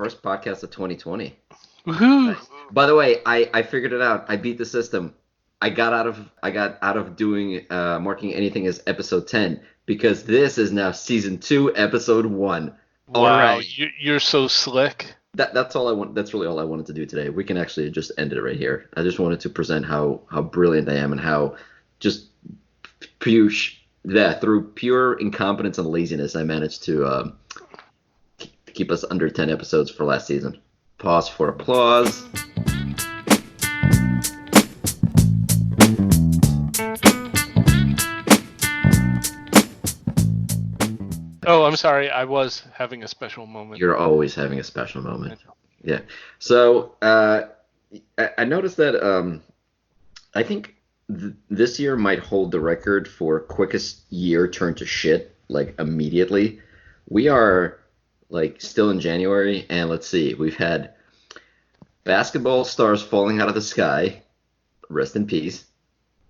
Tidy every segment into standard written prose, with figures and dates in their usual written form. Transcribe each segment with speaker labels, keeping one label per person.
Speaker 1: First podcast of 2020.
Speaker 2: Woohoo!
Speaker 1: By the way, I figured it out. I beat the system. I got out of doing marking anything as episode 10 because this is now season 2, episode 1.
Speaker 2: Wow,
Speaker 3: right.
Speaker 2: you're so slick.
Speaker 1: That's all I want. That's really all I wanted to do today. We can actually just end it right here. I just wanted to present how brilliant I am and how just through pure incompetence and laziness I managed to keep us under 10 episodes for last season. Pause for applause.
Speaker 2: Oh, I'm sorry. I was having a special moment.
Speaker 1: You're always having a special moment. Yeah. So I noticed that I think this year might hold the record for quickest year turned to shit, like immediately. We are like still in January, and let's see, we've had basketball stars falling out of the sky. Rest in peace.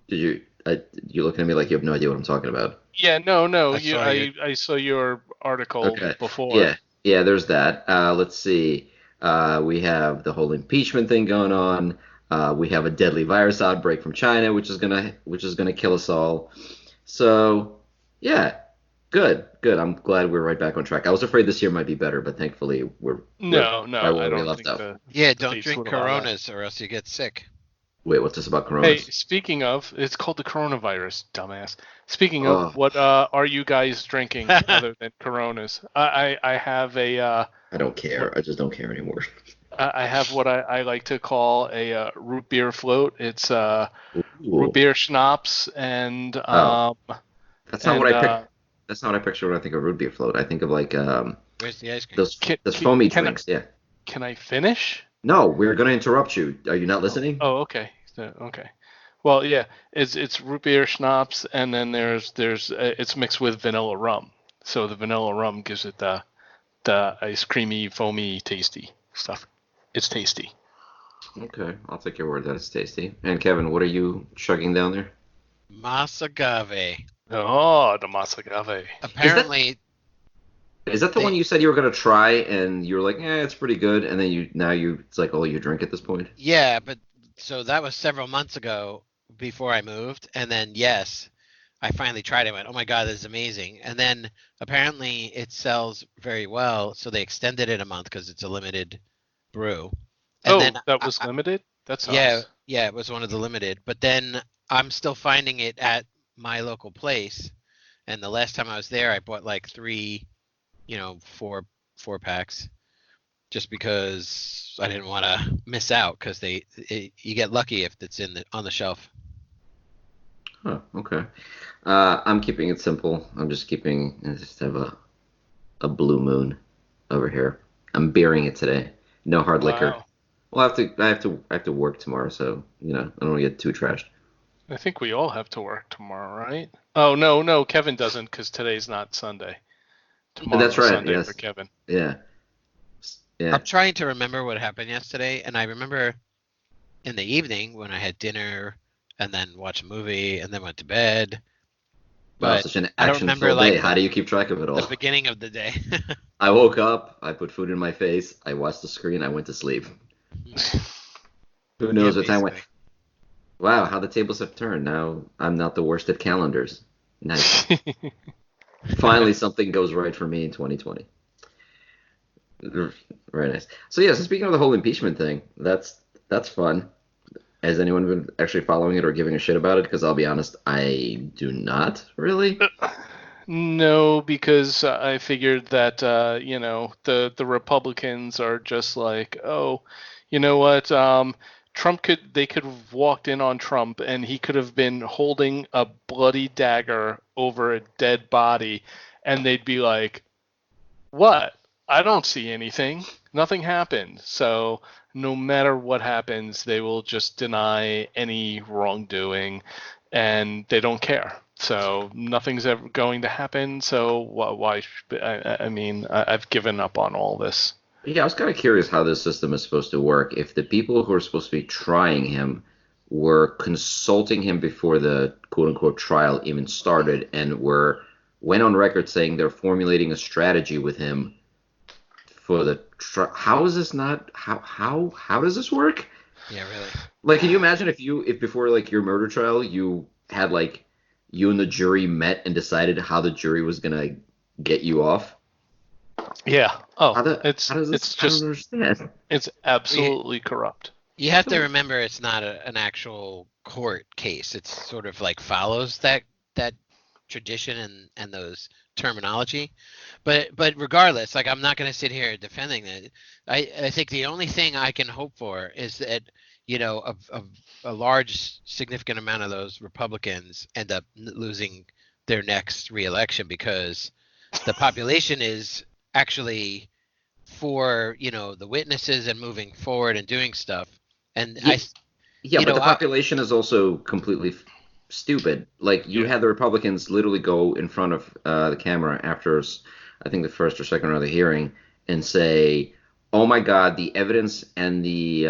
Speaker 1: You're looking at me like you have no idea what I'm talking about.
Speaker 2: Yeah, no.
Speaker 3: I
Speaker 2: I saw your article before.
Speaker 1: Yeah. There's that. Let's see. We have the whole impeachment thing going on. We have a deadly virus outbreak from China, which is gonna kill us all. So, yeah, good. I'm glad we're right back on track. I was afraid this year might be better, but thankfully we're
Speaker 2: No,
Speaker 1: right
Speaker 2: I
Speaker 1: where we
Speaker 2: don't
Speaker 1: left
Speaker 2: think
Speaker 1: off.
Speaker 3: Yeah,
Speaker 2: the
Speaker 3: don't
Speaker 2: face
Speaker 3: drink
Speaker 2: would allow that.
Speaker 3: Coronas or else you get sick.
Speaker 1: Wait, what's this about
Speaker 2: Hey,
Speaker 1: Coronas?
Speaker 2: speaking of, it's called the coronavirus, dumbass. Speaking
Speaker 1: Oh.
Speaker 2: of, what are you guys drinking other than Coronas? I have a
Speaker 1: I don't care. I just don't care anymore.
Speaker 2: I have what I like to call a root beer float. It's
Speaker 1: Ooh.
Speaker 2: root beer schnapps and
Speaker 1: That's not what I pick. That's not what I picture when I think of root beer float. I think of like
Speaker 3: Where's the ice cream?
Speaker 1: those
Speaker 2: Can-
Speaker 1: foamy
Speaker 2: can I-
Speaker 1: drinks. Yeah.
Speaker 2: Can I finish?
Speaker 1: No, we're gonna interrupt you. Are you not listening?
Speaker 2: Oh, okay. Okay. Well, yeah, it's root beer schnapps, and then there's it's mixed with vanilla rum. So the vanilla rum gives it the ice creamy, foamy, tasty stuff. It's tasty.
Speaker 1: Okay, I'll take your word that it's tasty. And Kevin, what are you chugging down there?
Speaker 3: Masagave.
Speaker 2: Oh, the masagave.
Speaker 3: Apparently,
Speaker 1: Is that the one you said you were gonna try and you were like, it's pretty good, and then it's like all you drink at this point?
Speaker 3: yeah, but so that was several months ago before I moved, and then yes, I finally tried it. I went, oh my god, this is amazing. And then apparently it sells very well, so they extended it a month because it's a limited brew. And then
Speaker 2: that was limited? That sucks.
Speaker 3: yeah, it was one of the limited. But then I'm still finding it at my local place, and the last time I was there, I bought like 3, 4 packs, just because I didn't want to miss out. Because you get lucky if it's on the shelf.
Speaker 1: Oh, okay. I'm keeping it simple. I just have a blue moon over here. I'm beering it today. No hard liquor. Well, I have to work tomorrow, so I don't want to get too trashed.
Speaker 2: I think we all have to work tomorrow, right? Oh no, Kevin doesn't because today's not Sunday. Tomorrow's
Speaker 1: That's right.
Speaker 2: Sunday
Speaker 1: Yes.
Speaker 2: for Kevin.
Speaker 1: Yeah.
Speaker 3: I'm trying to remember what happened yesterday, and I remember in the evening when I had dinner and then watched a movie and then went to bed.
Speaker 1: Wow,
Speaker 3: But
Speaker 1: such an
Speaker 3: I don't remember
Speaker 1: action-filled day.
Speaker 3: like
Speaker 1: How do you keep track of it all?
Speaker 3: the beginning of the day.
Speaker 1: I woke up, I put food in my face, I watched the screen, I went to sleep. Who knows what time went?
Speaker 3: basically.
Speaker 1: Wow, how the tables have turned. Now I'm not the worst at calendars. Nice. Finally, something goes right for me in 2020. Very nice. So yeah, so speaking of the whole impeachment thing, that's fun. Has anyone been actually following it or giving a shit about it? Because I'll be honest, I do not really.
Speaker 2: No, because I figured that the Republicans are just like, oh, you know what? They could have walked in on Trump and he could have been holding a bloody dagger over a dead body, and they'd be like, what? I don't see anything. Nothing happened. So no matter what happens, they will just deny any wrongdoing, and they don't care. So nothing's ever going to happen. So why? I mean, I've given up on all this.
Speaker 1: Yeah, I was kind of curious how this system is supposed to work. If the people who are supposed to be trying him were consulting him before the quote-unquote trial even started and went on record saying they're formulating a strategy with him for the how is this not how does this work?
Speaker 3: Yeah, really.
Speaker 1: Like, can you imagine if before like your murder trial you had like you and the jury met and decided how the jury was gonna get you off?
Speaker 2: Yeah. Oh,
Speaker 1: How does this?
Speaker 2: it's
Speaker 1: I don't
Speaker 2: just
Speaker 1: understand.
Speaker 2: it's absolutely corrupt.
Speaker 3: You have to remember it's not an actual court case. It's sort of like follows that tradition and those terminology. But regardless, like I'm not going to sit here defending it. I think the only thing I can hope for is that a large significant amount of those Republicans end up losing their next reelection because the population is actually for the witnesses and moving forward and doing stuff. And
Speaker 1: Yeah, yeah,
Speaker 3: you
Speaker 1: but
Speaker 3: know
Speaker 1: the
Speaker 3: I,
Speaker 1: population is also completely stupid. Like you
Speaker 2: Yeah.
Speaker 1: had the Republicans literally go in front of the camera after I think the first or second round of the hearing and say, "Oh my God, the evidence and the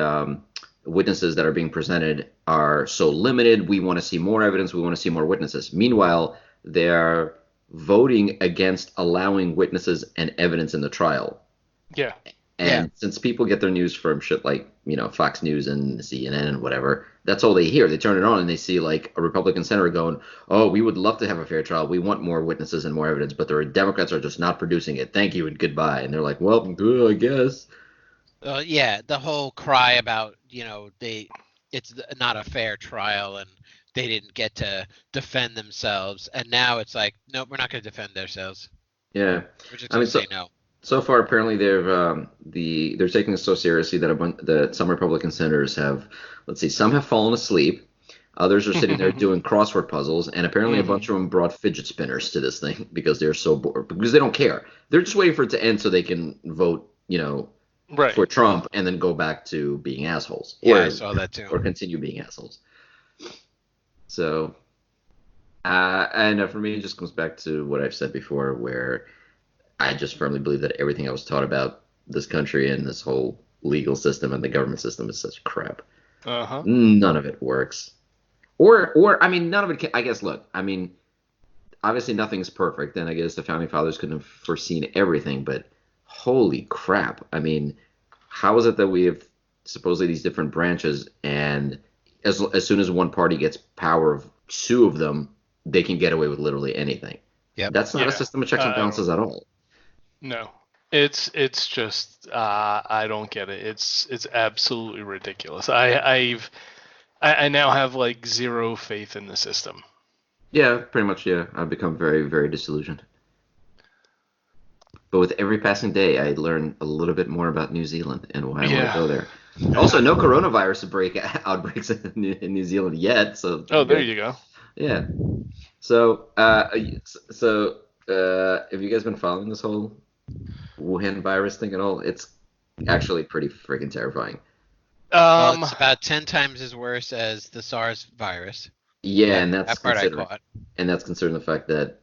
Speaker 1: witnesses that are being presented are so limited. We want to see more evidence. We want to see more witnesses." Meanwhile, they're voting against allowing witnesses and evidence in the trial.
Speaker 2: Yeah.
Speaker 3: yeah,
Speaker 1: And since people get their news from shit like, Fox News and CNN and whatever, that's all they hear. They turn it on and they see like a Republican senator going, "Oh, we would love to have a fair trial. We want more witnesses and more evidence, but the Democrats are just not producing it. Thank you and goodbye." And they're like, "Well, good, I guess."
Speaker 3: yeah, the whole cry about it's not a fair trial and they didn't get to defend themselves, and now it's like, nope, we're not going to defend ourselves.
Speaker 1: Yeah.
Speaker 3: We're just
Speaker 1: I
Speaker 3: going
Speaker 1: mean,
Speaker 3: to say no.
Speaker 1: so far apparently they're taking this so seriously that some Republican senators have, let's see, some have fallen asleep. Others are sitting there doing crossword puzzles, and apparently a bunch of them brought fidget spinners to this thing because they're so bored because they don't care. They're just waiting for it to end so they can vote,
Speaker 2: Right.
Speaker 1: for Trump and then go back to being assholes,
Speaker 3: Yeah, I saw that too.
Speaker 1: or continue being assholes. So, and for me, it just comes back to what I've said before, where I just firmly believe that everything I was taught about this country and this whole legal system and the government system is such crap.
Speaker 2: Uh-huh.
Speaker 1: None of it works. Or I mean, none of it can, I guess, look, I mean, obviously nothing's perfect, and I guess the founding fathers couldn't have foreseen everything, but holy crap. I mean, how is it that we have supposedly these different branches, and as soon as one party gets power of two of them, they can get away with literally anything?
Speaker 3: Yep.
Speaker 1: That's not a system of checks and balances at all.
Speaker 2: No. It's just I don't get it. It's absolutely ridiculous. I now have like zero faith in the system.
Speaker 1: Yeah, pretty much, yeah. I've become very, very disillusioned. But with every passing day, I learn a little bit more about New Zealand and why I want to go there. Also, no coronavirus outbreaks in New Zealand yet. So
Speaker 2: there you go.
Speaker 1: Yeah. So, have you guys been following this whole Wuhan virus thing at all? It's actually pretty freaking terrifying.
Speaker 3: Well, it's about 10 times as worse as the SARS virus.
Speaker 1: Yeah, and that's
Speaker 3: that part I caught.
Speaker 1: And that's considering the fact that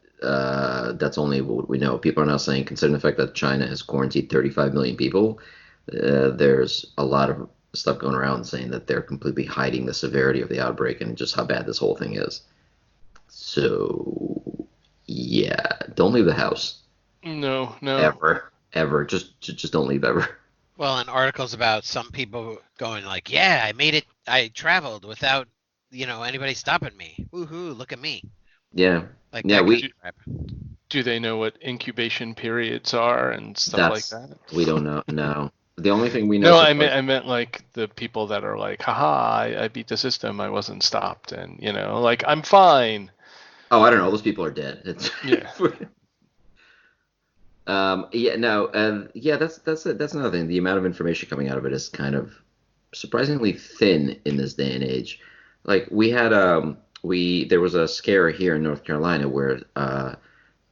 Speaker 1: that's only what we know. People are now saying, considering the fact that China has quarantined 35 million people, there's a lot of stuff going around saying that they're completely hiding the severity of the outbreak and just how bad this whole thing is. So, yeah, don't leave the house.
Speaker 2: No.
Speaker 1: Ever. Just don't leave ever.
Speaker 3: Well, and articles about some people going like, yeah, I made it. I traveled without, anybody stopping me. Woohoo, look at me.
Speaker 1: Yeah.
Speaker 3: Like
Speaker 1: yeah,
Speaker 2: do they know what incubation periods are and stuff like that?
Speaker 1: We don't know. No. The only thing we know.
Speaker 2: No, I meant like the people that are like, haha, I beat the system. I wasn't stopped, and like I'm fine.
Speaker 1: Oh, I don't know. Those people are dead.
Speaker 2: Yeah.
Speaker 1: That's another thing. The amount of information coming out of it is kind of surprisingly thin in this day and age. Like we had there was a scare here in North Carolina where a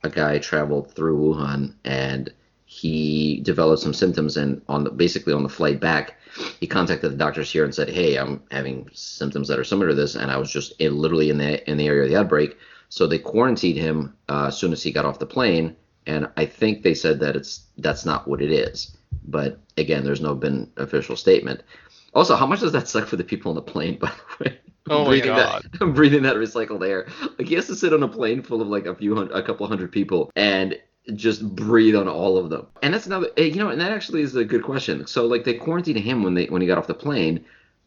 Speaker 1: guy traveled through Wuhan and he developed some symptoms, and basically on the flight back, he contacted the doctors here and said, "Hey, I'm having symptoms that are similar to this, and I was just literally in the area of the outbreak." So they quarantined him as soon as he got off the plane, and I think they said that that's not what it is. But again, there's been official statement. Also, how much does that suck for the people on the plane, by the way?
Speaker 2: Oh my God.
Speaker 1: Breathing that recycled air. Like he has to sit on a plane full of like a couple hundred people, and just breathe on all of them. And that's another, and that actually is a good question. So like they quarantined him when he got off the plane,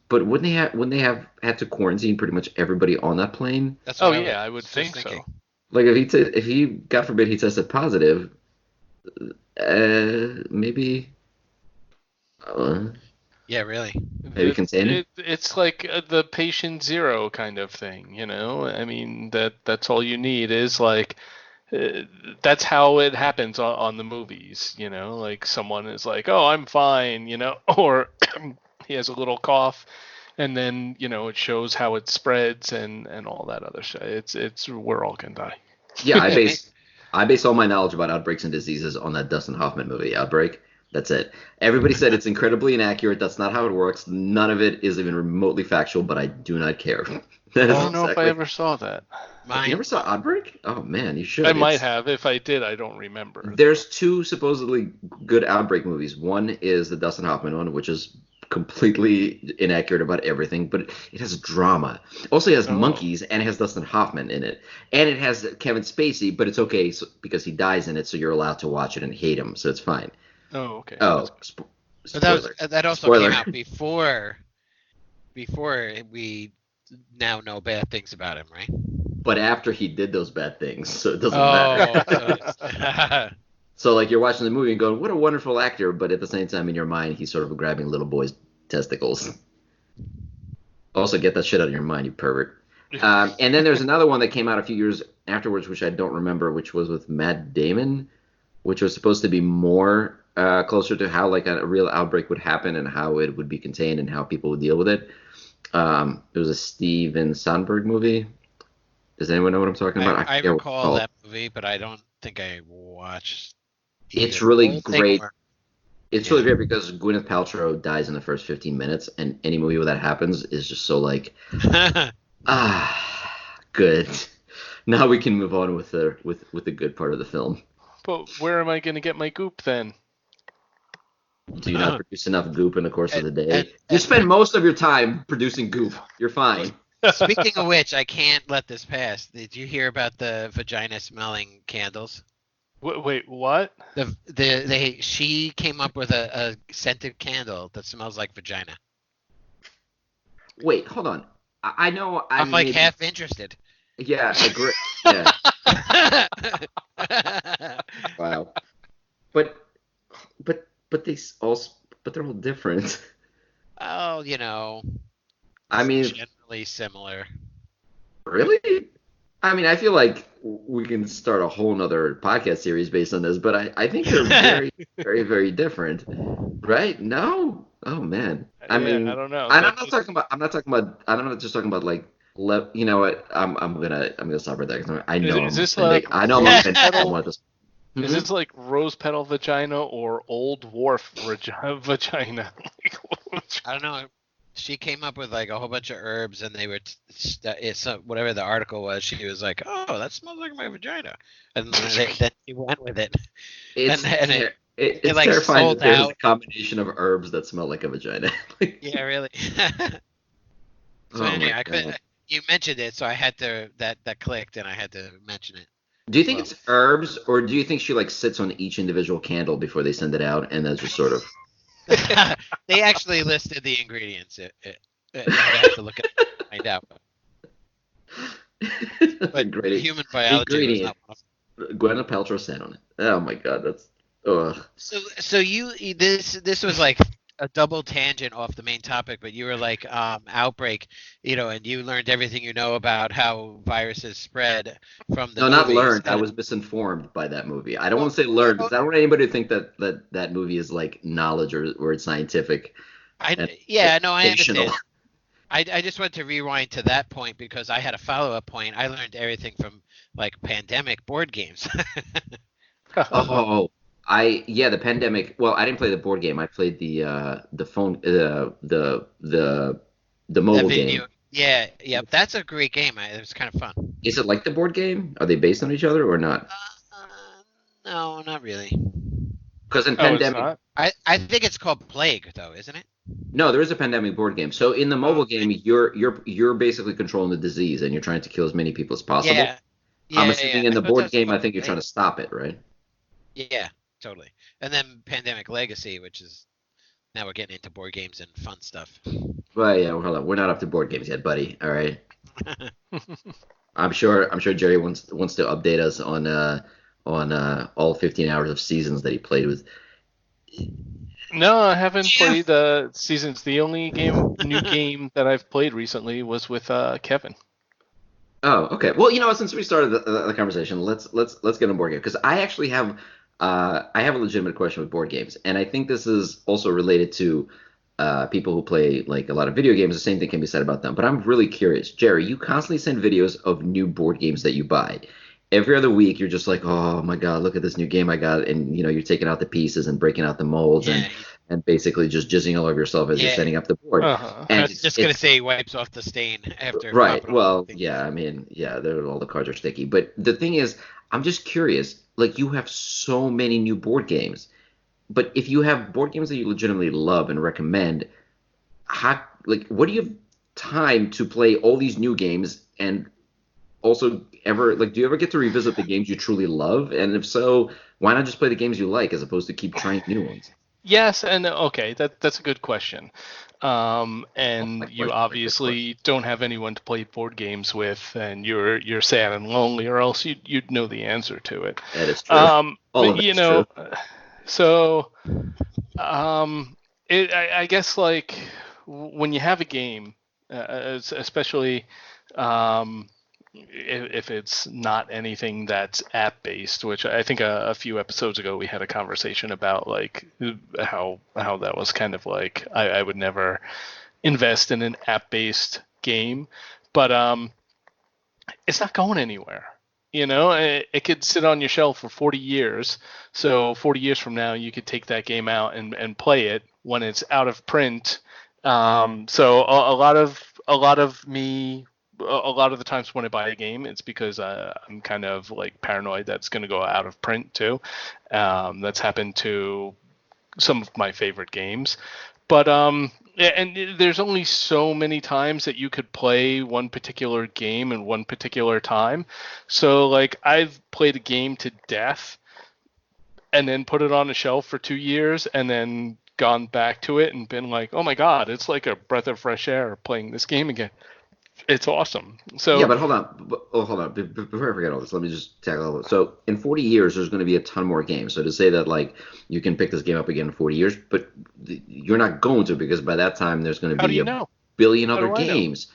Speaker 1: but wouldn't they have had to quarantine pretty much everybody on that plane?
Speaker 3: That's
Speaker 2: Oh
Speaker 3: what I
Speaker 2: yeah, I
Speaker 3: was
Speaker 2: would
Speaker 3: just
Speaker 2: think
Speaker 3: thinking.
Speaker 2: so.
Speaker 1: Like if he God forbid he tested positive, maybe
Speaker 3: Yeah, really.
Speaker 1: maybe contain it.
Speaker 2: It's like the patient zero kind of thing, you know. I mean that's all you need is like uh, that's how it happens on the movies, you know. Like someone is like, "Oh, I'm fine," you know, or he has a little cough, and then it shows how it spreads and all that other stuff. It's we're all gonna die.
Speaker 1: Yeah,
Speaker 3: Yeah,
Speaker 1: I base all my knowledge about outbreaks and diseases on that Dustin Hoffman movie, Outbreak. That's it. Everybody said it's incredibly inaccurate. That's not how it works. None of it is even remotely factual, but I do not care. That
Speaker 2: I
Speaker 1: is
Speaker 2: don't know if I
Speaker 1: exactly.
Speaker 2: ever saw that.
Speaker 1: You
Speaker 3: mine.
Speaker 1: never saw Outbreak? Oh man, you
Speaker 2: I
Speaker 1: should.
Speaker 2: might have. If I did, I don't remember.
Speaker 1: There's two supposedly good Outbreak movies. One is the Dustin Hoffman one, which is completely inaccurate about everything, but it has drama. Also, it has
Speaker 2: Oh.
Speaker 1: monkeys and it has Dustin Hoffman in it, and it has Kevin Spacey, but it's okay because he dies in it, so you're allowed to watch it and hate him, so it's fine.
Speaker 2: Oh, okay.
Speaker 1: Oh,
Speaker 3: But
Speaker 1: spoiler!
Speaker 3: that also
Speaker 1: Spoiler!
Speaker 3: came out before we now know bad things about him, right?
Speaker 1: But after he did those bad things, so it doesn't matter.
Speaker 3: Oh, so it's
Speaker 1: So like you're watching the movie and going, "What a wonderful actor," but at the same time in your mind, he's sort of grabbing little boys' testicles. Also, get that shit out of your mind, you pervert. And then there's another one that came out a few years afterwards, which I don't remember, which was with Matt Damon, which was supposed to be more closer to how like a real outbreak would happen and how it would be contained and how people would deal with it. It was a Steven Soderbergh movie. Does anyone know what I'm talking about?
Speaker 3: I
Speaker 1: forget what it's
Speaker 3: recall
Speaker 1: called.
Speaker 3: that movie, but I don't think I watched
Speaker 1: It's
Speaker 3: either the
Speaker 1: really
Speaker 3: whole thing
Speaker 1: great.
Speaker 3: or
Speaker 1: It's really
Speaker 3: yeah.
Speaker 1: great because Gwyneth Paltrow dies in the first 15 minutes, and any movie where that happens is just so like, good. Now we can move on with the good part of the film.
Speaker 2: But where am I going to get my goop then?
Speaker 1: Do you not produce enough goop in the course of
Speaker 3: and,
Speaker 1: the day?
Speaker 3: and,
Speaker 1: You
Speaker 3: and
Speaker 1: spend most of your time producing goop. You're fine.
Speaker 3: speaking of which, I can't let this pass. Did you hear about the vagina smelling candles?
Speaker 2: Wait, what?
Speaker 3: She came up with a scented candle that smells like vagina.
Speaker 1: Wait, hold on. I know
Speaker 3: I'm
Speaker 1: I'm
Speaker 3: like
Speaker 1: maybe,
Speaker 3: half interested.
Speaker 1: yeah, agree. Yeah, wow. But but they're all different.
Speaker 3: Oh,
Speaker 1: I mean,
Speaker 3: generally similar.
Speaker 1: really? I mean, I feel like we can start a whole nother podcast series based on this, but I think they're very, very, very different, right? No? Oh man. I
Speaker 2: Yeah, I
Speaker 1: mean,
Speaker 2: don't know.
Speaker 1: and
Speaker 2: That just
Speaker 1: I'm not just talking about like, you know what? I'm gonna stop right there. 'Cause I know
Speaker 2: is
Speaker 1: I'm
Speaker 2: this
Speaker 1: offending.
Speaker 2: like
Speaker 1: I know I'm
Speaker 2: rose
Speaker 1: offending
Speaker 2: petal?
Speaker 1: someone at this.
Speaker 2: Is
Speaker 1: Mhm.
Speaker 2: this like rose petal vagina or old dwarf vagina?
Speaker 3: I don't know. She came up with like a whole bunch of herbs, and they were whatever the article was. She was like, "Oh, that smells like my vagina," and then she went with it,
Speaker 1: It's
Speaker 3: and it
Speaker 1: it's
Speaker 3: like
Speaker 1: terrifying
Speaker 3: sold
Speaker 1: that there's a
Speaker 3: out.
Speaker 1: combination of herbs that smell like a vagina. Like,
Speaker 3: Yeah, really. So
Speaker 1: oh
Speaker 3: anyway,
Speaker 1: my god.
Speaker 3: you mentioned it, so I had to that clicked, and I had to mention it
Speaker 1: Do you
Speaker 3: as
Speaker 1: think
Speaker 3: well.
Speaker 1: it's herbs, or do you think she like sits on each individual candle before they send it out, and that's just sort of
Speaker 3: They actually listed the ingredients. I'd have to look at it to find out.
Speaker 1: that's a
Speaker 3: But
Speaker 1: great
Speaker 3: human biology was
Speaker 1: ingredient.
Speaker 3: not one
Speaker 1: Gwyneth Paltrow sat on it. Oh my god, that's ugh.
Speaker 3: So this was like a double tangent off the main topic, but you were like outbreak, and you learned everything you know about how viruses spread from the
Speaker 1: No, not
Speaker 3: movies.
Speaker 1: learned. I was misinformed by that movie. I don't
Speaker 3: Well,
Speaker 1: want to say learned
Speaker 3: well,
Speaker 1: because I don't want anybody to think that movie is like knowledge or it's scientific and
Speaker 3: yeah, no, I
Speaker 1: educational.
Speaker 3: understand. I just want to rewind to that point because I had a follow-up point. I learned everything from like pandemic board games.
Speaker 1: Oh, the pandemic. Well, I didn't play the board game. I played the phone the
Speaker 3: That
Speaker 1: mobile game.
Speaker 3: video, yeah, yeah, that's a great game. It was kind of fun.
Speaker 1: Is it like the board game? Are they based on each other or not?
Speaker 3: No, not really.
Speaker 1: Because in
Speaker 2: Oh, it's
Speaker 1: pandemic,
Speaker 2: not.
Speaker 3: I think it's called Plague though, isn't it?
Speaker 1: no, there is a pandemic board game. So in the
Speaker 3: Oh,
Speaker 1: mobile game, you're basically controlling the disease and you're trying to kill as many people as possible.
Speaker 3: yeah,
Speaker 1: I'm
Speaker 3: yeah, yeah.
Speaker 1: assuming in
Speaker 3: I
Speaker 1: the
Speaker 3: thought that
Speaker 1: board
Speaker 3: was
Speaker 1: game, I
Speaker 3: called
Speaker 1: think you're trying
Speaker 3: Plague.
Speaker 1: to stop it, right?
Speaker 3: Yeah, totally. And then Pandemic Legacy, which is now we're getting into board games and fun stuff.
Speaker 1: Well, yeah, hold on. We're not up to board games yet, buddy. All right. I'm sure Jerry wants to update us on all 15 hours of seasons that he played with.
Speaker 2: No, I haven't
Speaker 3: Yeah.
Speaker 2: played Seasons. The only new game that I've played recently was with Kevin.
Speaker 1: Oh, okay. Well, since we started the conversation, let's get on board game because I have a legitimate question with board games, and I think this is also related to people who play like a lot of video games. The same thing can be said about them. But I'm really curious, Jerry. You constantly send videos of new board games that you buy. Every other week, you're just like, oh my God, look at this new game I got, and you're taking out the pieces and breaking out the molds
Speaker 3: Yeah,
Speaker 1: and basically just jizzing all over yourself as you're
Speaker 3: yeah.
Speaker 1: setting up the board.
Speaker 2: Uh-huh.
Speaker 3: I
Speaker 1: And
Speaker 3: was just gonna say he wipes off the stain after
Speaker 1: right.
Speaker 3: popping all
Speaker 1: Well,
Speaker 3: the things.
Speaker 1: yeah, I mean, yeah, all the cards are sticky. But the thing is, I'm just curious. Like, you have so many new board games, but if you have board games that you legitimately love and recommend, what do you have time to play all these new games and also ever do you ever get to revisit the games you truly love? And if so, why not just play the games you like as opposed to keep trying new ones?
Speaker 2: Yes, and okay, that's a good question.
Speaker 1: Oh, my
Speaker 2: And you
Speaker 1: question, my good question.
Speaker 2: obviously don't have anyone to play board games with, and you're sad and lonely, or else you'd know the answer to it.
Speaker 1: That is true. All
Speaker 2: But
Speaker 1: of it is true.
Speaker 2: so I guess like when you have a game, especially um, if it's not anything that's app based, which I think a few episodes ago we had a conversation about like how that was kind of like I would never invest in an app based game, but it's not going anywhere. It could sit on your shelf for 40 years. So 40 years from now, you could take that game out and play it when it's out of print. So a lot of the times when I buy a game, it's because I'm kind of like paranoid that's going to go out of print too. That's happened to some of my favorite games. But yeah, and there's only so many times that you could play one particular game in one particular time. So like I've played a game to death and then put it on a shelf for 2 years and then gone back to it and been like, oh my god, it's like a breath of fresh air playing this game again. It's awesome.
Speaker 1: Yeah,
Speaker 2: So
Speaker 1: but hold on. Hold on. Before I forget all this, let me just tackle all this. So, in 40 years, there's going to be a ton more games. So, to say that, you can pick this game up again in 40 years, but you're not going to because by that time, there's going to
Speaker 2: how do
Speaker 1: be
Speaker 2: you
Speaker 1: a
Speaker 2: know?
Speaker 1: billion
Speaker 2: How
Speaker 1: other
Speaker 2: do I know?
Speaker 1: games.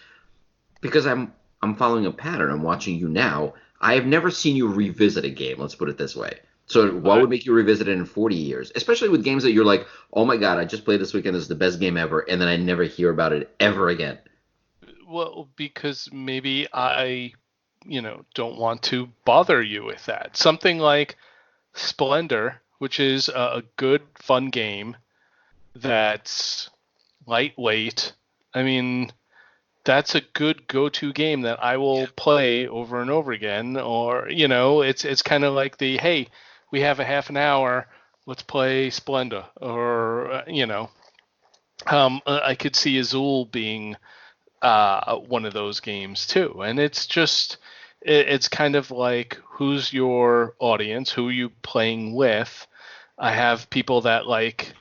Speaker 1: Because I'm following a pattern. I'm watching you now. I have never seen you revisit a game. Let's put it this way. So, what
Speaker 2: I,
Speaker 1: would make you revisit it in 40 years? Especially with games that you're like, oh my God, I just played this weekend. This is the best game ever. And then I never hear about it ever again.
Speaker 2: well, because maybe I, don't want to bother you with that. Something like Splendor, which is a good, fun game that's lightweight. I mean, that's a good go-to game that I will play over and over again. Or it's kind of like the hey, we have a half an hour, let's play Splenda. Or I could see Azul being one of those games too. And it's just it's kind of like who's your audience, who are you playing with. I have people that like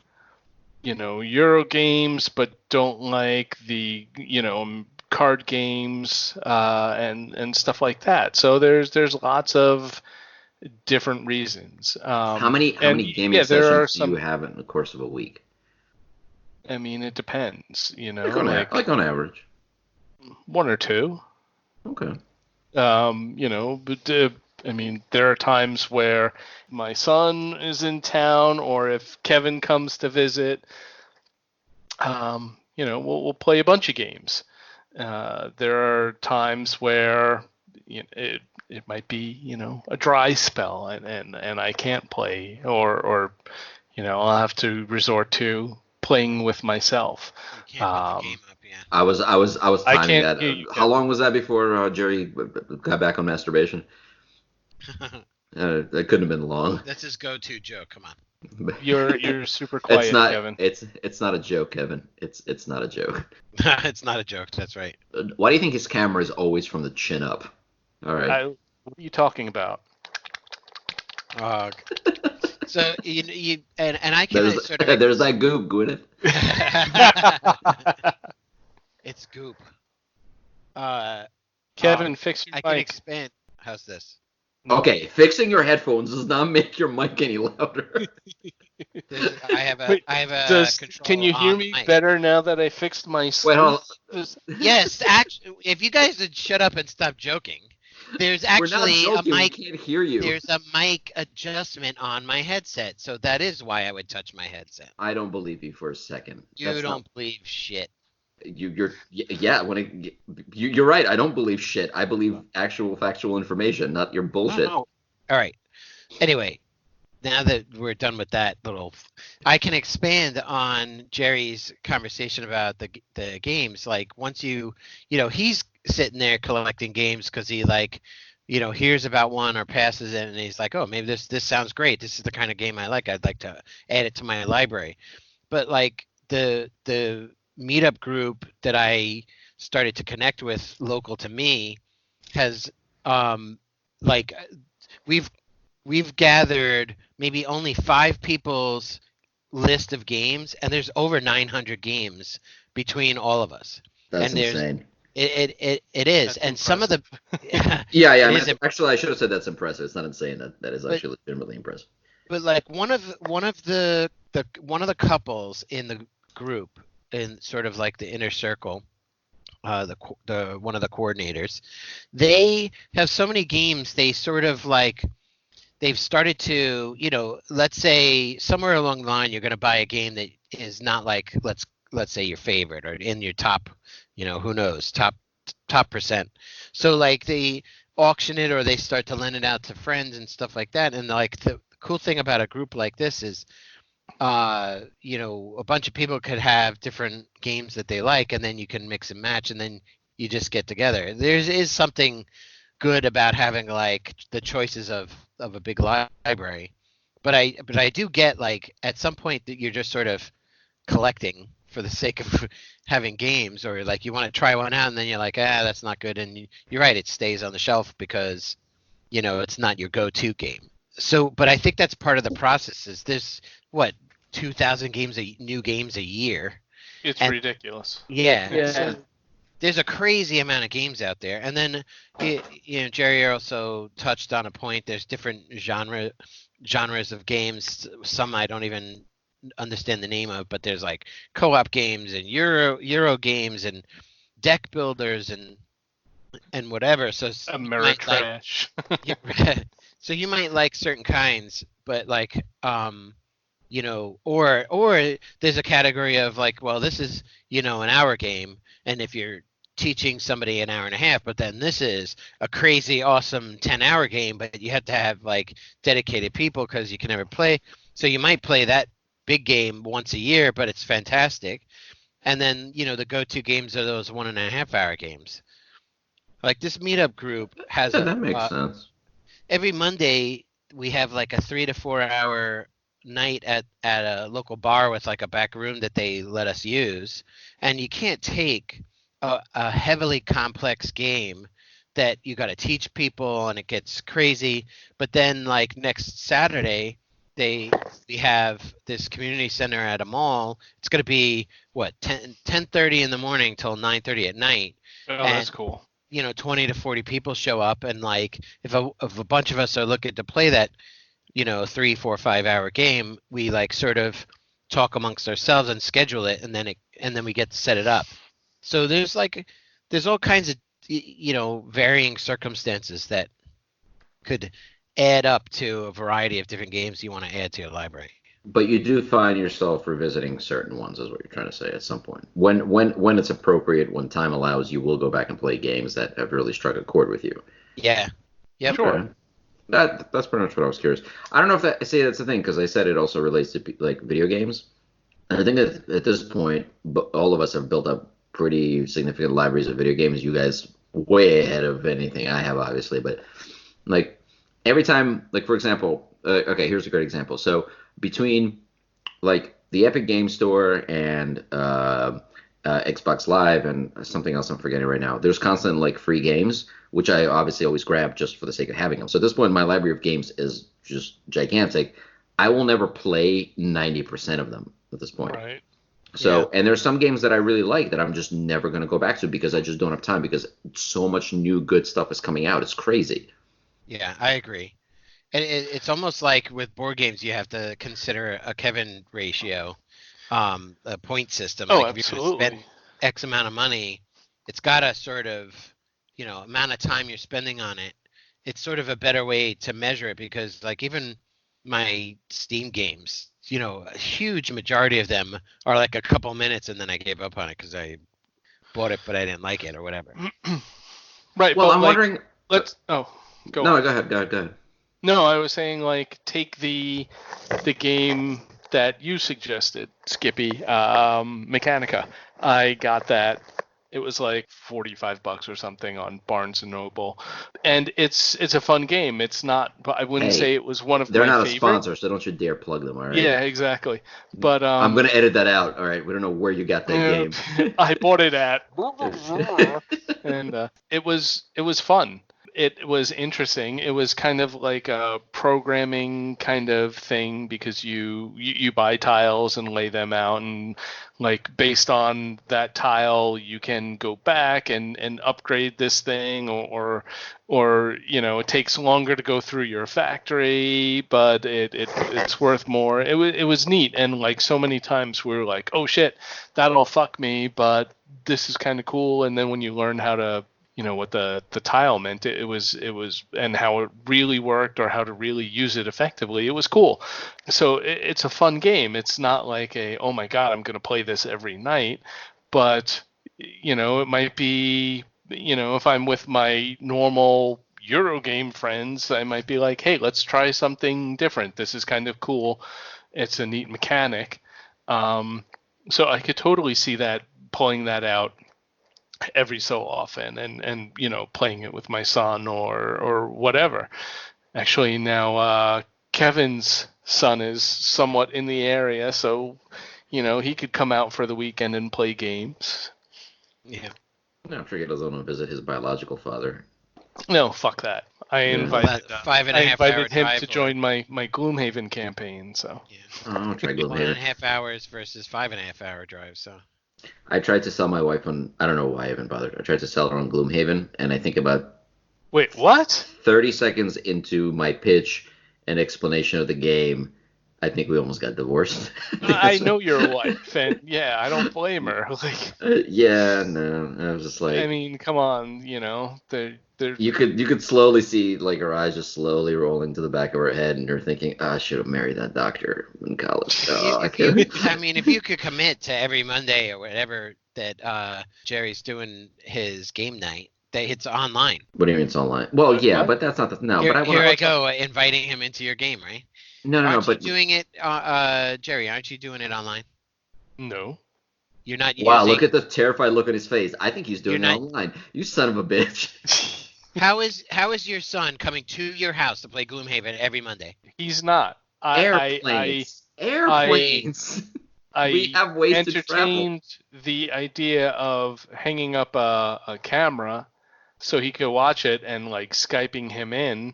Speaker 2: Euro games, but don't like the card games and stuff like that. So there's lots of different reasons.
Speaker 1: How many gaming
Speaker 2: Yeah, there are
Speaker 1: sessions do you
Speaker 2: some.
Speaker 1: have in the course of a week?
Speaker 2: I mean, it depends.
Speaker 1: Like
Speaker 2: Like
Speaker 1: on average.
Speaker 2: one or two.
Speaker 1: Okay.
Speaker 2: But I mean, there are times where my son is in town, or if Kevin comes to visit, we'll play a bunch of games. There are times where it might be a dry spell and I can't play or I'll have to resort to playing with myself.
Speaker 3: You can't put the
Speaker 2: Um,
Speaker 3: game up, yeah.
Speaker 1: I was
Speaker 2: I
Speaker 1: timing
Speaker 2: can't
Speaker 1: that.
Speaker 2: hear you,
Speaker 1: How
Speaker 2: Kevin.
Speaker 1: long was that before Jerry got back on masturbation? That couldn't have been long.
Speaker 3: That's his go-to joke. Come on.
Speaker 2: You're super
Speaker 1: It's
Speaker 2: quiet,
Speaker 1: not.
Speaker 2: Kevin.
Speaker 1: It's not a joke, Kevin. It's not a joke.
Speaker 3: It's not a joke. That's right.
Speaker 1: Why do you think his camera is always from the chin up? All right.
Speaker 2: What are you talking about?
Speaker 3: Uh, So and I can sort of
Speaker 1: There's that goop, Gwyneth.
Speaker 3: It's goop.
Speaker 2: Kevin, fix your
Speaker 3: I can
Speaker 2: mic.
Speaker 3: expand. How's this?
Speaker 2: No.
Speaker 1: Okay, fixing your headphones does not make your mic any louder.
Speaker 3: I have a
Speaker 2: Wait,
Speaker 3: control
Speaker 2: can you hear
Speaker 3: on
Speaker 2: me
Speaker 3: mic.
Speaker 2: better now that I fixed my
Speaker 1: Wait, hold
Speaker 3: Yes, actually, if you guys would shut up and stop joking, there's
Speaker 1: We're not
Speaker 3: actually a
Speaker 1: joking. We
Speaker 3: mic.
Speaker 1: can't hear you.
Speaker 3: There's a mic adjustment on my headset, so that is why I would touch my headset.
Speaker 1: I don't believe you for a second.
Speaker 3: You don't believe shit.
Speaker 1: You're you're right. I don't believe shit. I believe actual factual information, not your bullshit.
Speaker 3: No. All right. Anyway, now that we're done with that I can expand on Jerry's conversation about the games. Like once he's sitting there collecting games because he hears about one or passes it and he's like, oh, maybe this sounds great. This is the kind of game I like. I'd like to add it to my library. But like the meetup group that I started to connect with local to me has we've gathered maybe only 5 people's list of games, and there's over 900 games between all of us.
Speaker 1: That's
Speaker 3: and
Speaker 1: insane.
Speaker 3: It is,
Speaker 2: That's
Speaker 3: and some of the
Speaker 1: Yeah. Actually, I should have said that's impressive. It's not insane. That is actually legitimately impressive.
Speaker 3: But like one of the couples in the group, in sort of like the inner circle, the one of the coordinators, they have so many games. They sort of like they've started to, let's say somewhere along the line, you're going to buy a game that is not like let's say your favorite or in your top, who knows, top percent. So like they auction it or they start to lend it out to friends and stuff like that. And like the cool thing about a group like this is, a bunch of people could have different games that they like, and then you can mix and match, and then you just get together. There is something good about having like the choices of a big library, but I do get like at some point that you're just sort of collecting for the sake of having games, or like you want to try one out and then you're like, that's not good, and you're right, it stays on the shelf because it's not your go-to game. So, but I think that's part of the process. Is there's 2,000 new games a year.
Speaker 2: It's ridiculous.
Speaker 3: Yeah. So there's a crazy amount of games out there, and then Jerry also touched on a point. There's different genres of games. Some I don't even understand the name of, but there's like co-op games and Euro games and deck builders and whatever. So
Speaker 2: Ameritrash.
Speaker 3: so you might like certain kinds, but like or there's a category of like, well, this is an hour game, and if you're teaching somebody an hour and a half, but then this is a crazy awesome 10-hour game, but you have to have like dedicated people because you can never play. So you might play that big game once a year, but it's fantastic. And then the go-to games are those 1.5-hour games. Like this meetup group has
Speaker 1: that makes sense.
Speaker 3: Every Monday we have like a 3 to 4 hour night at a local bar with like a back room that they let us use, and you can't take a heavily complex game that you got to teach people and it gets crazy. But then like next Saturday we have this community center at a mall. It's going to be 10:30 in the morning till 9:30 at night.
Speaker 2: Oh, that's cool.
Speaker 3: 20 to 40 people show up, and like if a bunch of us are looking to play that 3, 4, 5-hour game, we like sort of talk amongst ourselves and schedule it, and then we get to set it up. So there's all kinds of varying circumstances that could add up to a variety of different games you want to add to your library.
Speaker 1: But you do find yourself revisiting certain ones, is what you're trying to say at some point. When it's appropriate, when time allows, you will go back and play games that have really struck a chord with you.
Speaker 3: Yeah. Yep.
Speaker 1: Sure. Okay. That's pretty much what I was curious. I don't know if that's the thing, because I said it also relates to like video games. And I think that at this point, all of us have built up pretty significant libraries of video games. You guys way ahead of anything I have, obviously. But like every time, like for example, okay, here's a great example. So between like the Epic Game Store and Xbox Live and something else I'm forgetting right now, there's constant like free games, which I obviously always grab just for the sake of having them. So at this point, my library of games is just gigantic. I will never play 90% of them at this point.
Speaker 2: Right.
Speaker 1: So, and there's some games that I really like that I'm just never going to go back to because I just don't have time because so much new good stuff is coming out. It's crazy.
Speaker 3: Yeah, I agree. And it's almost like with board games, you have to consider a Kevin ratio, a point system.
Speaker 2: Oh,
Speaker 3: Like if you're going to spend
Speaker 2: absolutely.
Speaker 3: X amount of money, it's got a sort of, amount of time you're spending on it. It's sort of a better way to measure it because like even my Steam games, a huge majority of them are like a couple minutes and then I gave up on it because I bought it but I didn't like it or whatever.
Speaker 2: Right,
Speaker 1: Well,
Speaker 2: but
Speaker 1: I'm
Speaker 2: like,
Speaker 1: wondering.
Speaker 2: go
Speaker 1: No,
Speaker 2: on.
Speaker 1: go ahead. Go ahead. Go ahead.
Speaker 2: No, I was saying like take the game that you suggested, Skippy, Mechanica. I got that. It was like $45 or something on Barnes and Noble, and it's a fun game. It's not, but I wouldn't say
Speaker 1: Hey,
Speaker 2: it was one of
Speaker 1: they're
Speaker 2: my
Speaker 1: not a
Speaker 2: favorite.
Speaker 1: sponsor, so don't you dare plug them. All right.
Speaker 2: Yeah, exactly. But
Speaker 1: I'm gonna edit that out. All right. We don't know where you got that game.
Speaker 2: I bought it at and it was fun. It was interesting. It was kind of like a programming kind of thing because you buy tiles and lay them out, and like based on that tile you can go back and upgrade this thing, or it takes longer to go through your factory, but it's worth more. It was neat, and like so many times we were like, oh shit, that'll fuck me, but this is kind of cool. And then when you learn how to what the tile meant, it was and how it really worked or how to really use it effectively, it was cool. So it's a fun game. It's not like oh my god, I'm going to play this every night, but it might be, if I'm with my normal Eurogame friends, I might be like, hey, let's try something different. This is kind of cool. It's a neat mechanic. So I could totally see that, pulling that out every so often, and playing it with my son or whatever. Actually, now Kevin's son is somewhat in the area, so he could come out for the weekend and play games.
Speaker 3: Yeah.
Speaker 1: No, I'm sure he doesn't want to visit his biological father.
Speaker 2: No, fuck that. I invited
Speaker 3: About 5.5 hour
Speaker 2: him
Speaker 3: drive
Speaker 2: to join my Gloomhaven campaign. So
Speaker 3: Yeah.
Speaker 1: Oh, I'll try
Speaker 3: 1.5
Speaker 1: Gloomhaven.
Speaker 3: hours versus 5.5 hour drive. So
Speaker 1: I tried to sell my wife on. I don't know why I even bothered. I tried to sell her on Gloomhaven, and I think about
Speaker 2: wait, what?
Speaker 1: 30 seconds into my pitch and explanation of the game, I think we almost got divorced.
Speaker 2: I know your wife, and yeah, I don't blame her. Like,
Speaker 1: Yeah, no, I was just
Speaker 2: I
Speaker 1: like,
Speaker 2: mean, come on, they're
Speaker 1: you could slowly see like her eyes just slowly rolling to the back of her head, and you're thinking, I should have married that doctor in college. Oh, I
Speaker 3: if you,
Speaker 1: can't.
Speaker 3: I mean, if you could commit to every Monday or whatever that Jerry's doing his game night, that it's online.
Speaker 1: What do you mean it's online? Well, yeah,
Speaker 2: What?
Speaker 1: but that's not the no.
Speaker 3: Here,
Speaker 1: But I want
Speaker 3: here I
Speaker 1: to.
Speaker 3: go, inviting him into your game, right?
Speaker 1: No, no, no.
Speaker 3: Aren't you
Speaker 1: But
Speaker 3: doing it, Jerry? Aren't you doing it online?
Speaker 2: No.
Speaker 3: You're not
Speaker 1: wow,
Speaker 3: using.
Speaker 1: look at the terrified look on his face. I think he's
Speaker 3: You're
Speaker 1: doing it
Speaker 3: not.
Speaker 1: online. You son of a bitch.
Speaker 3: How is your son coming to your house to play Gloomhaven every Monday?
Speaker 2: He's not.
Speaker 1: Airplanes. Airplanes. We
Speaker 2: I
Speaker 1: have ways to travel.
Speaker 2: entertained the idea of hanging up a camera so he could watch it and like Skyping him in,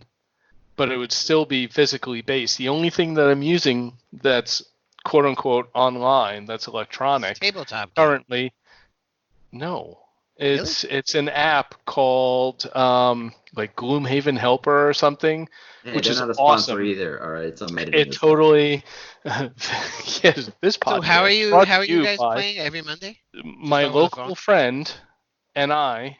Speaker 2: but it would still be physically based. The only thing that I'm using that's quote unquote online, that's electronic,
Speaker 3: Tabletop game.
Speaker 2: currently, no.
Speaker 3: Really?
Speaker 2: It's an app called like Gloomhaven Helper or something,
Speaker 1: Hey,
Speaker 2: which
Speaker 1: they're
Speaker 2: is
Speaker 1: not a sponsor
Speaker 2: awesome.
Speaker 1: either. All right, some editing.
Speaker 2: It totally yes, this podcast.
Speaker 3: So how are you?
Speaker 2: brought
Speaker 3: How are
Speaker 2: to
Speaker 3: you guys
Speaker 2: by
Speaker 3: playing every Monday?
Speaker 2: my
Speaker 3: over the phone?
Speaker 2: local friend and I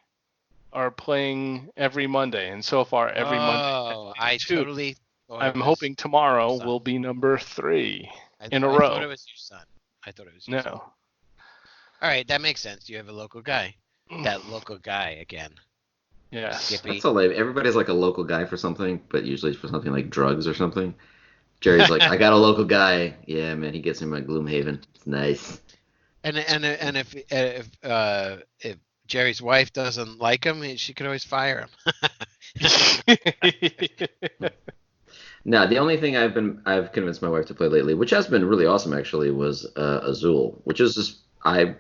Speaker 2: are playing every Monday, and so far every Monday.
Speaker 3: Oh, I
Speaker 2: two.
Speaker 3: totally. Thought it
Speaker 2: I'm
Speaker 3: was
Speaker 2: hoping tomorrow
Speaker 3: son.
Speaker 2: will be number 3 in a
Speaker 3: I
Speaker 2: row.
Speaker 3: thought it was your son. I thought it was your son.
Speaker 2: No.
Speaker 3: All right, that makes sense. You have a local guy. That local guy again.
Speaker 2: Yes.
Speaker 3: Skippy.
Speaker 1: That's so lame. Everybody's like a local guy for something, but usually it's for something like drugs or something. Jerry's like, I got a local guy. Yeah, man, he gets me my Gloomhaven. It's nice.
Speaker 3: And if Jerry's wife doesn't like him, she could always fire him.
Speaker 1: Now, the only thing I've convinced my wife to play lately, which has been really awesome actually, was Azul, which is just I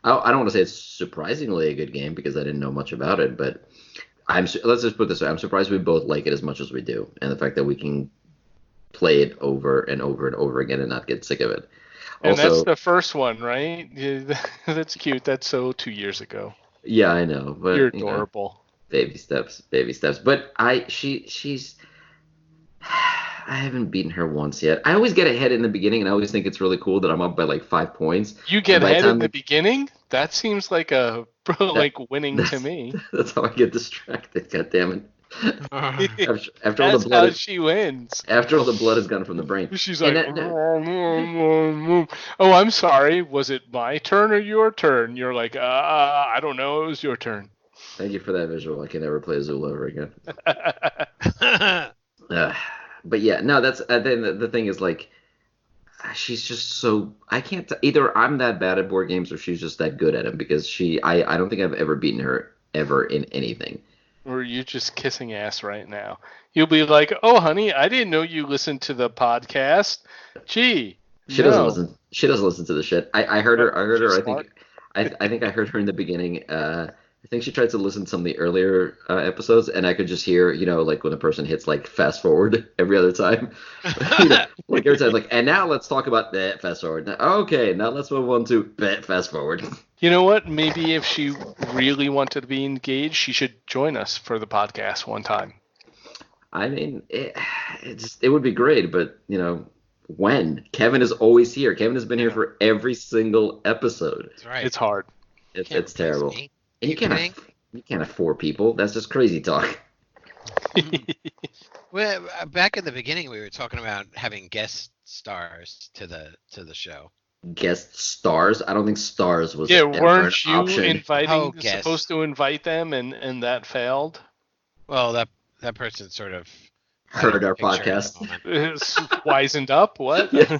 Speaker 1: don't want to say it's surprisingly a good game because I didn't know much about it, but let's just put it this way, I'm surprised we both like it as much as we do, and the fact that we can play it over and over and over again and not get sick of it.
Speaker 2: And that's
Speaker 1: Also,
Speaker 2: the first one, right? Yeah, that's cute. That's so 2 years ago.
Speaker 1: yeah, I know,
Speaker 2: You're
Speaker 1: but
Speaker 2: adorable.
Speaker 1: baby steps, baby steps. But she's I haven't beaten her once yet. I always get ahead in the beginning, and I always think it's really cool that I'm up by like 5 points.
Speaker 2: You
Speaker 1: And
Speaker 2: get
Speaker 1: by the
Speaker 2: ahead in
Speaker 1: time
Speaker 2: the beginning? That seems like a
Speaker 1: that
Speaker 2: like winning to
Speaker 1: that's
Speaker 2: me.
Speaker 1: that's how I get distracted. God damn it! After all the
Speaker 2: That's
Speaker 1: blood,
Speaker 2: how she wins.
Speaker 1: after all the blood is gone from the brain,
Speaker 2: She's
Speaker 1: and
Speaker 2: like, oh, I'm sorry. Was it my turn or your turn? You're like, I don't know. It was your turn.
Speaker 1: thank you for that visual. I can never play Azul ever again. Uh, but yeah, no, that's then the thing is like she's just so I can't either I'm that bad at board games or she's just that good at them because I don't think I've ever beaten her ever in anything.
Speaker 2: Or you just kissing ass right now. You'll be like, oh, honey, I didn't know you listened to the podcast. Gee,
Speaker 1: She doesn't
Speaker 2: no.
Speaker 1: listen. She doesn't listen to the shit. I heard her. I heard her.
Speaker 2: She's
Speaker 1: I
Speaker 2: smart.
Speaker 1: think. I think I heard her in the beginning. I think she tried to listen to some of the earlier episodes, and I could just hear, like when a person hits like fast forward every other time, like every time, like, and now let's talk about that fast forward. Now, okay, now let's move on to fast forward.
Speaker 2: You know what? Maybe if she really wanted to be engaged, she should join us for the podcast one time.
Speaker 1: I mean, it would be great, but when Kevin is always here. Kevin has been here for every single episode.
Speaker 3: That's right.
Speaker 2: It's hard.
Speaker 1: It's terrible.
Speaker 3: Me.
Speaker 1: And you can't have 4 people. That's just crazy talk.
Speaker 3: Well, back in the beginning, we were talking about having guest stars to the show.
Speaker 1: Guest stars? I don't think stars was
Speaker 2: Yeah,
Speaker 1: ever
Speaker 2: weren't
Speaker 1: an
Speaker 2: you
Speaker 1: option.
Speaker 2: supposed to invite them and that failed?
Speaker 3: Well, that person sort of
Speaker 1: Heard our
Speaker 3: picture at the
Speaker 1: podcast.
Speaker 3: moment.
Speaker 2: It's wizened up? What?
Speaker 1: Yeah.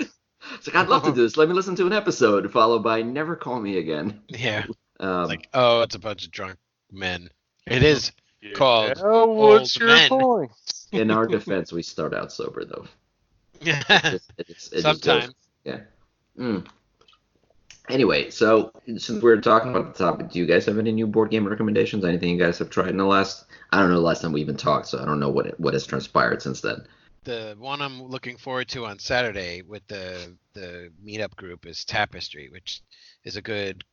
Speaker 1: It's like, I'd love to do this. Let me listen to an episode, followed by never call me again.
Speaker 3: Yeah.
Speaker 1: Um,
Speaker 3: Like, oh, it's a bunch of drunk men. It is
Speaker 2: Yeah.
Speaker 3: called
Speaker 2: Oh, what's
Speaker 3: Old
Speaker 2: your
Speaker 3: Men.
Speaker 2: point?
Speaker 1: in our defense, we start out sober, though. It just goes-
Speaker 3: Sometimes.
Speaker 1: yeah. Mm. Anyway, so since we're talking about the topic, do you guys have any new board game recommendations? Anything you guys have tried in the last? I don't know the last time we even talked, so I don't know what has transpired since then.
Speaker 3: The one I'm looking forward to on Saturday with the meetup group is Tapestry, which is a good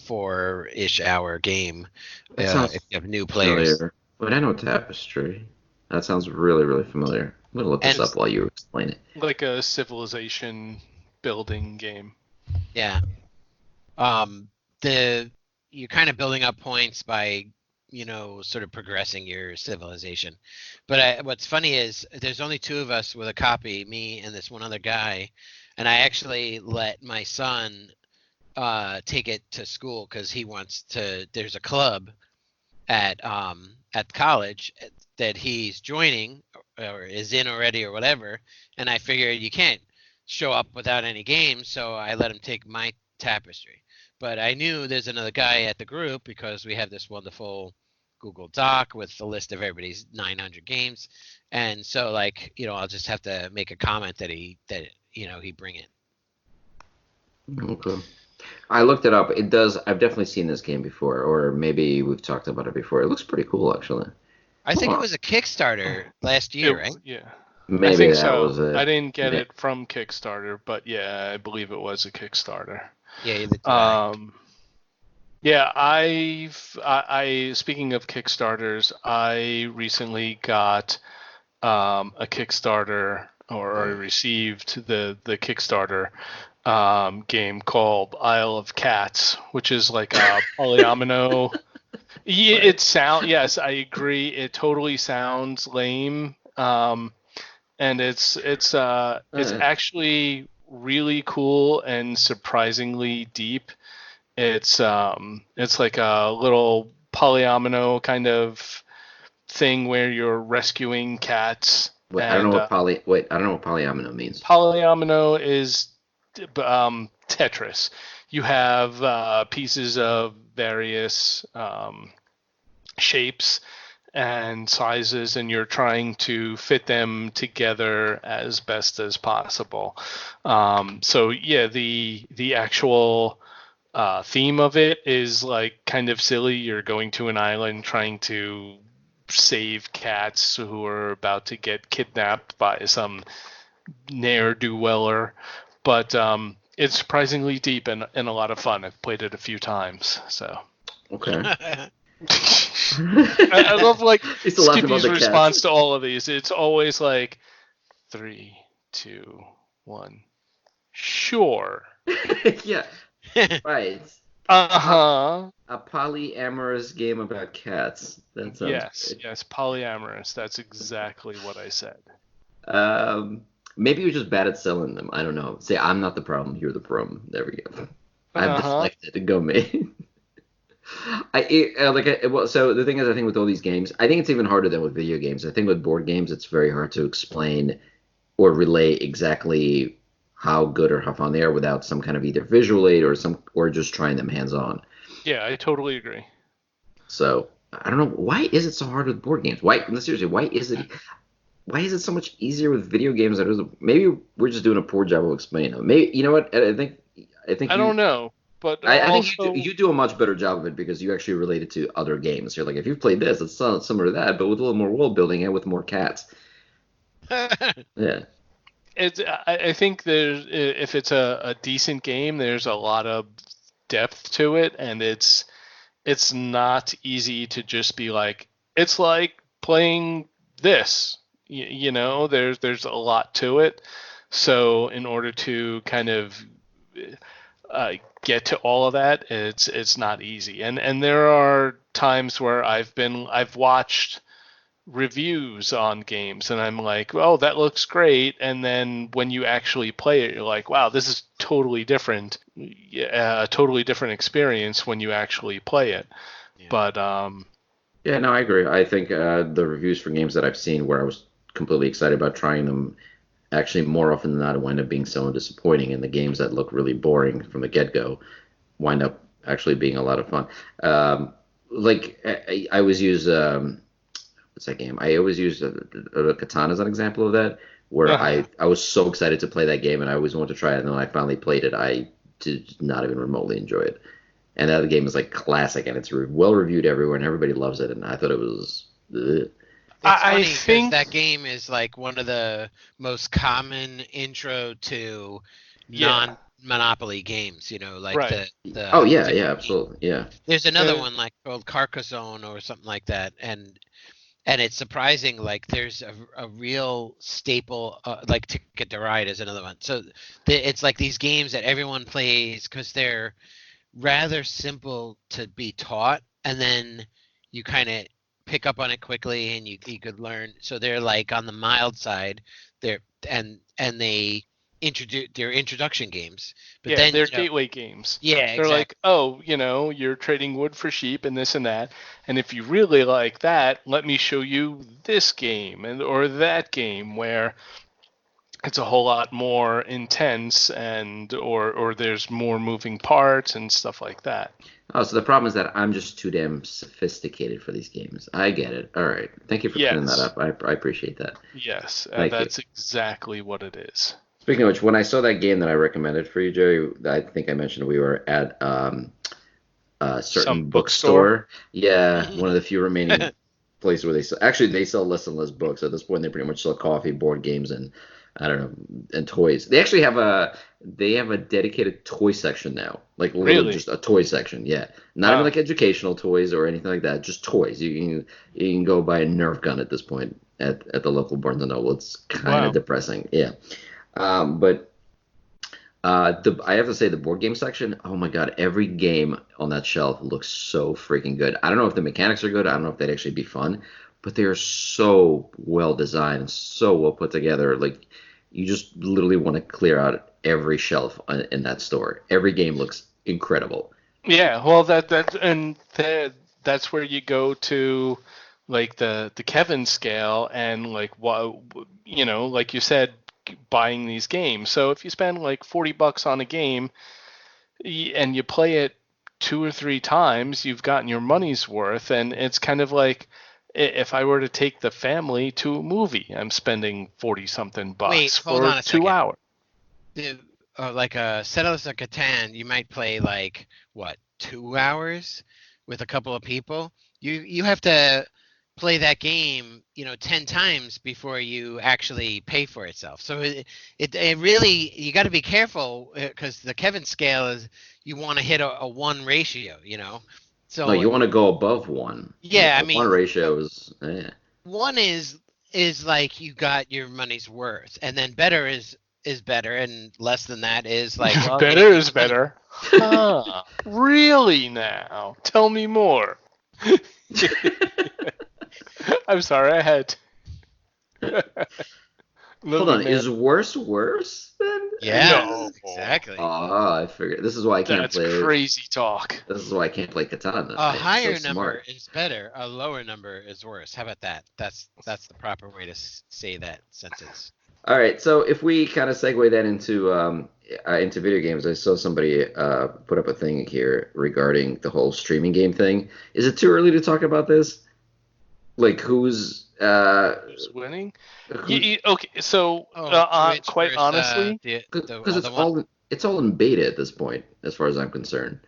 Speaker 3: 4-ish hour game
Speaker 1: That sounds
Speaker 3: if you have new players.
Speaker 1: familiar. But I know Tapestry. That sounds really, really familiar. I'm gonna look this
Speaker 3: And-
Speaker 1: up while you explain it.
Speaker 2: Like a civilization building game.
Speaker 3: Yeah. You're kind of building up points by sort of progressing your civilization. But what's funny is there's only 2 of us with a copy, me and this one other guy, and I actually let my son take it to school because he wants to. There's a club at college that he's joining or is in already or whatever, and I figured you can't show up without any games, so I let him take my Tapestry. But I knew there's another guy at the group because we have this wonderful Google Doc with the list of everybody's 900 games, and so I'll just have to make a comment that he bring it.
Speaker 1: Okay. I looked it up. It does. I've definitely seen this game before, or maybe we've talked about it before. It looks pretty cool, actually.
Speaker 3: I think it was a Kickstarter last year, right?
Speaker 2: Yeah.
Speaker 1: Maybe
Speaker 2: I think
Speaker 1: that
Speaker 2: so.
Speaker 1: was it.
Speaker 2: I didn't get
Speaker 1: Yeah.
Speaker 2: it from Kickstarter, but yeah, I believe it was a Kickstarter.
Speaker 3: Yeah. The
Speaker 2: Yeah, I speaking of Kickstarters, I recently got a Kickstarter or I received the Kickstarter game called Isle of Cats, which is like a polyomino. Yeah, yes, I agree. It totally sounds lame. And it's actually really cool and surprisingly deep. It's like a little polyomino kind of thing where you're rescuing cats.
Speaker 1: Wait, I don't know what polyomino means.
Speaker 2: Polyomino is Tetris. You have pieces of various shapes and sizes, and you're trying to fit them together as best as possible. So yeah, the actual theme of it is like kind of silly. You're going to an island trying to save cats who are about to get kidnapped by some ne'er-do-weller, but it's surprisingly deep and a lot of fun. I've played it a few times, so.
Speaker 1: Okay.
Speaker 2: I love like
Speaker 1: He's still laughing about
Speaker 2: Skippy's
Speaker 1: the
Speaker 2: response
Speaker 1: cats.
Speaker 2: to all of these. It's always like 3, 2, 1. Sure.
Speaker 1: Yeah, right.
Speaker 2: Uh-huh.
Speaker 1: A polyamorous game about cats. That sounds
Speaker 2: Yes,
Speaker 1: great.
Speaker 2: yes, polyamorous. That's exactly what I said.
Speaker 1: Um, Maybe you're just bad at selling them. I don't know. Say, I'm not the problem. You're the problem. There we go. I've
Speaker 2: Uh-huh.
Speaker 1: deflected. Go me. Well, so the thing is, I think with all these games, I think it's even harder than with video games. I think with board games, it's very hard to explain or relay exactly how good or how fun they are without some kind of either visual aid or just trying them hands on.
Speaker 2: Yeah, I totally agree.
Speaker 1: So I don't know why is it so hard with board games? Why seriously? Why is it so much easier with video games than it is? Maybe we're just doing a poor job of explaining it. Maybe you know what? I think
Speaker 2: I
Speaker 1: you
Speaker 2: don't know, but
Speaker 1: I think
Speaker 2: also
Speaker 1: you do a much better job of it because you actually relate it to other games. You're like, if you've played this, it's similar to that, but with a little more world building and with more cats. Yeah.
Speaker 2: I think there's if it's a decent game, there's a lot of depth to it, and it's not easy to just be like it's like playing this. There's a lot to it. So in order to kind of uh, get to all of that, it's not easy. And there are times where I've watched reviews on games and I'm like, oh, that looks great. And then when you actually play it, you're like, wow, this is totally different. A totally different experience when you actually play it.
Speaker 3: Yeah.
Speaker 2: But
Speaker 1: Yeah, no, I agree. I think the reviews for games that I've seen where I was completely excited about trying them, actually more often than not wind up being so disappointing, and the games that look really boring from the get-go wind up actually being a lot of fun. Like I always use what's that game? I always use Katana as an example of that, where
Speaker 2: uh-huh.
Speaker 1: I was so excited to play that game, and I always wanted to try it, and then when I finally played it, I did not even remotely enjoy it. And that game is like classic, and it's well reviewed everywhere, and everybody loves it. And I thought it was, ugh.
Speaker 3: It's
Speaker 2: I
Speaker 3: funny because
Speaker 2: think,
Speaker 3: that game is like one of the most common intro to
Speaker 2: yeah,
Speaker 3: non-Monopoly games. Like
Speaker 2: right.
Speaker 1: Oh
Speaker 3: the
Speaker 1: yeah, yeah,
Speaker 3: different games.
Speaker 1: absolutely, yeah.
Speaker 3: There's another
Speaker 2: Uh,
Speaker 3: one like called Carcassonne or something like that, and it's surprising. Like there's a real staple, like Ticket to Ride is another one. So it's like these games that everyone plays because they're rather simple to be taught, and then you kind of pick up on it quickly, and you could learn. So they're like on the mild side. They're and they introduce their introduction games, but
Speaker 2: yeah,
Speaker 3: then
Speaker 2: they're gateway games.
Speaker 3: yeah,
Speaker 2: They're like,
Speaker 3: exactly.
Speaker 2: oh, you're trading wood for sheep and this and that. And if you really like that, let me show you this game and or that game where it's a whole lot more intense and or there's more moving parts and stuff like that.
Speaker 1: Oh, so the problem is that I'm just too damn sophisticated for these games. I get it. All right, thank you for clearing that
Speaker 2: Yes,
Speaker 1: up. I appreciate that.
Speaker 2: yes,
Speaker 1: Thank you.
Speaker 2: that's exactly what it is.
Speaker 1: Speaking of which, when I saw that game that I recommended for you, Jerry, I think I mentioned we were at a
Speaker 2: Some
Speaker 1: certain
Speaker 2: bookstore.
Speaker 1: bookstore. Yeah, one of the few remaining places where they sell less and less books. At this point, they pretty much sell coffee, board games, and I don't know, and toys. They have a dedicated toy section now, like literally
Speaker 2: Really?
Speaker 1: just a toy section. Yeah, not even
Speaker 2: Wow.
Speaker 1: like educational toys or anything like that. Just toys. You can go buy a Nerf gun at this point at the local Barnes and Noble. It's kind of
Speaker 2: Wow.
Speaker 1: depressing. Yeah, but I have to say the board game section. Oh my god, every game on that shelf looks so freaking good. I don't know if the mechanics are good. I don't know if they'd actually be fun, but they are so well designed, so well put together. Like you just literally want to clear out every shelf in that store. Every game looks incredible.
Speaker 2: Yeah, well that's where you go to like the Kevin scale and like what like you said buying these games. So if you spend like $40 on a game and you play it 2 or 3 times, you've gotten your money's worth and it's kind of like if I were to take the family to a movie, I'm spending 40 something
Speaker 3: Wait,
Speaker 2: bucks
Speaker 3: hold
Speaker 2: for
Speaker 3: on a
Speaker 2: two
Speaker 3: second.
Speaker 2: hours.
Speaker 3: Like a Settlers of Catan, you might play like what 2 hours with a couple of people. You have to play that game, 10 times before you actually pay for itself. So it really, you got to be careful because the Kevin scale is you want to hit a one ratio,
Speaker 1: No,
Speaker 3: So
Speaker 1: you want to go above one.
Speaker 3: yeah, I
Speaker 1: A one
Speaker 3: mean,
Speaker 1: ratio is
Speaker 3: one is like you got your money's worth, and then better is better, and less than that is like, well,
Speaker 2: Better is better. Huh. Really now? Tell me more. I'm sorry, I had to.
Speaker 1: Hold on,
Speaker 2: Living there.
Speaker 1: is worse than?
Speaker 3: yeah,
Speaker 2: No.
Speaker 3: exactly.
Speaker 1: Oh, I figured. This is why I can't
Speaker 2: That's
Speaker 1: play.
Speaker 2: crazy talk.
Speaker 1: This is why I can't play Catan.
Speaker 3: A
Speaker 1: I'm so
Speaker 3: higher number
Speaker 1: smart.
Speaker 3: is better. A lower number is worse. How about that? That's the proper way to say that sentence.
Speaker 1: All right, so if we kind of segue that into video games, I saw somebody put up a thing here regarding the whole streaming game thing. Is it too early to talk about this? Like who's
Speaker 2: Who's winning?
Speaker 1: who's
Speaker 2: Okay, so
Speaker 3: Twitch
Speaker 2: quite
Speaker 3: versus
Speaker 2: honestly,
Speaker 3: the
Speaker 1: because
Speaker 3: other one.
Speaker 1: it's all in beta at this point, as far as I'm concerned.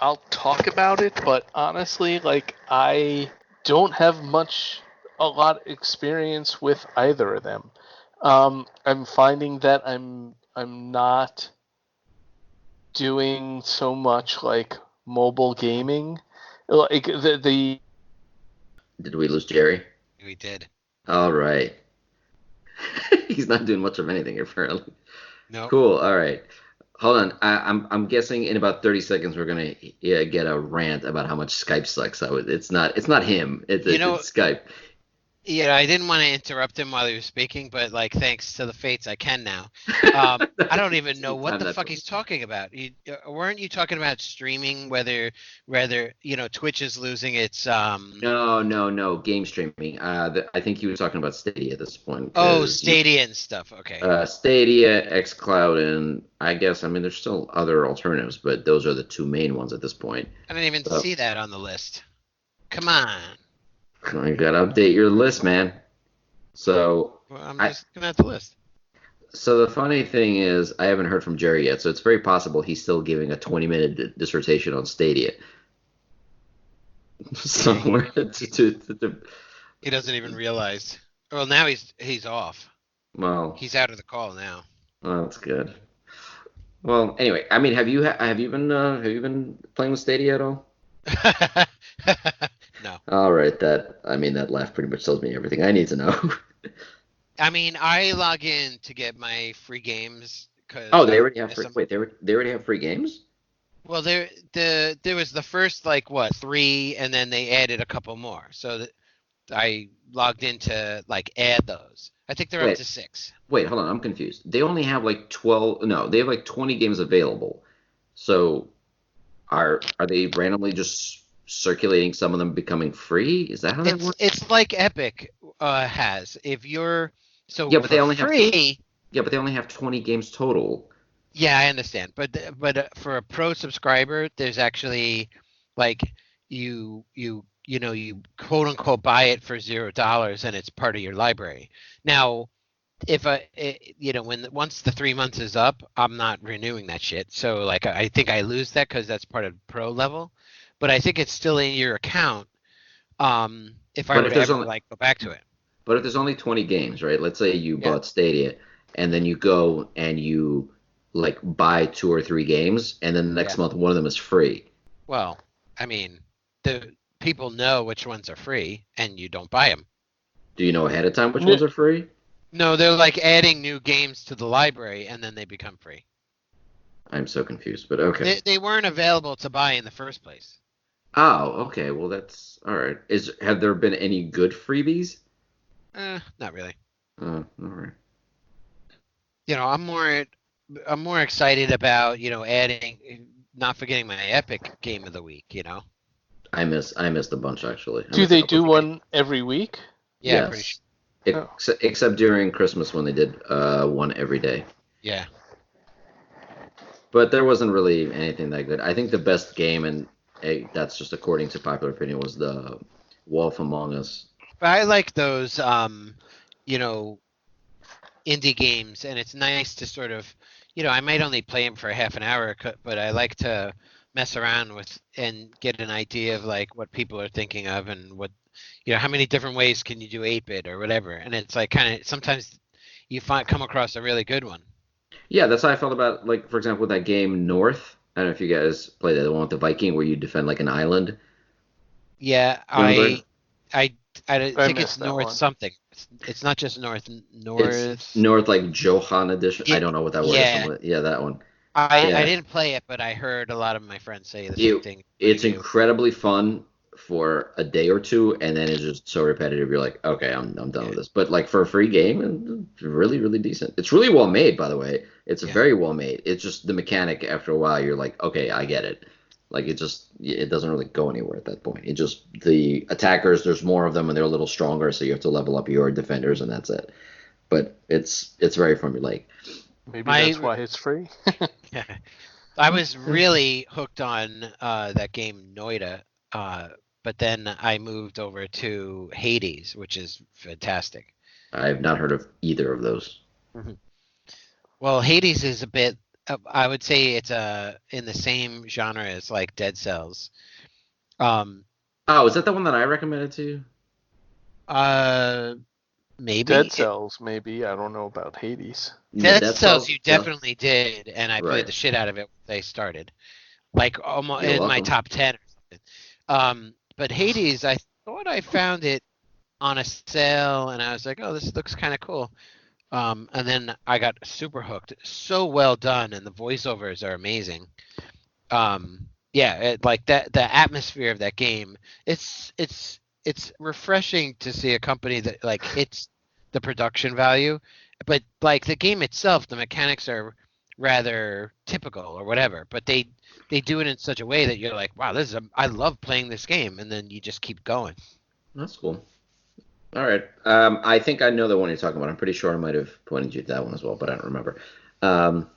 Speaker 2: I'll talk about it, but honestly, like I don't have a lot experience with either of them. I'm finding that I'm not doing so much like mobile gaming. Like the
Speaker 1: Did we lose Jerry?
Speaker 3: We did.
Speaker 1: All right. He's not doing much of anything apparently.
Speaker 3: No.
Speaker 1: Cool. All right. Hold on. I'm guessing in about 30 seconds we're gonna get a rant about how much Skype sucks. It's not him. It's Skype.
Speaker 3: Yeah, I didn't want to interrupt him while he was speaking, but like thanks to the fates, I can now. I don't even know what the fuck he's talking about. Weren't you talking about streaming? Whether Twitch is losing its
Speaker 1: No, game streaming. I think he was talking about Stadia at this point.
Speaker 3: Oh, Stadia and stuff. Okay.
Speaker 1: Stadia, XCloud, and I mean there's still other alternatives, but those are the two main ones at this point.
Speaker 3: I didn't even see that on the list. Come on.
Speaker 1: You gotta update your list, man. So
Speaker 3: well, I'm just looking at the list.
Speaker 1: So the funny thing is, I haven't heard from Jerry yet, so it's very possible he's still giving a 20-minute dissertation on Stadia. Somewhere
Speaker 3: He doesn't even realize. Well, now he's off.
Speaker 1: Well,
Speaker 3: he's out of the call now.
Speaker 1: Well, that's good. Well, anyway, I mean, have you been playing with Stadia at all?
Speaker 3: No.
Speaker 1: All right, that laugh pretty much tells me everything I need to know.
Speaker 3: I mean, I log in to get my free games.
Speaker 1: Oh, they already have free. Wait, they already have free games?
Speaker 3: Well, there was the first 3, and then they added a couple more. So I logged in to add those. I think they're up to 6.
Speaker 1: Wait, hold on, I'm confused. They only have 12. No, they have 20 games available. So are they randomly just circulating some of them becoming free? Is that how that works?
Speaker 3: It's like Epic has. If you're
Speaker 1: but they only
Speaker 3: free.
Speaker 1: But they only have 20 games total.
Speaker 3: Yeah, I understand. But for a pro subscriber, there's actually you quote unquote buy it for $0 and it's part of your library. Now, if once the 3 months is up, I'm not renewing that shit. So I think I lose that because that's part of pro level. But I think it's still in your account. If I were to ever go back to it.
Speaker 1: But if there's only 20 games, right? Let's say you bought Stadia, and then you go and you buy 2 or 3 games, and then the next month one of them is free.
Speaker 3: Well, I mean, the people know which ones are free, and you don't buy them.
Speaker 1: Do you know ahead of time which ones are free?
Speaker 3: No, they're adding new games to the library, and then they become free.
Speaker 1: I'm so confused, but okay.
Speaker 3: They weren't available to buy in the first place.
Speaker 1: Oh, okay. Well, that's all right. Have there been any good freebies?
Speaker 3: Not really.
Speaker 1: All right.
Speaker 3: I'm more excited about adding, not forgetting my Epic Game of the Week.
Speaker 1: I missed a bunch actually.
Speaker 2: Do they do one every week?
Speaker 3: Yeah,
Speaker 1: yes.
Speaker 3: Pretty
Speaker 1: sure. Except during Christmas when they did one every day.
Speaker 3: Yeah.
Speaker 1: But there wasn't really anything that good. I think the best game, and that's just according to popular opinion, was the Wolf Among Us.
Speaker 3: But I like those, indie games, and it's nice to sort of, I might only play them for half an hour, but I like to mess around with and get an idea of like what people are thinking of and what how many different ways can you do 8-bit or whatever. And it's like kind of sometimes you come across a really good one.
Speaker 1: Yeah, that's how I felt about, like, for example, that game North. I don't know if you guys played that, the one with the Viking where you defend like an island.
Speaker 3: Yeah,
Speaker 1: You remember?
Speaker 3: I I
Speaker 2: I
Speaker 3: think it's
Speaker 2: missed that
Speaker 3: North
Speaker 2: one.
Speaker 3: something. It's not just
Speaker 1: It's
Speaker 3: North.
Speaker 1: North, like Johan edition. I
Speaker 3: Yeah,
Speaker 1: don't know what that word is.
Speaker 3: yeah.
Speaker 1: Something. Yeah, that one.
Speaker 3: I
Speaker 1: Yeah.
Speaker 3: didn't play it, but I heard a lot of my friends say the same
Speaker 1: it
Speaker 3: thing. Pretty
Speaker 1: it's
Speaker 3: good.
Speaker 1: incredibly fun for a day or two, and then it's just so repetitive. You're like, okay, I'm done
Speaker 3: Yeah,
Speaker 1: with this. But like for a free game, it's really really decent. It's really well made, by the way. It's
Speaker 3: yeah,
Speaker 1: very well made. It's just the mechanic. After a while, you're like, okay, I get it. Like it doesn't really go anywhere at that point. It just the attackers. There's more of them, and they're a little stronger, so you have to level up your defenders, and that's it. But it's very formulaic.
Speaker 2: Maybe
Speaker 3: my
Speaker 2: that's why it's free.
Speaker 3: yeah. I was really hooked on that game Noida, but then I moved over to Hades, which is fantastic.
Speaker 1: I've not heard of either of those.
Speaker 3: Mhm. Well, Hades is a bit. I would say it's in the same genre as like Dead Cells. Um,
Speaker 1: Oh, is that the one that I recommended to you?
Speaker 3: uh, maybe
Speaker 2: Dead Cells, maybe. I don't know about Hades.
Speaker 1: Yeah,
Speaker 3: Dead
Speaker 1: Dead
Speaker 3: Cells
Speaker 1: Cells.
Speaker 3: you definitely did, and I played
Speaker 1: Right.
Speaker 3: the shit out of it when they started, like almost
Speaker 1: You're
Speaker 3: in my
Speaker 1: welcome.
Speaker 3: top 10 or something. But Hades, I thought I found it on a sale, and I was like, oh, this looks kind of cool. And then I got super hooked. So well done, and the voiceovers are amazing. Yeah, like that, the atmosphere of that game. It's refreshing to see a company that like hits the production value, but like the game itself, the mechanics are rather typical or whatever. But they do it in such a way that you're like, wow, I love playing this game, and then you just keep going.
Speaker 1: That's cool. All right. I think I know the one you're talking about. I'm pretty sure I might have pointed you to that one as well, but I don't remember. Um,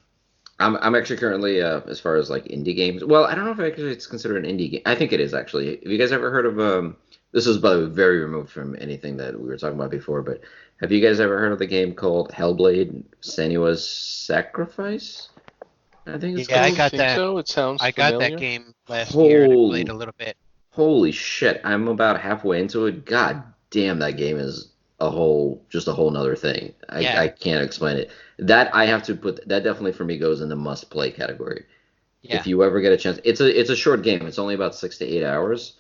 Speaker 1: I'm actually currently, as far as like indie games. Well, I don't know if actually it's considered an indie game. I think it is actually. Have you guys ever heard of This is, by the way, very removed from anything that we were talking about before, but have you guys ever heard of the game called Hellblade: Senua's Sacrifice? I think it's
Speaker 3: Yeah,
Speaker 2: I
Speaker 3: I
Speaker 1: called.
Speaker 3: got
Speaker 2: think
Speaker 3: that.
Speaker 2: so. It sounds
Speaker 3: I got that
Speaker 2: familiar.
Speaker 3: game last year, and I played
Speaker 1: Holy
Speaker 3: a little bit.
Speaker 1: Holy shit, I'm about halfway into it. God damn, that game is just a whole nother thing. I
Speaker 3: Yeah,
Speaker 1: can't explain it. That I have to put, that definitely for me goes in the must play category. If
Speaker 3: yeah.
Speaker 1: you ever get a chance, it's a short game. It's only about 6 to 8 hours,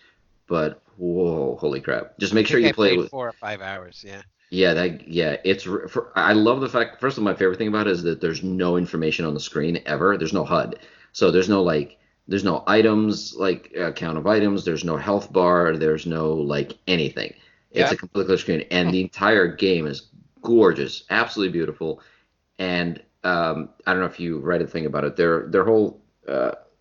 Speaker 1: but whoa, holy crap. Just
Speaker 3: I
Speaker 1: make sure
Speaker 3: think
Speaker 1: you
Speaker 3: I
Speaker 1: play it
Speaker 3: played
Speaker 1: with,
Speaker 3: 4 or 5 hours. Yeah.
Speaker 1: yeah, I love the fact, first of all, my favorite thing about it is that there's no information on the screen ever. There's no HUD. So there's no items, like count of items, there's no health bar, there's no like anything. It's a
Speaker 3: Yep.
Speaker 1: complete clear screen, and the entire game is gorgeous, absolutely beautiful. And I don't know if you read a thing about it. Their whole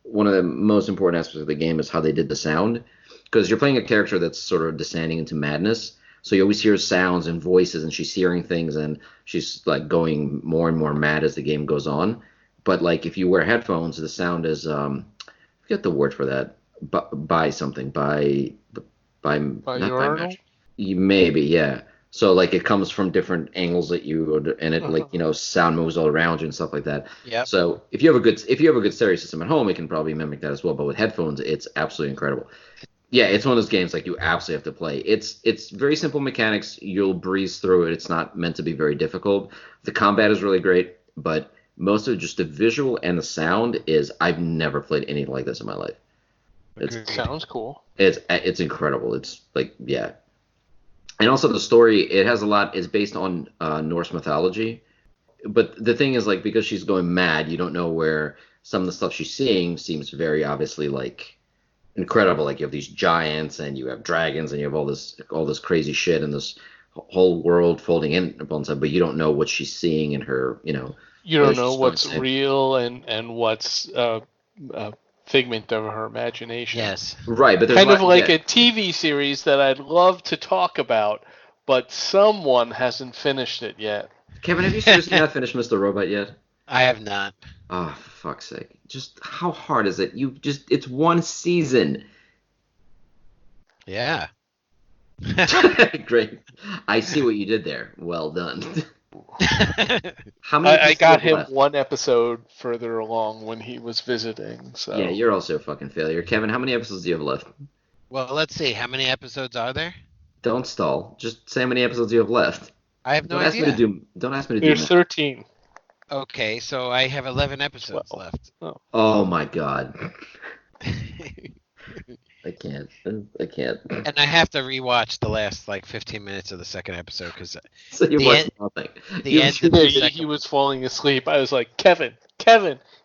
Speaker 1: one of the most important aspects of the game is how they did the sound, because you're playing a character that's sort of descending into madness. So you always hear sounds and voices, and she's hearing things, and she's like going more and more mad as the game goes on. But like if you wear headphones, the sound is I forget the word for that. By something by
Speaker 2: By
Speaker 1: not by
Speaker 2: urinal?
Speaker 1: match. Maybe, yeah. So like it comes from different angles that and it, like,
Speaker 2: Uh-huh.
Speaker 1: sound moves all around you and stuff like that.
Speaker 3: Yep.
Speaker 1: So if you have a good stereo system at home, it can probably mimic that as well. But with headphones, it's absolutely incredible. Yeah, it's one of those games like you absolutely have to play. It's very simple mechanics. You'll breeze through it. It's not meant to be very difficult. The combat is really great, but most of just the visual and the sound is, I've never played anything like this in my life. It's
Speaker 3: Agreed.
Speaker 2: Sounds cool.
Speaker 1: it's incredible. It's like, yeah, and also the story, it has a lot, is based on Norse mythology. But the thing is, like, because she's going mad, you don't know where some of the stuff she's seeing seems very obviously like incredible. Like you have these giants and you have dragons and you have all this crazy shit and this whole world folding in upon side, but you don't know what she's seeing in her,
Speaker 2: You
Speaker 1: whether
Speaker 2: don't know
Speaker 1: she's going
Speaker 2: what's
Speaker 1: insane.
Speaker 2: real and what's figment of her imagination.
Speaker 3: Yes.
Speaker 1: Right, but there's a
Speaker 2: Kind of
Speaker 1: lot.
Speaker 2: like
Speaker 1: Yeah,
Speaker 2: a TV series that I'd love to talk about, but someone hasn't finished it yet.
Speaker 1: Kevin, have you seriously not finished Mr. Robot yet?
Speaker 3: I have not.
Speaker 1: Oh, for fuck's sake! Just how hard is it? It's one season.
Speaker 3: Yeah.
Speaker 1: Great. I see what you did there. Well done. How many
Speaker 2: I
Speaker 1: episodes do you
Speaker 2: got
Speaker 1: have
Speaker 2: him
Speaker 1: left?
Speaker 2: one episode further along when he was visiting.
Speaker 1: Yeah,
Speaker 2: So
Speaker 1: you're also a fucking failure. Kevin, how many episodes do you have left?
Speaker 3: Well, let's see. How many episodes are there?
Speaker 1: Don't stall. Just say how many episodes you have left.
Speaker 3: I have no
Speaker 1: Don't ask me to
Speaker 3: idea.
Speaker 1: do. Don't ask me to do
Speaker 2: there's
Speaker 1: math.
Speaker 2: 13.
Speaker 3: Okay, so I have 11 episodes
Speaker 2: 12.
Speaker 3: left.
Speaker 2: Oh.
Speaker 1: Oh my god. I can't. I can't.
Speaker 3: And I have to rewatch the last like 15 minutes of the second episode because
Speaker 1: So you
Speaker 3: the
Speaker 1: watched
Speaker 3: end,
Speaker 1: nothing.
Speaker 3: the
Speaker 1: You-
Speaker 3: end of
Speaker 2: Yeah,
Speaker 3: the
Speaker 2: he
Speaker 3: second.
Speaker 2: was falling asleep. I was like, Kevin.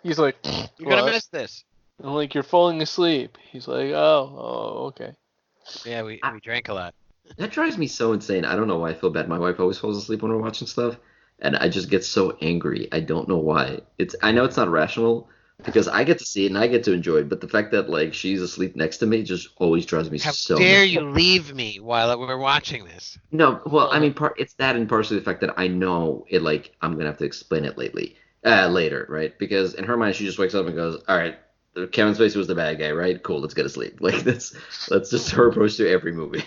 Speaker 2: He's like,
Speaker 3: You're gonna
Speaker 2: what?
Speaker 3: miss this.
Speaker 2: I'm like, you're falling asleep. He's like, oh, okay.
Speaker 3: Yeah, we drank a lot.
Speaker 1: That drives me so insane. I don't know why I feel bad. My wife always falls asleep when we're watching stuff, and I just get so angry. I don't know why. I know it's not rational because I get to see it and I get to enjoy it, but the fact that like she's asleep next to me just always drives me
Speaker 3: How
Speaker 1: so
Speaker 3: dare
Speaker 1: nuts.
Speaker 3: you leave me while we're watching this?
Speaker 1: No, well, I mean, it's that and partially the fact that I know it. Like I'm gonna have to explain it later, right? Because in her mind, she just wakes up and goes, "All right, Kevin Spacey was the bad guy, right? Cool, let's get to sleep." Like that's just her approach to every movie.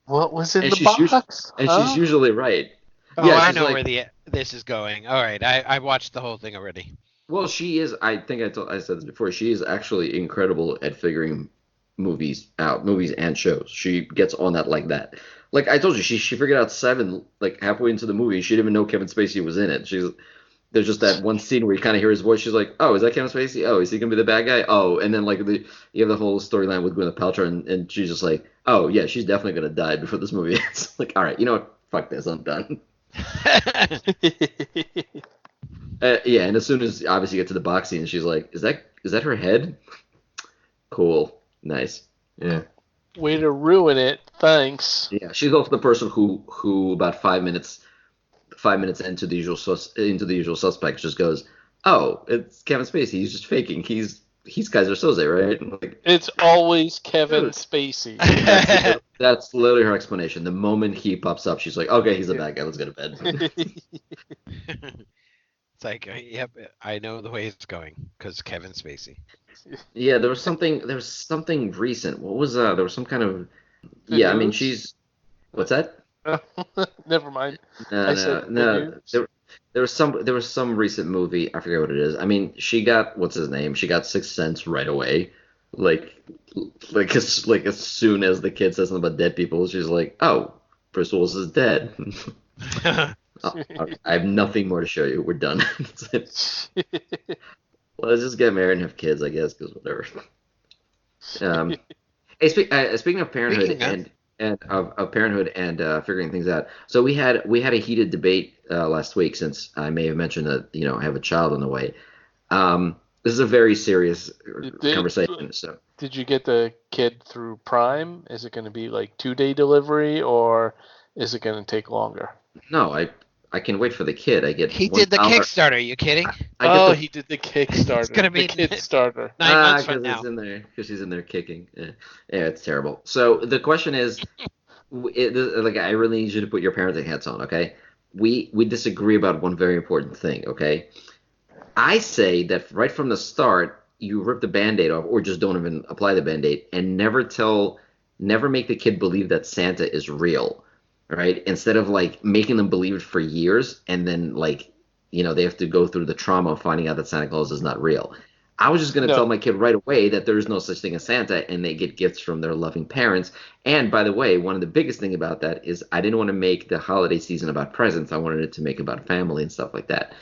Speaker 2: What was in
Speaker 1: And
Speaker 2: the
Speaker 1: she's usually
Speaker 2: box?
Speaker 1: and
Speaker 2: Huh?
Speaker 1: she's usually right.
Speaker 3: Oh,
Speaker 1: Yeah,
Speaker 3: I
Speaker 1: she's
Speaker 3: know
Speaker 1: like,
Speaker 3: where this is going. All right, I watched the whole thing already.
Speaker 1: well, she is. I think I said this before. She is actually incredible at figuring movies out, movies and shows. She gets on that like that. Like I told you, she figured out Seven like halfway into the movie. She didn't even know Kevin Spacey was in it. There's just that one scene where you kind of hear his voice. She's like, "Oh, is that Kevin Spacey? Oh, is he gonna be the bad guy? Oh," and then like you have the whole storyline with Gwyneth Paltrow, and she's just like, "Oh yeah, she's definitely gonna die before this movie ends." Like, all right, you know what? Fuck this, I'm done. Yeah, and as soon as obviously you get to the box scene, she's like, "Is that her head? Cool, nice, yeah."
Speaker 2: Way to ruin it. Thanks.
Speaker 1: Yeah, she's also the person who about 5 minutes into the usual suspects just goes, "Oh, it's Kevin Spacey. He's just faking. He's Kaiser Soze, right?" And like,
Speaker 2: It's always Kevin
Speaker 1: dude,
Speaker 2: Spacey.
Speaker 1: that's literally her explanation. The moment he pops up, she's like, "Okay, he's a bad guy. Let's go to bed."
Speaker 3: It's like, yep, I know the way it's going because Kevin Spacey.
Speaker 1: Yeah, there was something recent. What was there was some kind of
Speaker 2: The
Speaker 1: yeah. I mean,
Speaker 2: news?
Speaker 1: what's that?
Speaker 2: Never mind.
Speaker 1: No,
Speaker 2: I
Speaker 1: no,
Speaker 2: said the
Speaker 1: no.
Speaker 2: news.
Speaker 1: There was some recent movie. I forget what it is. I mean, she got what's his name? She got Sixth Sense right away. Like, as soon as the kid says something about dead people, she's like, "Oh, Bruce Willis is dead." I have nothing more to show you. We're done. That's it. Let's just get married and have kids, I guess, because whatever. Um, hey, speaking of parenthood
Speaker 3: Speaking of,
Speaker 1: and of parenthood and figuring things out, so we had a heated debate last week since I may have mentioned that I have a child on the way. This is a very serious
Speaker 2: Did,
Speaker 1: conversation. So
Speaker 2: did you get the kid through Prime? Is it going to be like 2-day delivery or is it going to take longer?
Speaker 1: no, I can wait for the kid. I get
Speaker 3: he
Speaker 1: one
Speaker 3: did the
Speaker 1: dollar.
Speaker 3: Kickstarter. Are you kidding?
Speaker 1: I get
Speaker 2: He did the Kickstarter.
Speaker 3: It's gonna be
Speaker 2: the Kickstarter.
Speaker 3: 9 months from
Speaker 1: because
Speaker 3: now.
Speaker 1: it's in there because she's in there kicking. Yeah, it's terrible. So the question is, like, I really need you to put your parenting hats on, okay? We disagree about one very important thing, okay? I say that right from the start, you rip the Band-Aid off, or just don't even apply the Band-Aid, and never make the kid believe that Santa is real, right? Instead of like making them believe it for years, and then like, they have to go through the trauma of finding out that Santa Claus is not real. I was just going to tell
Speaker 2: No.
Speaker 1: my kid right away that there is no such thing as Santa, and they get gifts from their loving parents. And by the way, one of the biggest thing about that is I didn't want to make the holiday season about presents. I wanted it to make about family and stuff like that.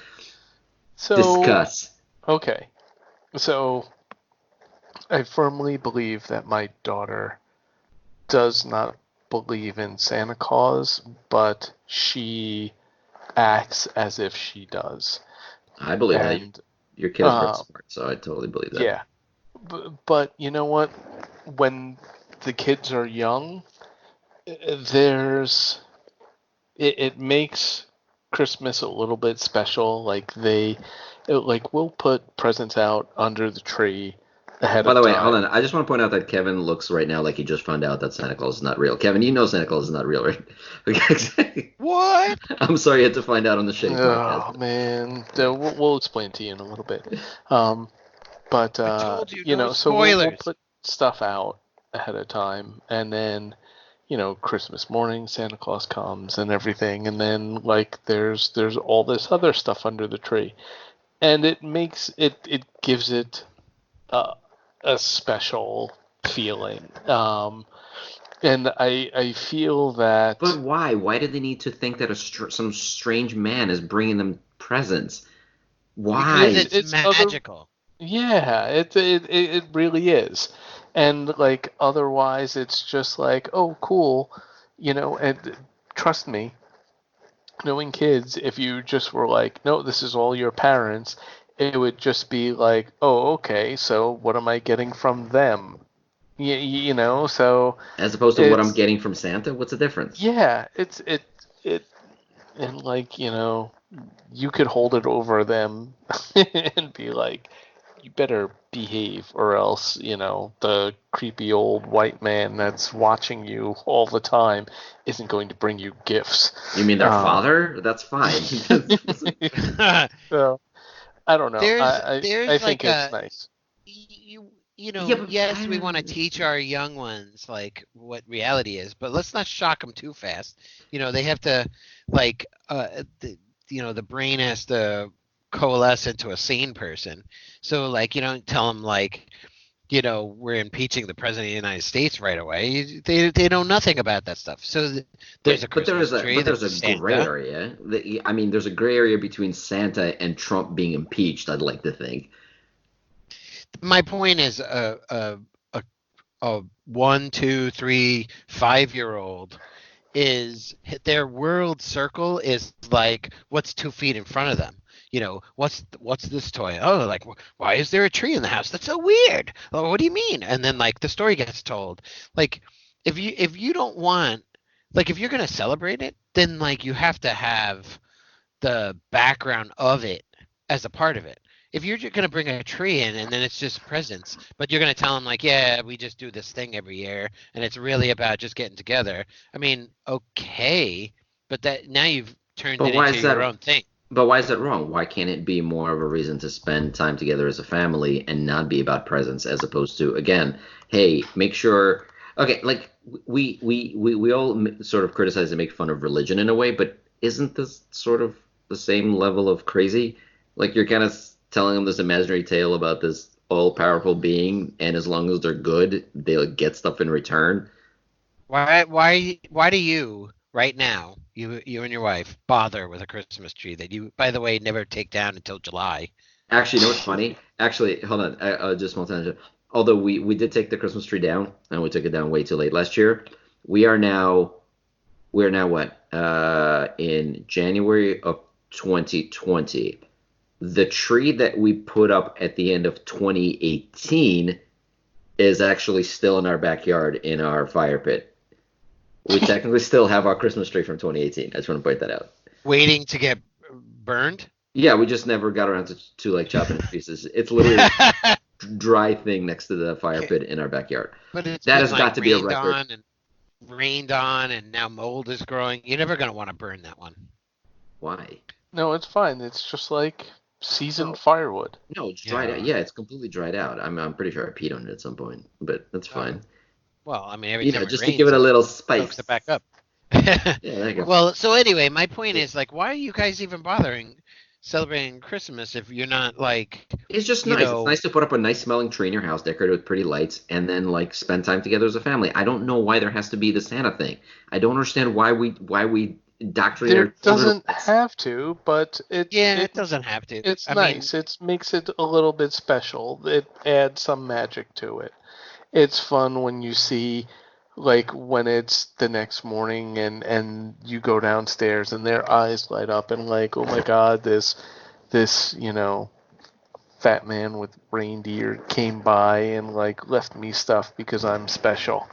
Speaker 2: So,
Speaker 1: Discuss.
Speaker 2: okay. So, I firmly believe that my daughter does not believe in Santa Claus, but she acts as if she does.
Speaker 1: I believe that.
Speaker 2: And
Speaker 1: Your kid is very smart, so I totally believe that.
Speaker 2: yeah, but you know what? When the kids are young, there's it makes Christmas a little bit special. Like we'll put presents out under the tree ahead
Speaker 1: By
Speaker 2: of
Speaker 1: the way,
Speaker 2: time.
Speaker 1: hold on. I just want to point out that Kevin looks right now like he just found out that Santa Claus is not real. Kevin, you know Santa Claus is not real, right? Okay.
Speaker 3: What?
Speaker 1: I'm sorry you had to find out on the Shady
Speaker 2: Oh
Speaker 1: podcast.
Speaker 2: man, we'll explain to you in a little bit. But
Speaker 3: I told you, no
Speaker 2: so we'll
Speaker 3: spoilers.
Speaker 2: put stuff out ahead of time, and then Christmas morning, Santa Claus comes and everything, and then like there's all this other stuff under the tree, and it gives it uh, a special feeling. And I feel
Speaker 1: But
Speaker 2: that
Speaker 1: why? Why do they need to think that some strange man is bringing them presents?
Speaker 3: Because
Speaker 1: Why?
Speaker 3: it's
Speaker 2: it's other
Speaker 3: magical.
Speaker 2: yeah, it really is. And like otherwise it's just like, oh cool, and trust me, knowing kids, if you just were like, no, this is all your parents, it would just be like, oh, okay, so what am I getting from them? So
Speaker 1: As opposed to what I'm
Speaker 2: it's
Speaker 1: getting from Santa? What's the difference?
Speaker 2: yeah, it and like, you could hold it over them and be like, you better behave or else, the creepy old white man that's watching you all the time isn't going to bring you gifts.
Speaker 1: You mean their
Speaker 2: Um,
Speaker 1: father? That's fine.
Speaker 2: so I don't know. I
Speaker 3: there's
Speaker 2: think
Speaker 3: like
Speaker 2: it's
Speaker 3: a
Speaker 2: nice.
Speaker 1: Yeah, but
Speaker 3: yes, we want to teach our young ones like what reality is, but let's not shock them too fast. They have to like the brain has to coalesce into a sane person. So like you don't tell them like we're impeaching the president of the United States right away. They know nothing about that stuff. So there's a
Speaker 1: but
Speaker 3: Christmas tree,
Speaker 1: there's
Speaker 3: there's
Speaker 1: a gray
Speaker 3: Santa.
Speaker 1: area. I mean, there's a gray area between Santa and Trump being impeached. I'd like to think.
Speaker 3: My point is a 1, 2, 3, 5-year-old is their world circle is like what's 2 feet in front of them. What's this toy? Oh, like why is there a tree in the house? That's so weird. Oh, what do you mean? And then like the story gets told. Like if you don't want like if you're gonna celebrate it, then like you have to have the background of it as a part of it. If you're just going to bring a tree in and then it's just presents, but you're going to tell them like, yeah, we just do this thing every year and it's really about just getting together. I mean, okay, but that now you've turned
Speaker 1: But
Speaker 3: it
Speaker 1: why
Speaker 3: into
Speaker 1: is
Speaker 3: your
Speaker 1: that?
Speaker 3: own thing.
Speaker 1: But why is that wrong? Why can't it be more of a reason to spend time together as a family and not be about presents, as opposed to, again, hey, make sure. Okay, like we all sort of criticize and make fun of religion in a way, but isn't this sort of the same level of crazy? Like you're kind of telling them this imaginary tale about this all-powerful being, and as long as they're good, they'll get stuff in return.
Speaker 3: Why do you right now, you and your wife, bother with a Christmas tree that you, by the way, never take down until July?
Speaker 1: Actually, you know what's funny? Actually, hold on. Just one tangent. Although we did take the Christmas tree down, and we took it down way too late last year. We are now we are now what? In January of 2020. The tree that we put up at the end of 2018 is actually still in our backyard in our fire pit. We technically still have our Christmas tree from 2018. I just want to point that out.
Speaker 3: Waiting to get burned?
Speaker 1: Yeah, we just never got around to like chopping it to pieces. It's literally dry thing next to the fire pit in our backyard.
Speaker 3: But it's
Speaker 1: That
Speaker 3: been
Speaker 1: has
Speaker 3: like
Speaker 1: got to be a record.
Speaker 3: rained on and now mold is growing. You're never going to want to burn that one.
Speaker 1: Why?
Speaker 2: No, it's fine. It's just like seasoned
Speaker 1: No,
Speaker 2: firewood.
Speaker 1: no, it's dried out.
Speaker 3: Yeah.
Speaker 1: Yeah, it's completely dried out. I'm pretty sure I peed on it at some point, but that's fine.
Speaker 3: Well, I mean, every time it
Speaker 1: Just to give
Speaker 3: rains,
Speaker 1: it a
Speaker 3: it
Speaker 1: little
Speaker 3: soaks it
Speaker 1: spice.
Speaker 3: back up.
Speaker 1: Yeah, there you go.
Speaker 3: Well, so anyway, my point is like, why are you guys even bothering celebrating Christmas if you're not like,
Speaker 1: It's just
Speaker 3: you
Speaker 1: nice. It's
Speaker 3: know,
Speaker 1: nice to put up a nice smelling tree in your house, decorated with pretty lights, and then like spend time together as a family. I don't know why there has to be the Santa thing. I don't understand why we indoctrinate our
Speaker 2: There
Speaker 1: children with
Speaker 2: doesn't
Speaker 1: this.
Speaker 2: have to, but
Speaker 3: yeah, it doesn't have to.
Speaker 2: it's
Speaker 3: I mean,
Speaker 2: nice. It makes it a little bit special. It adds some magic to it. It's fun when you see, like, when it's the next morning and you go downstairs and their eyes light up and like, oh my God, this fat man with reindeer came by and like left me stuff because I'm special.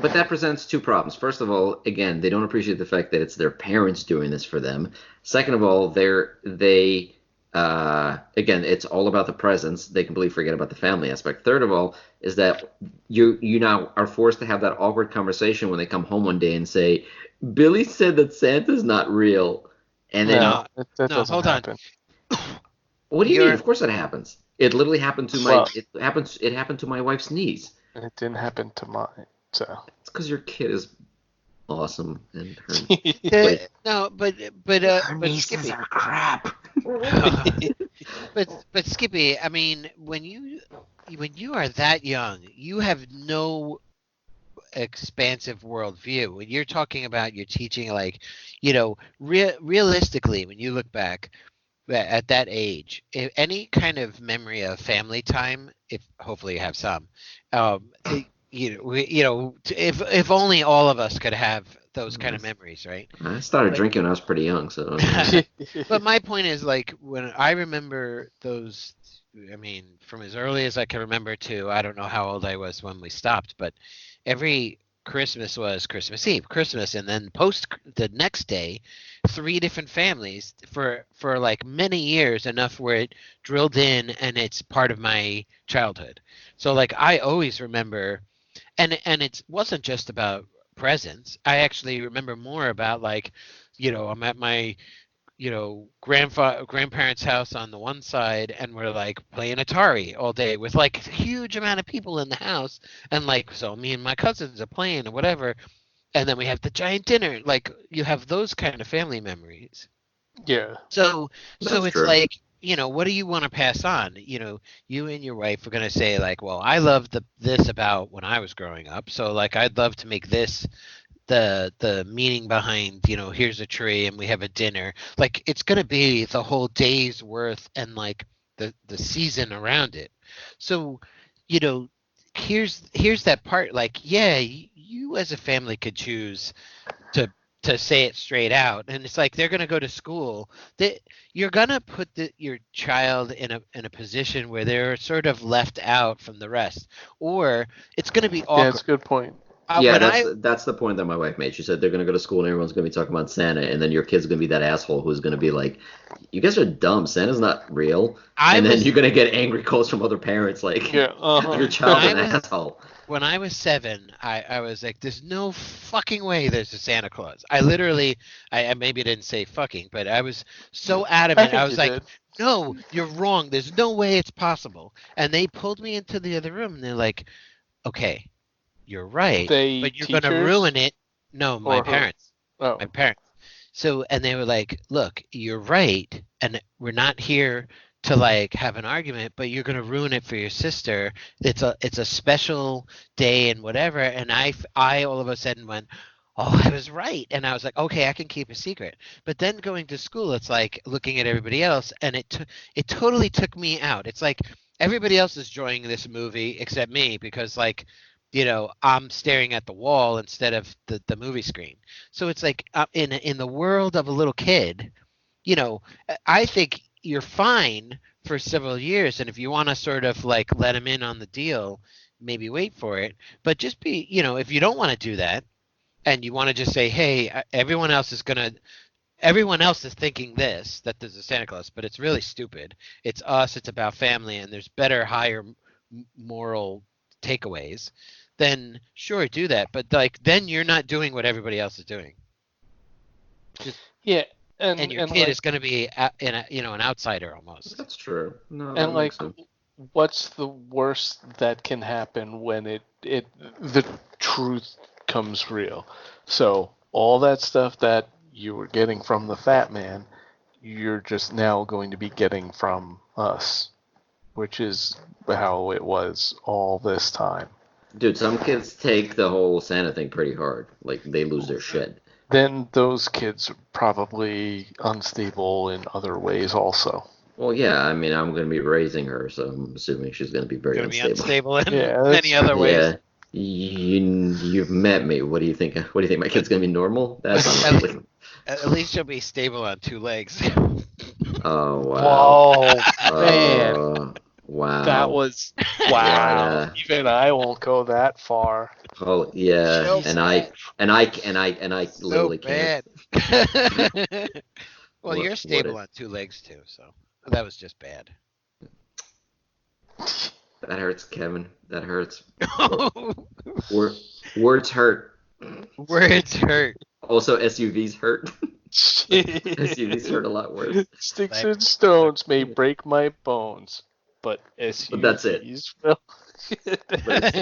Speaker 1: But that presents two problems. First of all, again, they don't appreciate the fact that it's their parents doing this for them. Second of all, again, it's all about the presents. They completely forget about the family aspect. Third of all, is that you now are forced to have that awkward conversation when they come home one day and say, "Billy said that Santa's not real," and then
Speaker 2: No, that
Speaker 3: no,
Speaker 2: doesn't
Speaker 3: hold on.
Speaker 2: happen.
Speaker 1: what do you mean?
Speaker 3: You're
Speaker 1: Of course that happens. It literally happened to my
Speaker 2: Well,
Speaker 1: it happened to my wife's niece.
Speaker 2: it didn't happen to mine. So
Speaker 1: It's because your kid is awesome, and her
Speaker 3: No, but
Speaker 1: nieces
Speaker 3: Skippy.
Speaker 1: are crap.
Speaker 3: But Skippy, I mean, when you are that young, you have no expansive worldview. When you're talking about you're teaching, like, realistically, when you look back at that age, if any kind of memory of family time, if hopefully you have some, if only all of us could have those kind of memories, right?
Speaker 1: I started
Speaker 3: But
Speaker 1: drinking when I was pretty young, so
Speaker 3: but my point is, like, when I remember those, I mean, from as early as I can remember to, I don't know how old I was when we stopped, but every Christmas was Christmas Eve, Christmas, and then post the next day, three different families for like many years, enough where it drilled in and it's part of my childhood. So like I always remember, and it wasn't just about presents. I actually remember more about, like, I'm at my grandparents' house on the one side, and we're like playing Atari all day with like a huge amount of people in the house, and like, so me and my cousins are playing or whatever, and then we have the giant dinner. Like, you have those kind of family memories.
Speaker 2: Yeah.
Speaker 3: So
Speaker 1: that's
Speaker 3: it's
Speaker 1: true.
Speaker 3: like, what do you want to pass on? You and your wife are gonna say, like, well, I love this about when I was growing up, so like I'd love to make this the meaning behind, here's a tree and we have a dinner. Like, it's going to be the whole day's worth, and like the season around it. So, you know here's that part, like, yeah, you as a family could choose to say it straight out, and it's like they're going to go to school, that you're going to put your child in a position where they're sort of left out from the rest, or it's going to be
Speaker 2: Yeah, it's
Speaker 3: awkward.
Speaker 2: a good point.
Speaker 1: Yeah,
Speaker 3: When
Speaker 1: that's
Speaker 3: I
Speaker 1: that's the point that my wife made. She said they're gonna go to school and everyone's gonna be talking about Santa, and then your kid's gonna be that asshole who's gonna be like, "You guys are dumb. Santa's not real."
Speaker 3: I
Speaker 1: And then
Speaker 3: was
Speaker 1: you're gonna get angry calls from other parents like,
Speaker 2: Yeah.
Speaker 1: "Your
Speaker 3: when
Speaker 1: child's
Speaker 3: I
Speaker 1: an
Speaker 3: was
Speaker 1: asshole."
Speaker 3: when I was 7, I was like, there's no fucking way there's a Santa Claus. I literally, I maybe didn't say fucking, but I was so
Speaker 2: I
Speaker 3: adamant. I
Speaker 2: think
Speaker 3: was
Speaker 2: you
Speaker 3: like,
Speaker 2: did.
Speaker 3: no, you're wrong. There's no way it's possible. And they pulled me into the other room, and they're like, okay, you're right,
Speaker 2: They
Speaker 3: but you're going to
Speaker 2: teachers
Speaker 3: ruin it. No, my
Speaker 2: or her?
Speaker 3: parents. My
Speaker 2: Oh,
Speaker 3: parents. So, and they were like, look, you're right, and we're not here to like have an argument, but you're going to ruin it for your sister. It's a special day and whatever. And I all of a sudden went, oh, I was right. And I was like, okay, I can keep a secret. But then going to school, it's like looking at everybody else, and it totally took me out. It's like everybody else is enjoying this movie except me, because like, I'm staring at the wall instead of the movie screen. So it's like, in the world of a little kid, I think you're fine for several years, and if you want to sort of like let him in on the deal, maybe wait for it. But just be, if you don't want to do that, and you want to just say, hey, everyone else is thinking this, that there's a Santa Claus, but it's really stupid. It's us. It's about family, and there's better, higher moral takeaways. Then sure, do that. But like, then you're not doing what everybody else is doing. Just
Speaker 2: yeah,
Speaker 3: and your
Speaker 2: and
Speaker 3: kid
Speaker 2: like
Speaker 3: is going to be an outsider almost.
Speaker 1: That's true. No, that
Speaker 2: and
Speaker 1: makes
Speaker 2: like,
Speaker 1: sense.
Speaker 2: what's the worst that can happen when the truth comes real? So all that stuff that you were getting from the fat man, you're just now going to be getting from us, which is how it was all this time.
Speaker 1: Dude, some kids take the whole Santa thing pretty hard. Like they lose their shit.
Speaker 2: Then those kids are probably unstable in other ways also.
Speaker 1: Well, yeah, I mean, I'm gonna be raising her, so I'm assuming she's gonna be very
Speaker 3: Going to be
Speaker 1: unstable.
Speaker 3: unstable in
Speaker 2: Yeah,
Speaker 3: many
Speaker 2: that's
Speaker 3: other ways.
Speaker 1: Yeah, you've met me. What do you think? What do you think? My
Speaker 3: But
Speaker 1: kid's gonna be normal? That's
Speaker 3: at,
Speaker 1: unlikely.
Speaker 3: at least she'll be stable on 2 legs.
Speaker 1: Oh wow.
Speaker 2: whoa, man. That
Speaker 1: Wow.
Speaker 2: was wow.
Speaker 1: Yeah.
Speaker 2: Even I won't go that far.
Speaker 1: Oh yeah.
Speaker 3: So
Speaker 1: And
Speaker 3: bad.
Speaker 1: I
Speaker 3: So
Speaker 1: literally can't.
Speaker 3: bad. Well, you're
Speaker 1: What
Speaker 3: stable
Speaker 1: it
Speaker 3: on 2 legs too, so that was just bad.
Speaker 1: that hurts, Kevin. That hurts. Wor- Words hurt.
Speaker 3: Words hurt.
Speaker 1: Also, SUVs hurt. SUVs hurt a lot worse.
Speaker 2: Sticks
Speaker 3: Like,
Speaker 2: and stones may break my bones, but
Speaker 1: But that's it.
Speaker 2: SUVs will.
Speaker 1: But it's,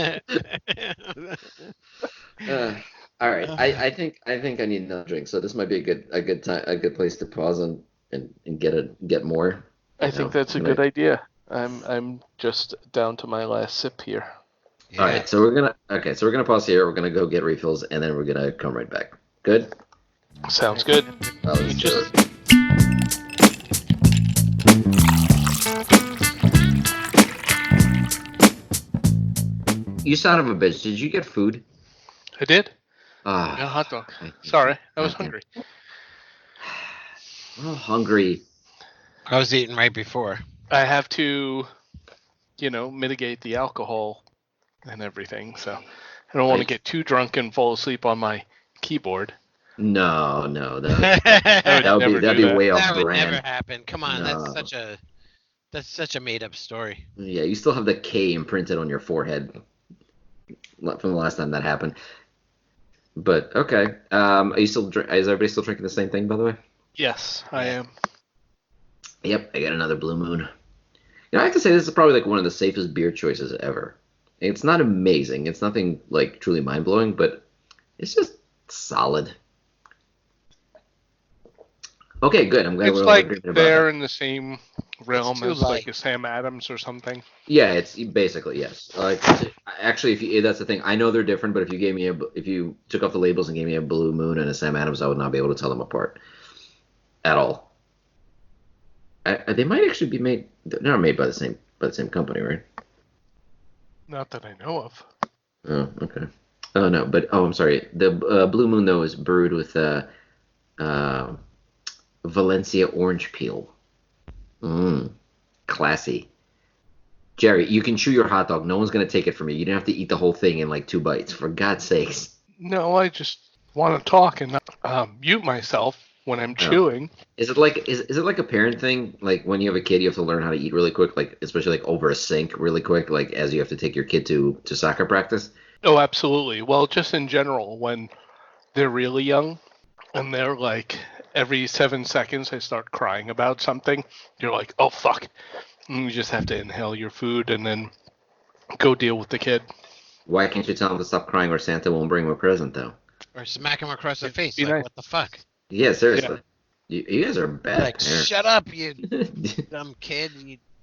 Speaker 1: uh, All right. I think I need another drink. So this might be a good place to pause and get more.
Speaker 2: I
Speaker 1: You
Speaker 2: think
Speaker 1: know.
Speaker 2: that's a good idea. I'm just down to my last sip here.
Speaker 1: All right. So we're gonna pause here. We're gonna go get refills, and then we're gonna come right back. Good.
Speaker 2: Sounds good.
Speaker 1: Let's do it. You son of a bitch! Did you get food?
Speaker 2: I did.
Speaker 1: Ah,
Speaker 2: I got a hot dog.
Speaker 1: I hate
Speaker 2: Sorry,
Speaker 1: you.
Speaker 2: I was
Speaker 1: Goddamn.
Speaker 2: hungry.
Speaker 1: I'm hungry.
Speaker 3: I was eating right before.
Speaker 2: I have to, mitigate the alcohol and everything. So I don't want to get too drunk and fall asleep on my keyboard.
Speaker 1: No,
Speaker 3: that
Speaker 1: that'd be way off
Speaker 3: That would
Speaker 1: brand.
Speaker 3: never happen. Come on,
Speaker 1: No.
Speaker 3: that's such a made up story.
Speaker 1: Yeah, you still have the K imprinted on your forehead from the last time that happened. But okay, are you still? Is everybody still drinking the same thing, by the way?
Speaker 2: Yes, I am.
Speaker 1: Yep, I got another Blue Moon. I have to say this is probably like one of the safest beer choices ever. It's not amazing. It's nothing like truly mind blowing, but it's just solid. Okay, good. I'm glad
Speaker 2: It's
Speaker 1: we're all
Speaker 2: like
Speaker 1: agreeing about
Speaker 2: they're
Speaker 1: that.
Speaker 2: in the same realm
Speaker 3: too
Speaker 2: as like
Speaker 3: light.
Speaker 2: a Sam Adams or something.
Speaker 1: Yeah, it's basically yes. Actually, if you, that's the thing. I know they're different, but if you took off the labels and gave me a Blue Moon and a Sam Adams, I would not be able to tell them apart at all. They might actually be made. They're not made by the same company, right?
Speaker 2: Not that I know of.
Speaker 1: Oh, okay. Oh no, but I'm sorry. The Blue Moon though is brewed with uh, Valencia orange peel. Classy. Jerry, you can chew your hot dog. No one's gonna take it from you. You don't have to eat the whole thing in like 2 bites. For God's sakes.
Speaker 2: No, I just want to talk and not mute myself when I'm chewing.
Speaker 1: Is it like a parent thing? Like when you have a kid, you have to learn how to eat really quick, like especially like over a sink really quick, like as you have to take your kid to soccer practice.
Speaker 2: Oh, absolutely. Well, just in general, when they're really young and they're like every 7 seconds they start crying about something, you're like, oh fuck. And you just have to inhale your food and then go deal with the kid.
Speaker 1: Why can't you tell them to stop crying, or Santa won't bring him a present though?
Speaker 3: Or smack him across the face.
Speaker 2: Be
Speaker 3: Like,
Speaker 2: nice.
Speaker 3: what the fuck?
Speaker 1: Yeah, seriously. You guys are bad
Speaker 3: Like,
Speaker 1: parents.
Speaker 3: shut up, you dumb kid.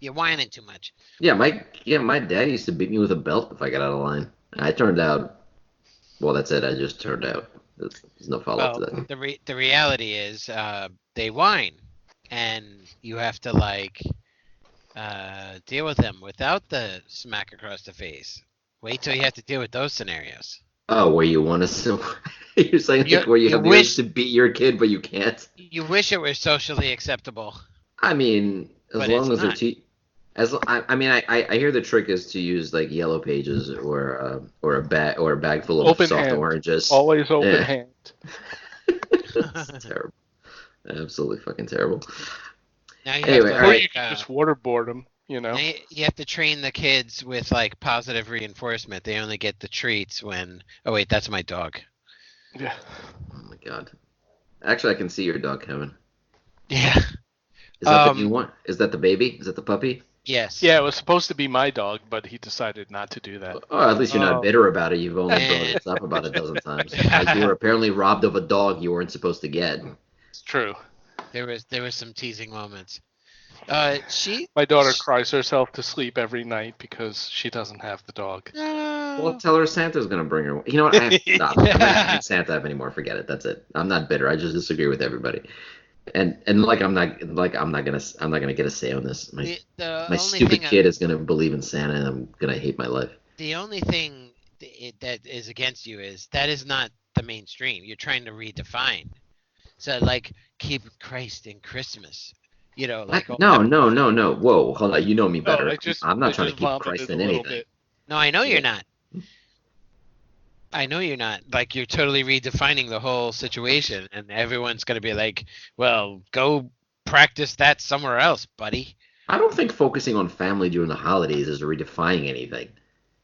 Speaker 3: You're whining too much.
Speaker 1: My dad used to beat me with a belt if I got out of line. I turned out. Well, that's it. I just turned out. There's no follow up to that.
Speaker 3: The reality is, they whine, and you have to like deal with them without the smack across the face. Wait till you have to deal with those scenarios.
Speaker 1: Oh, where you want to? You're saying like where you have the urge to beat your kid, but you can't.
Speaker 3: You wish it were socially acceptable.
Speaker 1: I mean, as
Speaker 3: But
Speaker 1: long
Speaker 3: it's
Speaker 1: as they're I hear the trick is to use like Yellow Pages or a bag full of
Speaker 2: Open
Speaker 1: soft
Speaker 2: hand.
Speaker 1: oranges.
Speaker 2: Always open hand.
Speaker 1: It's terrible. Absolutely fucking terrible.
Speaker 3: Now you
Speaker 1: Anyway,
Speaker 3: have
Speaker 1: all
Speaker 3: to,
Speaker 2: Or
Speaker 1: right.
Speaker 2: you can just waterboard them,
Speaker 3: now you have to train the kids with like positive reinforcement. They only get the treats when. Oh wait, that's my dog.
Speaker 2: Yeah.
Speaker 1: Oh my god. Actually, I can see your dog, Kevin.
Speaker 3: Yeah.
Speaker 1: Is that the new one? Is that the baby? Is that the puppy?
Speaker 3: Yes.
Speaker 2: Yeah, it was supposed to be my dog, but he decided not to do that.
Speaker 1: Oh, at least you're not bitter about it. You've only brought
Speaker 3: Man.
Speaker 1: it up about a dozen times. Like you were apparently robbed of a dog you weren't supposed to get.
Speaker 2: It's true.
Speaker 3: There was some teasing moments.
Speaker 2: My daughter cries herself to sleep every night because she doesn't have the dog.
Speaker 1: Well, tell her Santa's gonna bring her. You know what? I stop. I'm not using Santa up anymore. Forget it. That's it. I'm not bitter. I just disagree with everybody. And I'm not gonna get a say on this. My stupid kid is gonna believe in Santa, and I'm gonna hate my life.
Speaker 3: The only thing that is against you is that is not the mainstream. You're trying to redefine. So like keep Christ in Christmas. You know, like
Speaker 1: No. Whoa, hold on. You know me better.
Speaker 2: No,
Speaker 1: I'm not trying to keep Christ in anything.
Speaker 2: Bit.
Speaker 3: No, I know you're not. I know you're not. Like you're totally redefining the whole situation, and everyone's gonna be like, "Well, go practice that somewhere else, buddy."
Speaker 1: I don't think focusing on family during the holidays is redefining anything.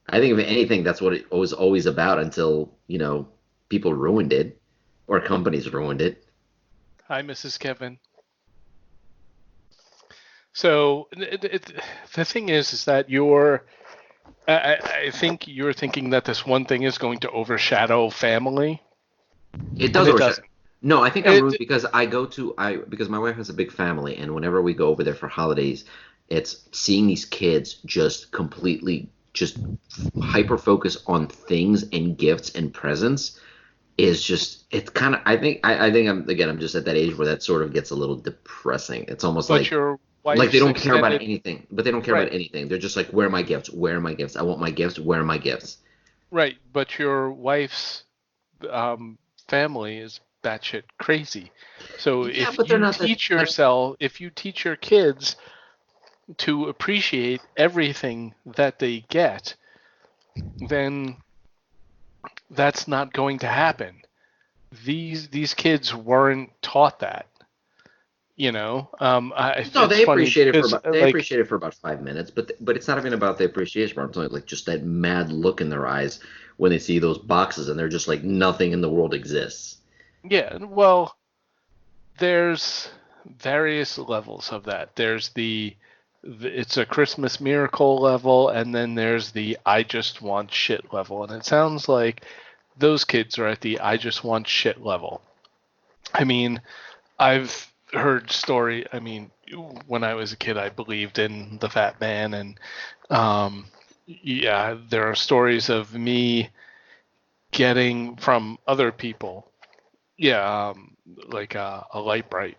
Speaker 1: I think if anything, that's what it was always about until people ruined it, or companies ruined it.
Speaker 2: Hi, Mrs. Kevin. So the thing is that I think you're thinking that this one thing is going to overshadow family.
Speaker 1: It
Speaker 2: And
Speaker 1: does
Speaker 2: it
Speaker 1: overshadow.
Speaker 2: doesn't.
Speaker 1: No, I think I'm
Speaker 2: It,
Speaker 1: rude because because my wife has a big family, and whenever we go over there for holidays, it's seeing these kids just completely just hyper focus on things and gifts and presents is just it's kind of I think I'm just at that age where that sort of gets a little depressing. It's almost
Speaker 2: but your
Speaker 1: like they
Speaker 2: wife's
Speaker 1: don't care about
Speaker 2: extended,
Speaker 1: anything, but they don't care about
Speaker 2: right,
Speaker 1: anything. They're just like, where are my gifts? Where are my gifts? I want my gifts. Where are my gifts?
Speaker 2: right, but your wife's um, family is batshit crazy. So
Speaker 1: Yeah, but they're not that like
Speaker 2: if you teach your kids to appreciate everything that they get, then that's not going to happen. These kids weren't taught that.
Speaker 1: no,
Speaker 2: It's funny because
Speaker 1: they appreciate it for about 5 minutes, but it's not even about the appreciation part. I'm talking like just that mad look in their eyes when they see those boxes and they're just like nothing in the world exists.
Speaker 2: yeah, well, there's various levels of that. There's the it's a Christmas miracle level, and then there's the I just want shit level. And it sounds like those kids are at the I just want shit level. I mean, I've heard story. I mean, when I was a kid, I believed in the Fat Man, and yeah, there are stories of me getting from other people, yeah, like a light bright,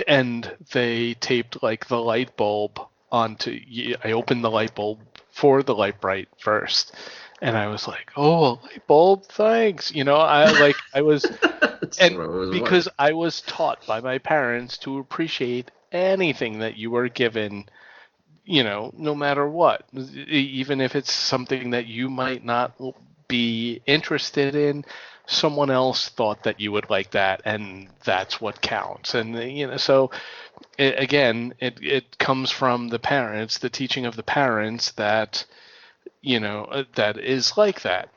Speaker 2: and they taped like the light bulb onto. I opened the light bulb for the light bright first, and I was like, "Oh, a light bulb, thanks." I was,
Speaker 1: That's
Speaker 2: and
Speaker 1: what I was wondering.
Speaker 2: because I was taught by my parents to appreciate anything that you were given, no matter what, even if it's something that you might not be interested in, someone else thought that you would like that, and that's what counts. And so again, it comes from the parents, the teaching of the parents that that is like that,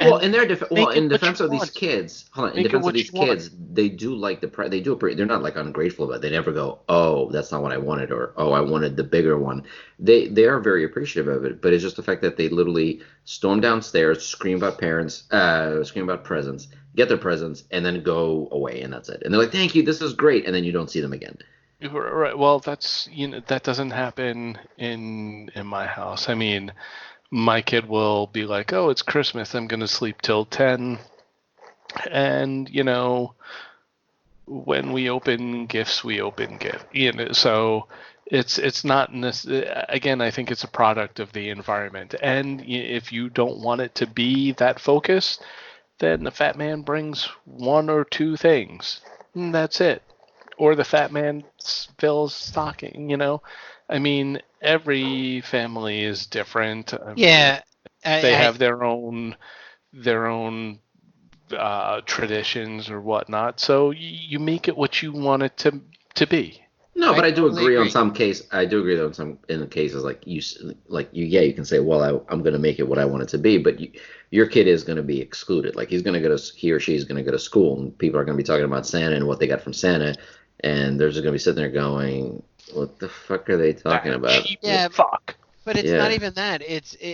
Speaker 1: Well,
Speaker 2: and
Speaker 1: well,
Speaker 2: make it
Speaker 1: in
Speaker 2: what you
Speaker 1: defense of these
Speaker 2: want.
Speaker 1: kids, hold on, in
Speaker 2: Make it
Speaker 1: defense of
Speaker 2: what
Speaker 1: these
Speaker 2: you want.
Speaker 1: kids, they do like they do they're not like ungrateful, but they never go, "Oh, that's not what I wanted," or "Oh, I wanted the bigger one." They are very appreciative of it, but it's just the fact that they literally storm downstairs, scream about scream about presents, get their presents, and then go away, and that's it. And they're like, "Thank you, this is great," and then you don't see them again.
Speaker 2: Right. Well, that's that doesn't happen in my house. I mean, my kid will be like, "Oh, it's Christmas. I'm gonna sleep till 10." And when we open gifts, we open gift. So it's not again. I think it's a product of the environment. And if you don't want it to be that focused, then the fat man brings one or two things. And that's it. Or the fat man fills stocking. I mean, every family is different.
Speaker 3: Yeah,
Speaker 2: They
Speaker 3: I
Speaker 2: have their own traditions or whatnot. So you make it what you want it to be.
Speaker 1: No,
Speaker 3: I
Speaker 1: but I do
Speaker 3: totally
Speaker 1: agree on
Speaker 3: agree.
Speaker 1: some case. I do agree that on some in the cases yeah, you can say, well, I'm going to make it what I want it to be, but your kid is going to be excluded. Like he or she is going to go to school, and people are going to be talking about Santa and what they got from Santa, and they're just going to be sitting there going, what the fuck are they talking
Speaker 2: That
Speaker 1: about?
Speaker 2: cheap
Speaker 3: Yeah,
Speaker 2: fuck.
Speaker 3: but it's not
Speaker 1: Yeah.
Speaker 3: even that.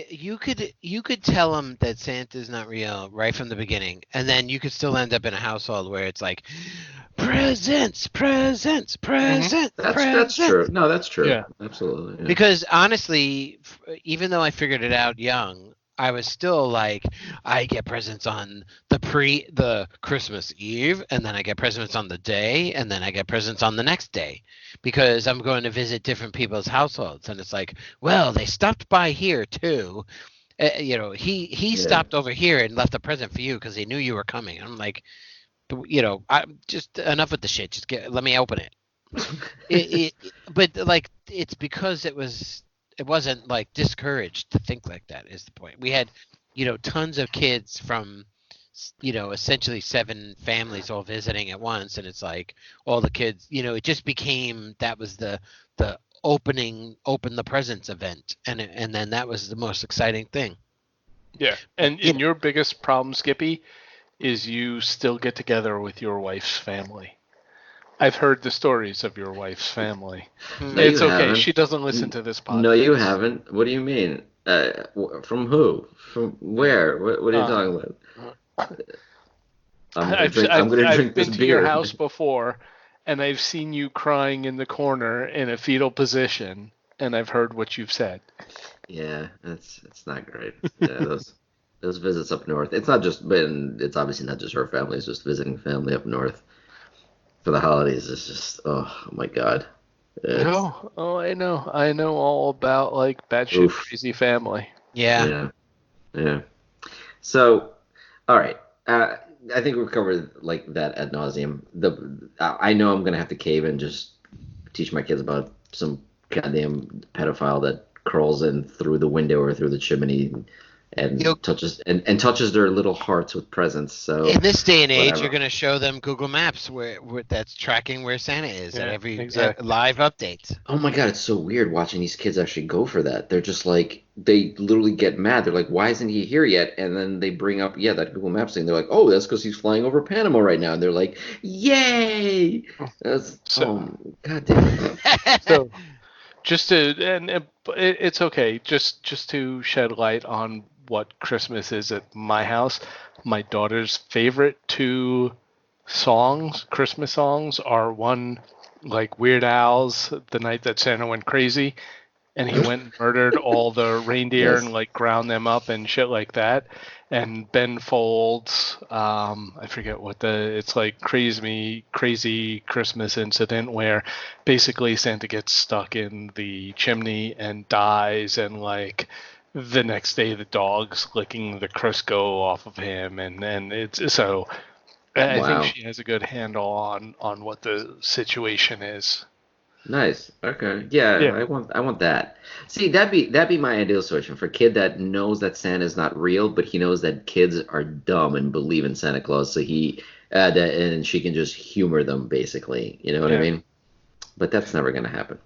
Speaker 3: You could tell them that Santa's not real right from the beginning, and then you could still end up in a household where it's like presents, presents,
Speaker 2: Hmm.
Speaker 3: presents,
Speaker 1: That's true.
Speaker 3: presents.
Speaker 1: No, that's true.
Speaker 2: Yeah.
Speaker 1: Absolutely. Yeah.
Speaker 3: Because honestly, even though I figured it out young, I was still like, I get presents on the Christmas Eve, and then I get presents on the day, and then I get presents on the next day, because I'm going to visit different people's households, and it's like, well, they stopped by here too. He
Speaker 1: Yeah.
Speaker 3: stopped over here and left a present for you because he knew you were coming. I'm like, I just enough with the shit. Let me open it. But like it's because it wasn't like discouraged to think like that is the point. We had tons of kids from essentially seven families all visiting at once, and it's like all the kids, it just became that was the open the presents event, and then that was the most exciting thing.
Speaker 2: Yeah.
Speaker 3: But
Speaker 2: And your biggest problem, Skippy, is you still get together with your wife's family. I've heard the stories of your wife's family.
Speaker 1: No, you
Speaker 2: It's
Speaker 3: hmm,
Speaker 2: okay.
Speaker 1: haven't.
Speaker 2: She doesn't listen to this
Speaker 1: No, you
Speaker 2: podcast.
Speaker 1: haven't. What do you mean? From who? From where? What are you
Speaker 2: Uh,
Speaker 1: talking about? I'm gonna
Speaker 2: I've
Speaker 1: drink this
Speaker 2: been to your
Speaker 1: beer.
Speaker 2: house before, and I've seen you crying in the corner in a fetal position, and I've heard what you've said.
Speaker 1: Yeah, it's not great. Yeah, those visits up north. It's not just been. It's obviously not just her family. It's just visiting family up north for the holidays. It's just oh my God. It's
Speaker 2: I know all about like batshit
Speaker 1: oof.
Speaker 2: crazy family.
Speaker 3: Yeah.
Speaker 1: Yeah, yeah. So, all right. I think we've covered like that ad nauseum. I know I'm gonna have to cave and just teach my kids about some goddamn pedophile that crawls in through the window or through the chimney
Speaker 3: You'll
Speaker 1: and and touches their little hearts with presents. So
Speaker 3: In this day and age, you're
Speaker 1: whatever.
Speaker 3: going to show them Google Maps where that's tracking where Santa is at
Speaker 2: Yeah,
Speaker 3: every
Speaker 2: exactly.
Speaker 3: live updates.
Speaker 1: Oh my God, it's so weird watching these kids actually go for that. They're just like they literally get mad. They're like, "Why isn't he here yet?" And then they bring up, yeah, that Google Maps thing. They're like, "Oh, that's because he's flying over Panama right now." And they're like, "Yay!" That's
Speaker 2: So
Speaker 1: oh God damn it.
Speaker 2: so just to it's okay. Just to shed light on what Christmas is at my house. My daughter's favorite two songs, Christmas songs, are one like Weird Al's "The Night That Santa Went Crazy," and he went and murdered all the reindeer and
Speaker 1: Yes.
Speaker 2: like ground them up and shit like that. And Ben Folds, I forget what it's like crazy Christmas incident where basically Santa gets stuck in the chimney and dies, and like the next day the dog's licking the Crisco off of him, and it's so. I think
Speaker 1: Wow.
Speaker 2: she has a good handle on what the situation is.
Speaker 1: Nice. Okay. Yeah,
Speaker 2: Yeah.
Speaker 1: I want that. See, that'd be my ideal solution for a kid that knows that Santa's not real, but he knows that kids are dumb and believe in Santa Claus, so he that and she can just humor them basically. You know what I
Speaker 2: Yeah.
Speaker 1: mean? But that's never gonna happen.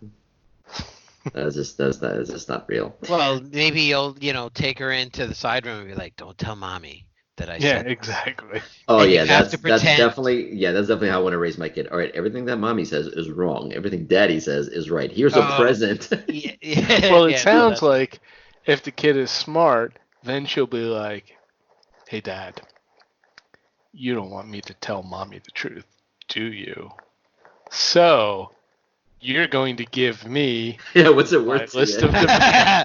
Speaker 1: That's just not real.
Speaker 3: Well, maybe you'll take her into the side room and be like, "Don't tell mommy that I
Speaker 2: Yeah,
Speaker 3: said this,"
Speaker 2: exactly.
Speaker 1: Oh
Speaker 3: and you
Speaker 1: yeah,
Speaker 3: have to pretend.
Speaker 1: that's definitely how I want to raise my kid. All right, everything that mommy says is wrong. Everything daddy says is right. Here's a
Speaker 3: Oh,
Speaker 1: present.
Speaker 3: yeah, yeah,
Speaker 2: Well, it
Speaker 3: yeah. No,
Speaker 2: sounds
Speaker 3: that's
Speaker 2: like if the kid is smart, then she'll be like, "Hey, Dad, you don't want me to tell mommy the truth, do you? So you're going to give me
Speaker 1: Yeah, what's it
Speaker 2: my
Speaker 1: worth to
Speaker 2: list
Speaker 1: you?
Speaker 2: of demands."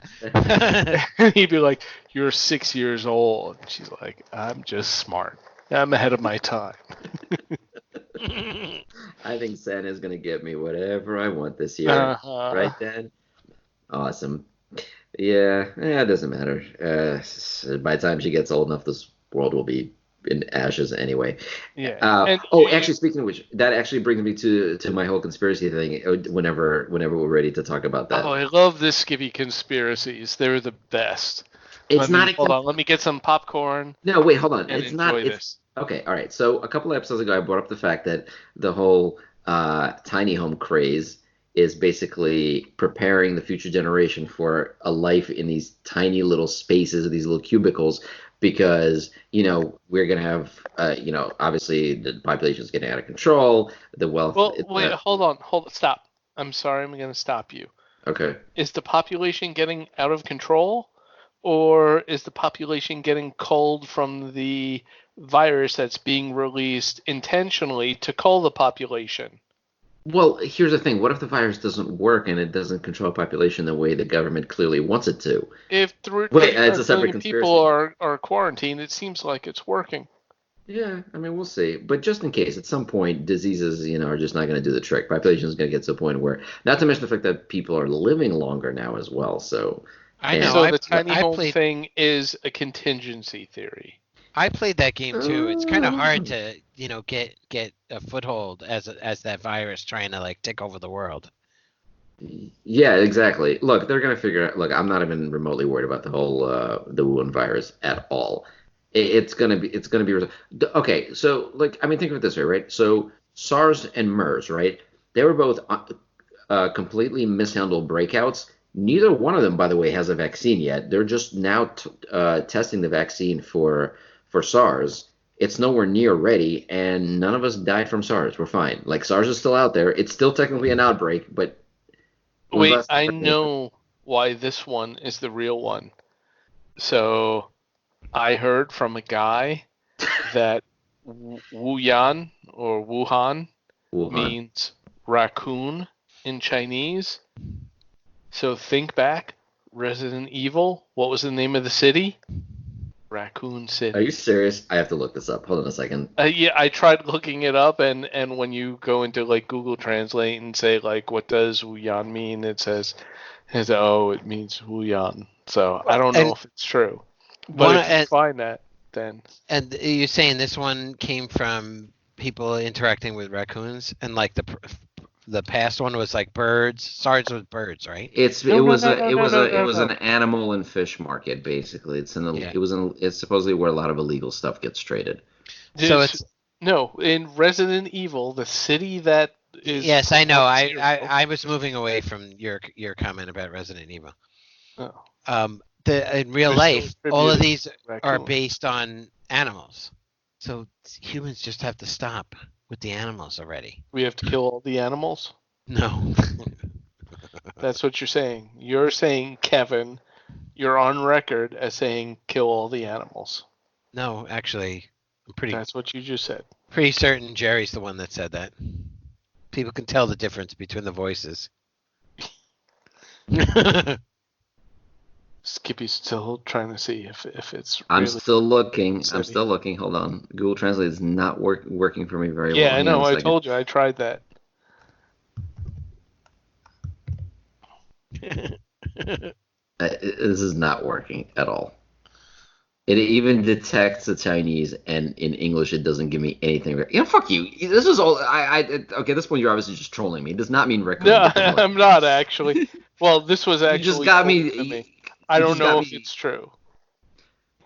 Speaker 2: And he'd be like, "You're 6 years old." And she's like, "I'm just smart. I'm ahead of my time."
Speaker 1: I think Santa's gonna get me whatever I want this year.
Speaker 2: Uh-huh.
Speaker 1: Right, Dad? Awesome. Yeah, it doesn't matter. By the time she gets old enough, this world will be in ashes anyway.
Speaker 2: Yeah. And
Speaker 1: Oh, actually, speaking of which, that actually brings me to my whole conspiracy thing. Whenever we're ready to talk about
Speaker 2: oh,
Speaker 1: that,
Speaker 2: I love the Skippy conspiracies. They're the best.
Speaker 1: it's not a
Speaker 2: Hold on. Let me get some popcorn
Speaker 1: no, wait, hold on.
Speaker 2: and
Speaker 1: It's not.
Speaker 2: enjoy
Speaker 1: It's
Speaker 2: this.
Speaker 1: okay. All right. So a couple of episodes ago, I brought up the fact that the whole tiny home craze is basically preparing the future generation for a life in these tiny little spaces, these little cubicles, because we're gonna have obviously the population is getting out of control, the wealth.
Speaker 2: Well, wait, stop. I'm sorry, I'm going to stop you.
Speaker 1: Okay.
Speaker 2: Is the population getting out of control, or is the population getting culled from the virus that's being released intentionally to cull the population?
Speaker 1: Well, here's the thing. What if the virus doesn't work and it doesn't control population the way the government clearly wants it to?
Speaker 2: If
Speaker 1: Wait, it's a
Speaker 2: 35
Speaker 1: separate
Speaker 2: million people
Speaker 1: conspiracy.
Speaker 2: are quarantined, it seems like it's working.
Speaker 1: Yeah, I mean, we'll see. But just in case, at some point, diseases, are just not going to do the trick. Population is going to get to a point where, not to mention the fact that people are living longer now as well. So,
Speaker 3: I know.
Speaker 1: and
Speaker 2: So
Speaker 3: I
Speaker 2: the tiny
Speaker 3: I
Speaker 2: home
Speaker 3: played
Speaker 2: thing is a contingency theory.
Speaker 3: I played that game too. It's kind of hard
Speaker 1: uh,
Speaker 3: to get a foothold as that virus trying to like take over the world.
Speaker 1: yeah, exactly. Look, they're going to figure out. Look, I'm not even remotely worried about the whole the Wuhan virus at all. It's gonna be okay. So, like, I mean, think of it this way, right? So, SARS and MERS, right? They were both completely mishandled breakouts. Neither one of them, by the way, has a vaccine yet. They're just now testing the vaccine for SARS. It's nowhere near ready, and none of us died from SARS. We're fine. Like SARS is still out there. It's still technically an outbreak, but when's the
Speaker 2: Wait,
Speaker 1: last
Speaker 2: I
Speaker 1: time anything?
Speaker 2: know why this one is the real one. So I heard from a guy that Wuyan or Wuhan
Speaker 1: Wuhan.
Speaker 2: means raccoon in Chinese. So think back. Resident Evil. What was the name of the city? Raccoon City.
Speaker 1: Are you serious? I have to look this up. Hold on a second.
Speaker 2: Yeah, I tried looking it up, and when you go into like Google Translate and say like, what does Wuyan mean? It says, it means Wuyan. So I don't know if it's true, but if you find that, then. And
Speaker 3: you're saying this one came from people interacting with raccoons, and like the past one was like birds. Starts with birds, right?
Speaker 1: It was an animal and fish market basically. It's supposedly where a lot of illegal stuff gets traded.
Speaker 3: So it's
Speaker 2: in Resident Evil, the city that is.
Speaker 3: Yes, I know. I was moving away from your comment about Resident Evil.
Speaker 2: Oh.
Speaker 3: In real life, all of these are based on animals. So humans just have to stop with the animals already.
Speaker 2: We have to kill all the animals?
Speaker 3: No.
Speaker 2: That's what you're saying. You're saying, Kevin, you're on record as saying kill all the animals.
Speaker 3: No, actually,
Speaker 2: That's what you just said.
Speaker 3: Pretty certain Jerry's the one that said that. People can tell the difference between the voices.
Speaker 2: Skippy's still trying to see if it's.
Speaker 1: I'm still looking. Hold on. Google Translate is not working for me very well.
Speaker 2: Yeah, I know. I told you. I tried that.
Speaker 1: This is not working at all. It even detects the Chinese, and in English, it doesn't give me anything. Fuck you. This is all. Okay, at this point, you're obviously just trolling me. It does not mean raccoon.
Speaker 2: No, I'm not actually. Well, this was actually.
Speaker 1: You just got me.
Speaker 2: I don't know if it's true.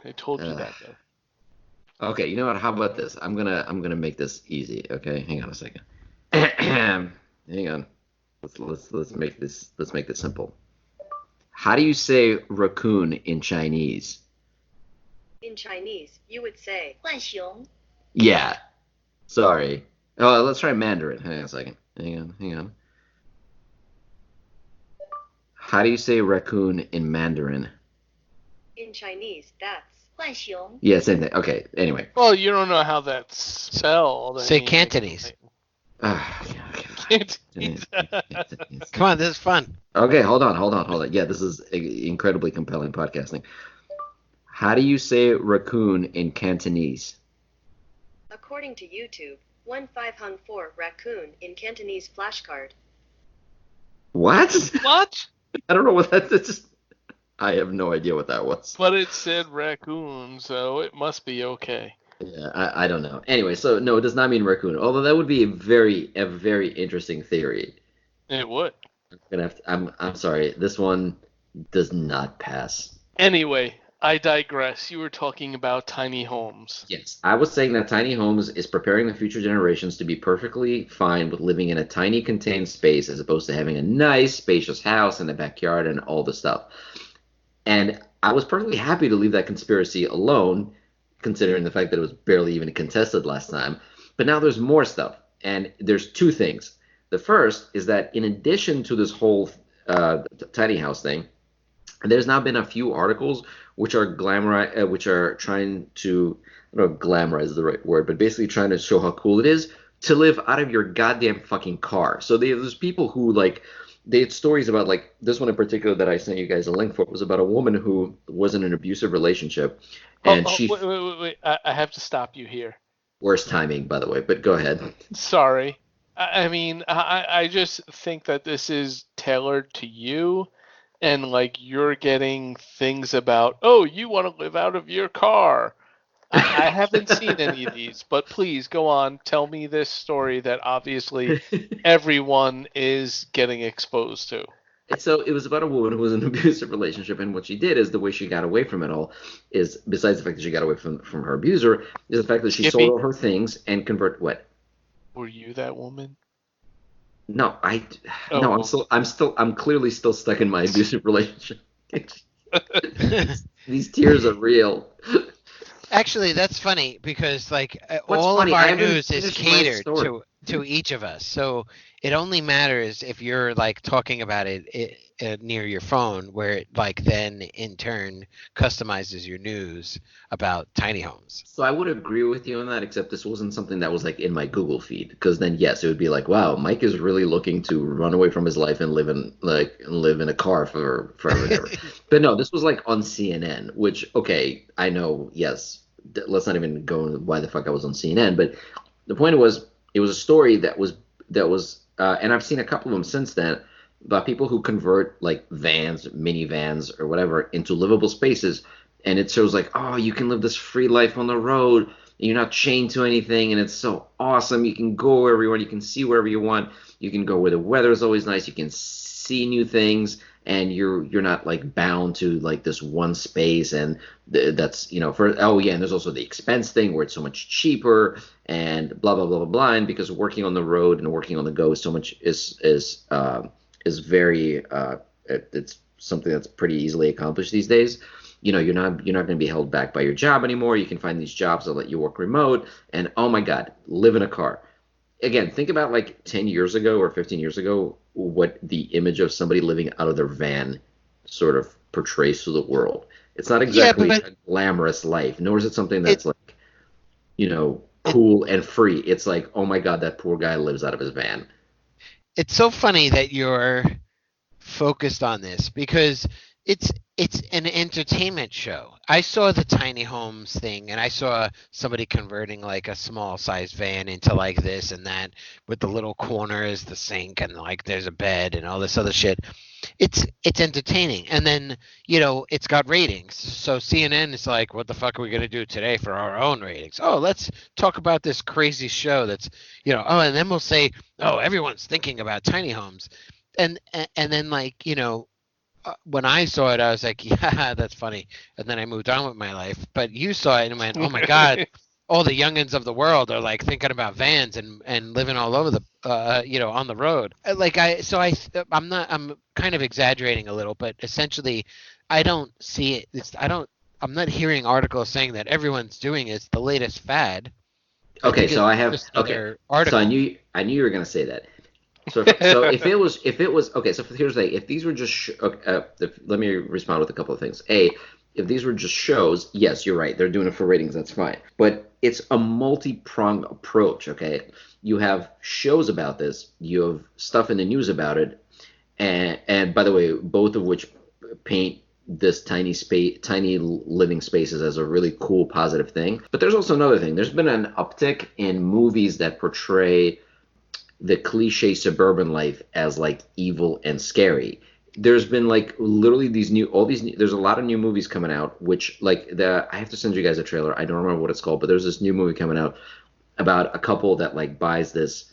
Speaker 2: I told you that though.
Speaker 1: Okay, you know what? How about this? I'm gonna make this easy. Okay, hang on a second. Hang on. Let's make this simple. How do you say raccoon in Chinese?
Speaker 4: In Chinese, you would say 浣熊.
Speaker 1: Yeah. Sorry. Oh, let's try Mandarin. Hang on a second. Hang on. How do you say raccoon in Mandarin?
Speaker 4: In Chinese, that's 浣熊.
Speaker 1: Yeah, same thing. Okay, anyway.
Speaker 2: Well, you don't know how that's spelled.
Speaker 3: Say Cantonese.
Speaker 2: Cantonese.
Speaker 3: Come on, this is fun.
Speaker 1: Okay, hold on. Yeah, this is incredibly compelling podcasting. How do you say raccoon in Cantonese?
Speaker 4: According to YouTube, 1504 raccoon in Cantonese flashcard.
Speaker 1: What?
Speaker 2: What?
Speaker 1: I don't know what that is. I have no idea what that was.
Speaker 2: But it said raccoon, so it must be okay.
Speaker 1: Yeah, I don't know. Anyway, so no, it does not mean raccoon. Although that would be a very interesting theory.
Speaker 2: It would.
Speaker 1: I'm sorry. This one does not pass.
Speaker 2: Anyway, I digress. You were talking about tiny homes.
Speaker 1: Yes, I was saying that tiny homes is preparing the future generations to be perfectly fine with living in a tiny contained space as opposed to having a nice spacious house in the backyard and all the stuff. And I was perfectly happy to leave that conspiracy alone, considering the fact that it was barely even contested last time. But now there's more stuff, and there's two things. The first is that in addition to this whole tiny house thing, there's now been a few articles which are trying to, I don't know if glamorize is the right word, but basically trying to show how cool it is to live out of your goddamn fucking car. So there's people who they had stories about, like, this one in particular that I sent you guys a link for was about a woman who was in an abusive relationship. And
Speaker 2: wait. I have to stop you here.
Speaker 1: Worst timing, by the way, but go ahead.
Speaker 2: Sorry. I mean, I just think that this is tailored to you, and, like, you're getting things about, oh, you want to live out of your car. I haven't seen any of these, but please go on. Tell me this story that obviously everyone is getting exposed to.
Speaker 1: So it was about a woman who was in an abusive relationship, and what she did is the way she got away from it all is, besides the fact that she got away from her abuser, is the fact that she sold all her things and what?
Speaker 2: Were you that woman?
Speaker 1: No, I'm clearly still stuck in my abusive relationship. These tears are real.
Speaker 3: Actually, that's funny because all of our news is catered to to each of us. So it only matters if you're like talking about it near your phone, where it like then in turn customizes your news about tiny homes.
Speaker 1: So I would agree with you on that, except this wasn't something that was like in my Google feed, because then yes, it would be like, wow, Mike is really looking to run away from his life and live in a car for forever and ever. But no, this was like on CNN, which okay, I know, yes, let's not even go into why the fuck I was on CNN, but the point was it was a story and I've seen a couple of them since then about people who convert like vans, minivans, or whatever into livable spaces, and it shows like, oh, you can live this free life on the road. And you're not chained to anything, and it's so awesome. You can go wherever you want. You can see wherever you want. You can go where the weather is always nice. You can see new things, and you're not like bound to like this one space. And that's for oh yeah, and there's also the expense thing where it's so much cheaper and blah blah blah blah blah. And because working on the road and working on the go is so much is very it's something that's pretty easily accomplished these days. You're not going to be held back by your job anymore. You can find these jobs that let you work remote, and oh my god, live in a car. Again, think about like 10 years ago or 15 years ago what the image of somebody living out of their van sort of portrays to the world. It's not exactly a glamorous life, nor is it something that's like cool and free. It's like, oh my god, that poor guy lives out of his van.
Speaker 3: It's so funny that you're focused on this because it's an entertainment show. I saw the tiny homes thing, and I saw somebody converting like a small sized van into like this and that with the little corner as the sink, and like there's a bed and all this other shit. It's entertaining, and then it's got ratings. So CNN is like, what the fuck are we gonna do today for our own ratings? Oh, let's talk about this crazy show that's oh, and then we'll say, oh, everyone's thinking about tiny homes, and then like when I saw it, I was like, yeah, that's funny. And then I moved on with my life. But you saw it and went, oh my God, all the youngins of the world are like thinking about vans and living all over the, on the road. I'm kind of exaggerating a little, but essentially, I don't see it. I'm not hearing articles saying that everyone's doing it's the latest fad.
Speaker 1: Okay, so I have article. So I knew you were going to say that. So if it was okay, so here's the thing. If these were just let me respond with a couple of things. If these were just shows, yes, you're right. They're doing it for ratings. That's fine. But it's a multi-pronged approach. Okay, you have shows about this. You have stuff in the news about it, and by the way, both of which paint this tiny living spaces as a really cool, positive thing. But there's also another thing. There's been an uptick in movies that portray the cliche suburban life as like evil and scary. There's been like literally there's a lot of new movies coming out, which like I have to send you guys a trailer. I don't remember what it's called, but there's this new movie coming out about a couple that like buys this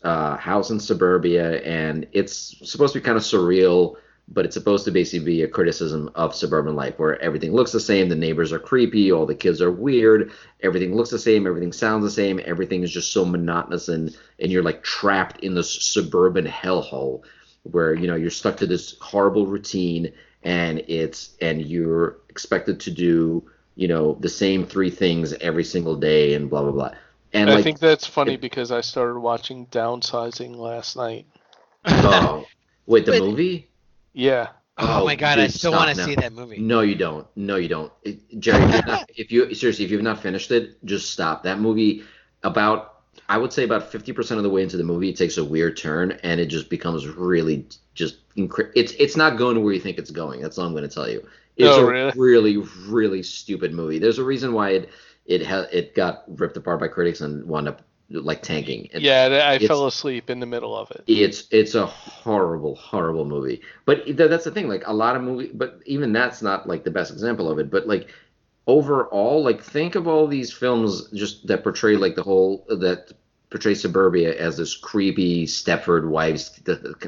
Speaker 1: house in suburbia, and it's supposed to be kind of surreal, but it's supposed to basically be a criticism of suburban life where everything looks the same, the neighbors are creepy, all the kids are weird, everything looks the same, everything sounds the same, everything is just so monotonous, and you're like trapped in this suburban hellhole where you're stuck to this horrible routine, and you're expected to do the same three things every single day and blah blah blah. And
Speaker 2: I think that's funny because I started watching Downsizing last night.
Speaker 1: Oh, wait, the movie?
Speaker 2: Yeah.
Speaker 3: Oh my god, dude, I still want to see that movie.
Speaker 1: No, you don't. Jerry, if you've not finished it, just stop. That movie, I would say about 50% of the way into the movie, it takes a weird turn, and it just becomes really just it's not going to where you think it's going. That's all I'm going to tell you. It's really, really stupid movie. There's a reason why it got ripped apart by critics and wound up like tanking.
Speaker 2: I fell asleep in the middle of it.
Speaker 1: It's a horrible, horrible movie. But that's the thing. Like a lot of movies, but even that's not like the best example of it. But like overall, like think of all these films just that portray like that portray suburbia as this creepy Stepford Wives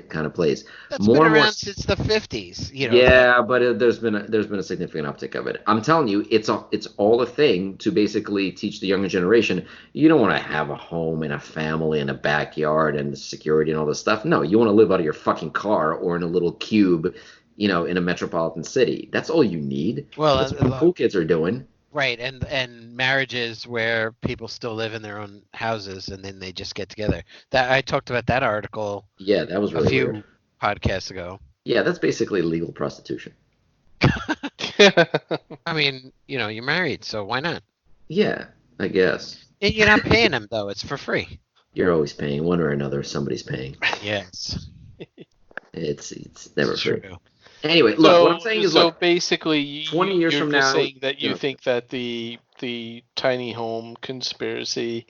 Speaker 1: kind of place.
Speaker 3: That's been around since the 50s.
Speaker 1: Yeah, but there's been a significant uptick of it. I'm telling you, it's all a thing to basically teach the younger generation. You don't want to have a home and a family and a backyard and security and all this stuff. No, you want to live out of your fucking car or in a little cube, in a metropolitan city. That's all you need.
Speaker 3: Well,
Speaker 1: that's what cool kids are doing.
Speaker 3: Right, and marriages where people still live in their own houses and then they just get together. That I talked about that article
Speaker 1: Yeah, that was
Speaker 3: a
Speaker 1: really weird.
Speaker 3: few podcasts ago.
Speaker 1: Yeah, that's basically legal prostitution.
Speaker 3: I mean, you're married, so why not?
Speaker 1: Yeah, I guess.
Speaker 3: And you're not paying them though; it's for free.
Speaker 1: You're always paying one or another. Somebody's paying.
Speaker 3: Yes,
Speaker 1: It's never
Speaker 3: it's
Speaker 1: free.
Speaker 3: true.
Speaker 1: Anyway, look, what I'm
Speaker 2: So,
Speaker 1: saying is,
Speaker 2: so
Speaker 1: look,
Speaker 2: basically,
Speaker 1: 20 years
Speaker 2: you're
Speaker 1: from
Speaker 2: just
Speaker 1: now,
Speaker 2: saying that you think that the tiny home conspiracy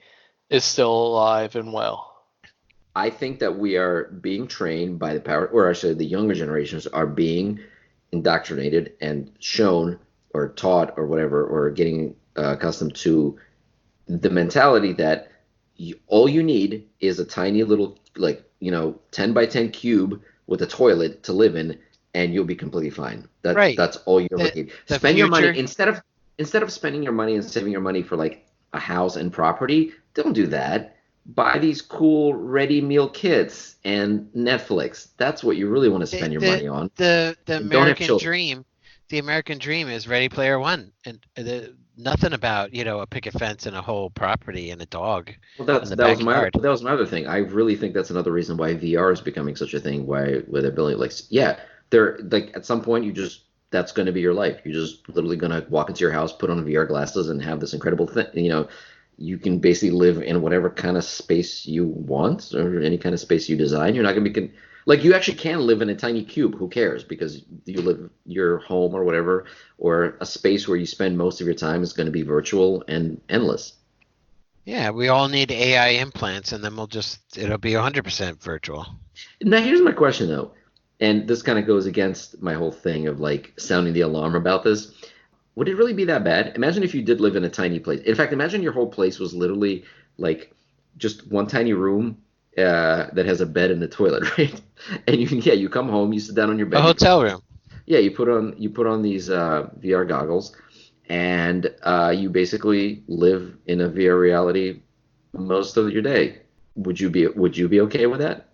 Speaker 2: is still alive and well.
Speaker 1: I think that we are being trained by the power, or actually, the younger generations are being indoctrinated and shown or taught or whatever, or getting accustomed to the mentality that all you need is a tiny little, like, 10 by 10 cube with a toilet to live in, and you'll be completely fine.
Speaker 3: Right.
Speaker 1: That's all you ever
Speaker 3: The
Speaker 1: need.
Speaker 3: the
Speaker 1: Spend your money
Speaker 3: future.
Speaker 1: instead of spending your money and saving your money for like a house and property. Don't do that. Buy these cool ready meal kits and Netflix. That's what you really want to
Speaker 3: The
Speaker 1: spend your
Speaker 3: the
Speaker 1: money on.
Speaker 3: the
Speaker 1: And don't have
Speaker 3: American
Speaker 1: children.
Speaker 3: dream. The American dream is Ready Player One, and nothing about a picket fence and a whole property and a dog
Speaker 1: Well,
Speaker 3: in the backyard.
Speaker 1: that was my other thing. I really think that's another reason why VR is becoming such a thing. Where they're building, like, yeah, they're like, at some point that's going to be your life. You're just literally going to walk into your house, put on VR glasses, and have this incredible thing. You can basically live in whatever kind of space you want or any kind of space you design. You're not going to be like, you actually can live in a tiny cube. Who cares? Because you live your home or whatever, or a space where you spend most of your time is going to be virtual and endless.
Speaker 3: Yeah, we all need AI implants, and then it'll be 100% virtual.
Speaker 1: Now, here's my question, though, and this kind of goes against my whole thing of like sounding the alarm about this. Would it really be that bad? Imagine if you did live in a tiny place. In fact, imagine your whole place was literally like just one tiny room that has a bed and a toilet, right? And you come home, you sit down on your
Speaker 3: A
Speaker 1: bed,
Speaker 3: hotel room.
Speaker 1: yeah, you put on these VR goggles, and you basically live in a VR reality most of your day. Would you be okay with that?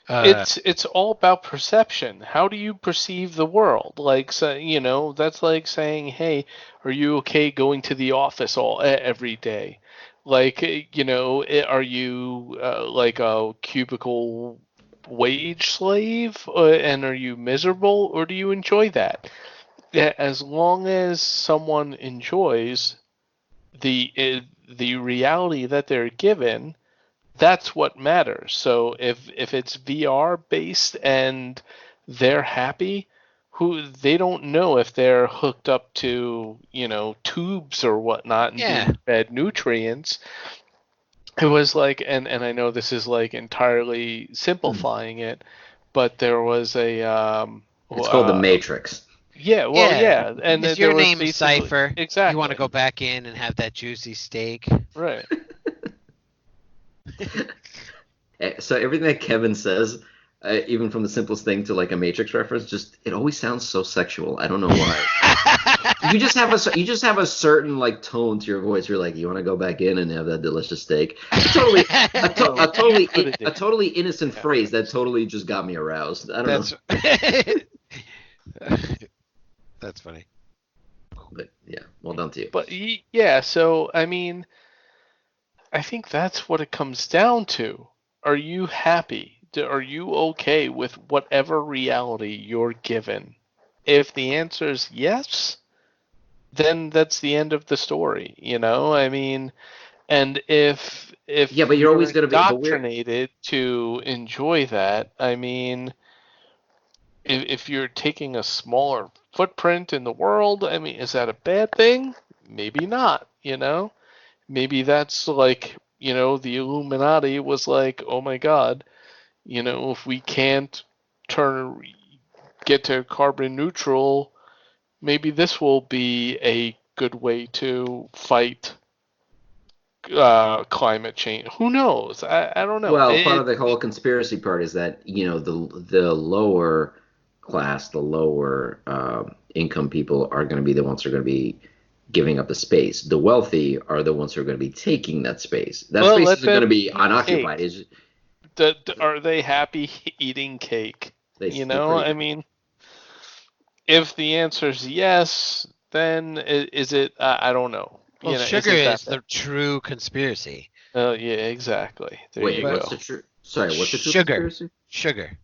Speaker 2: It's all about perception. How do you perceive the world? Like, so, that's like saying, "Hey, are you okay going to the office every day?" Like, are you like a cubicle wage slave, and are you miserable, or do you enjoy that? Yeah, as long as someone enjoys the reality that they're given, that's what matters. So if it's VR based and they're happy, who they don't know if they're hooked up to tubes or whatnot and
Speaker 3: Yeah.
Speaker 2: being fed nutrients. It was like, and I know this is like entirely simplifying it, but there was a
Speaker 1: It's called the Matrix.
Speaker 2: yeah, well,
Speaker 3: Yeah.
Speaker 2: yeah, and
Speaker 3: Is
Speaker 2: there
Speaker 3: your
Speaker 2: was
Speaker 3: name
Speaker 2: basically
Speaker 3: Cypher? You want to
Speaker 2: exactly
Speaker 3: go back in and have that juicy steak?
Speaker 2: right.
Speaker 1: So everything that Kevin says, even from the simplest thing to like a Matrix reference, just it always sounds so sexual. I don't know why. You just have a certain like tone to your voice. You're like, you want to go back in and have that delicious steak. A totally innocent phrase that totally just got me aroused. I don't know,
Speaker 3: That's funny.
Speaker 1: but yeah, well done to you.
Speaker 2: But yeah, so I mean, I think that's what it comes down to. Are you happy? Are you okay with whatever reality you're given? If the answer is yes, then that's the end of the story, I mean, and
Speaker 1: Yeah,
Speaker 2: if
Speaker 1: but you're
Speaker 2: you're
Speaker 1: always gonna be. But we're
Speaker 2: indoctrinated to enjoy that, I mean, if you're taking a smaller footprint in the world, I mean, is that a bad thing? Maybe not. Maybe that's like, the Illuminati was like, oh my God, if we can't turn get to carbon neutral, maybe this will be a good way to fight climate change. Who knows? I don't know.
Speaker 1: Well, part of the whole conspiracy part is that the lower class, the lower income people are going to be the ones who are going to be giving up the space. The wealthy are the ones who are going to be taking that space. That
Speaker 2: Well,
Speaker 1: space
Speaker 2: let
Speaker 1: isn't going to
Speaker 2: them
Speaker 1: be
Speaker 2: eat
Speaker 1: unoccupied.
Speaker 2: cake.
Speaker 1: It's,
Speaker 2: Are they happy eating cake?
Speaker 1: they're pretty.
Speaker 2: I mean, if the answer is yes, then is it? I don't know.
Speaker 3: Well,
Speaker 2: Is
Speaker 3: sugar
Speaker 2: it that
Speaker 3: is the true conspiracy.
Speaker 2: Oh yeah, exactly. There
Speaker 1: Wait,
Speaker 2: you
Speaker 1: what's
Speaker 2: go.
Speaker 1: the true? Sorry, what's the true
Speaker 3: Sugar,
Speaker 1: conspiracy?
Speaker 3: sugar.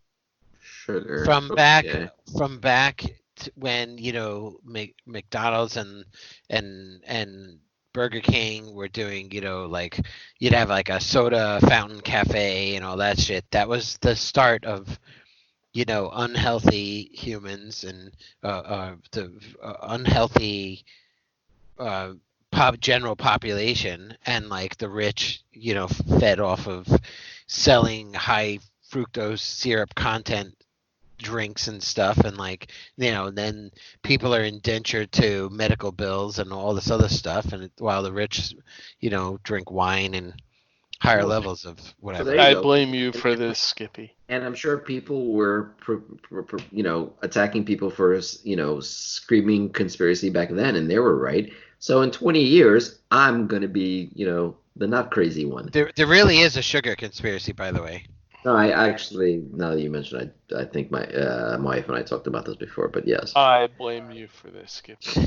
Speaker 1: Sugar.
Speaker 3: From back
Speaker 1: Okay.
Speaker 3: from back when McDonald's and Burger King were doing, like you'd have like a soda fountain cafe and all that shit. That was the start of unhealthy humans and the unhealthy general population, and like the rich fed off of selling high fructose syrup content drinks and stuff, and like then people are indentured to medical bills and all this other stuff, and while the rich drink wine and higher
Speaker 1: Well,
Speaker 3: levels of
Speaker 1: so
Speaker 3: whatever.
Speaker 1: there you
Speaker 2: I
Speaker 1: go.
Speaker 2: blame you
Speaker 1: And,
Speaker 2: for
Speaker 1: and,
Speaker 2: this, Skippy.
Speaker 1: and I'm sure people were, attacking people for, screaming conspiracy back then, and they were right. So in 20 years, I'm gonna be, the not crazy one.
Speaker 3: There really is a sugar conspiracy, by the way.
Speaker 1: No, I actually, now that you mentioned, I think my wife and I talked about this before, but yes.
Speaker 2: I blame you for this, Skippy.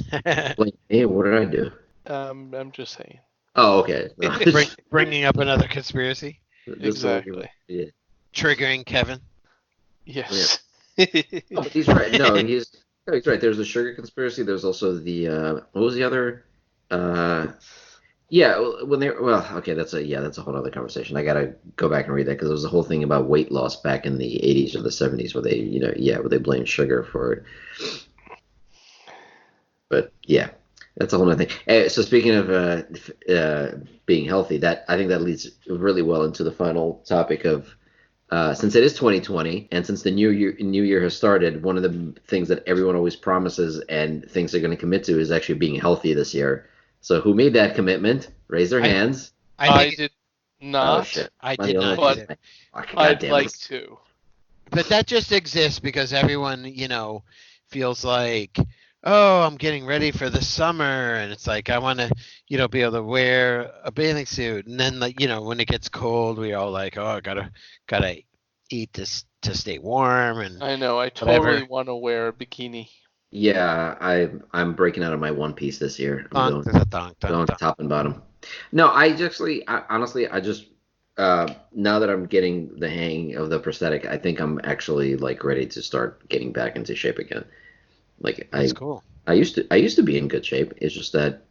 Speaker 1: Like, hey, what did I do?
Speaker 2: I'm just saying.
Speaker 1: Oh, okay. No,
Speaker 3: Bringing up another conspiracy,
Speaker 1: just so
Speaker 2: Exactly.
Speaker 1: yeah.
Speaker 3: triggering Kevin.
Speaker 2: Yes.
Speaker 1: Oh, but he's right. No, he's right. There's the sugar conspiracy. There's also the what was the other? Yeah, okay, that's a whole other conversation. I gotta go back and read that because there was a whole thing about weight loss back in the 80s or the 70s where where they blamed sugar for it. But yeah, that's a whole other thing. So speaking of being healthy, I think that leads really well into the final topic of since it is 2020 and since the new year has started, one of the things that everyone always promises and thinks they're going to commit to is actually being healthy this year. So who made that commitment? Raise their hands.
Speaker 2: I did not.
Speaker 1: Oh shit!
Speaker 3: I
Speaker 1: Am I
Speaker 3: did
Speaker 1: the only
Speaker 3: not
Speaker 1: one?
Speaker 3: either.
Speaker 1: Fuck,
Speaker 2: I'd
Speaker 1: goddamn
Speaker 2: like
Speaker 1: it.
Speaker 2: to.
Speaker 3: But that just exists because everyone, feels like, oh, I'm getting ready for the summer, and it's like I want to, be able to wear a bathing suit, and then like, when it gets cold, we all like, oh, I gotta eat this to stay warm, and
Speaker 2: I know. I
Speaker 3: whatever.
Speaker 2: totally want to wear a bikini.
Speaker 1: Yeah, I'm breaking out of my one piece this year. I'm
Speaker 3: Donk, donk,
Speaker 1: going
Speaker 3: donk.
Speaker 1: top and bottom. No, honestly, I just now that I'm getting the hang of the prosthetic, I think I'm actually like ready to start getting back into shape again. Like
Speaker 3: That's cool.
Speaker 1: I used to be in good shape. It's just that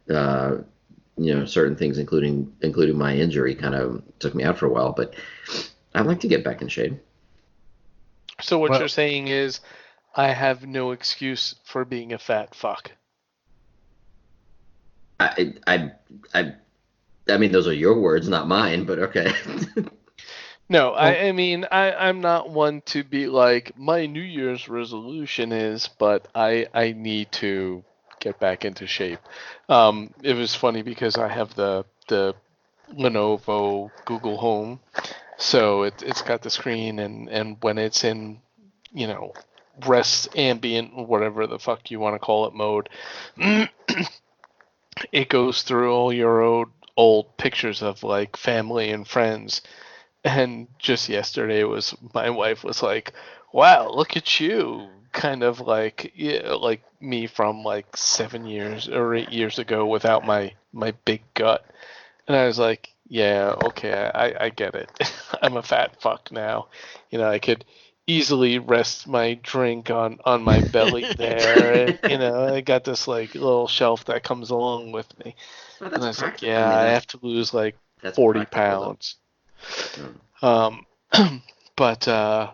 Speaker 1: certain things, including my injury, kind of took me out for a while. But I'd like to get back in shape.
Speaker 2: So what
Speaker 3: Well-
Speaker 2: you're saying is, I have no excuse for being a fat fuck.
Speaker 1: I mean, those are your words, not mine. But okay.
Speaker 2: No, I mean, I'm not one to be like, my New Year's resolution is, but I need to get back into shape. It was funny because I have the Lenovo Google Home, so it's got the screen, and when it's in, rest ambient, whatever the fuck you want to call it, mode, it goes through all your old pictures of like family and friends. And just yesterday my wife was like, "Wow, look at you!" Kind of like, yeah, like me from like 7 years or 8 years ago without my big gut. And I was like, "Yeah, okay, I get it. I'm a fat fuck now. I could easily rest my drink on my belly there. And, I got this like little shelf that comes along with me."
Speaker 1: Well,
Speaker 2: And I
Speaker 1: that's
Speaker 2: was like,
Speaker 1: practical.
Speaker 2: "Yeah,
Speaker 1: I
Speaker 2: I
Speaker 1: mean,
Speaker 2: have to lose like
Speaker 1: that's
Speaker 2: 40
Speaker 1: practical, though.
Speaker 2: pounds."
Speaker 1: Mm.
Speaker 2: But yeah.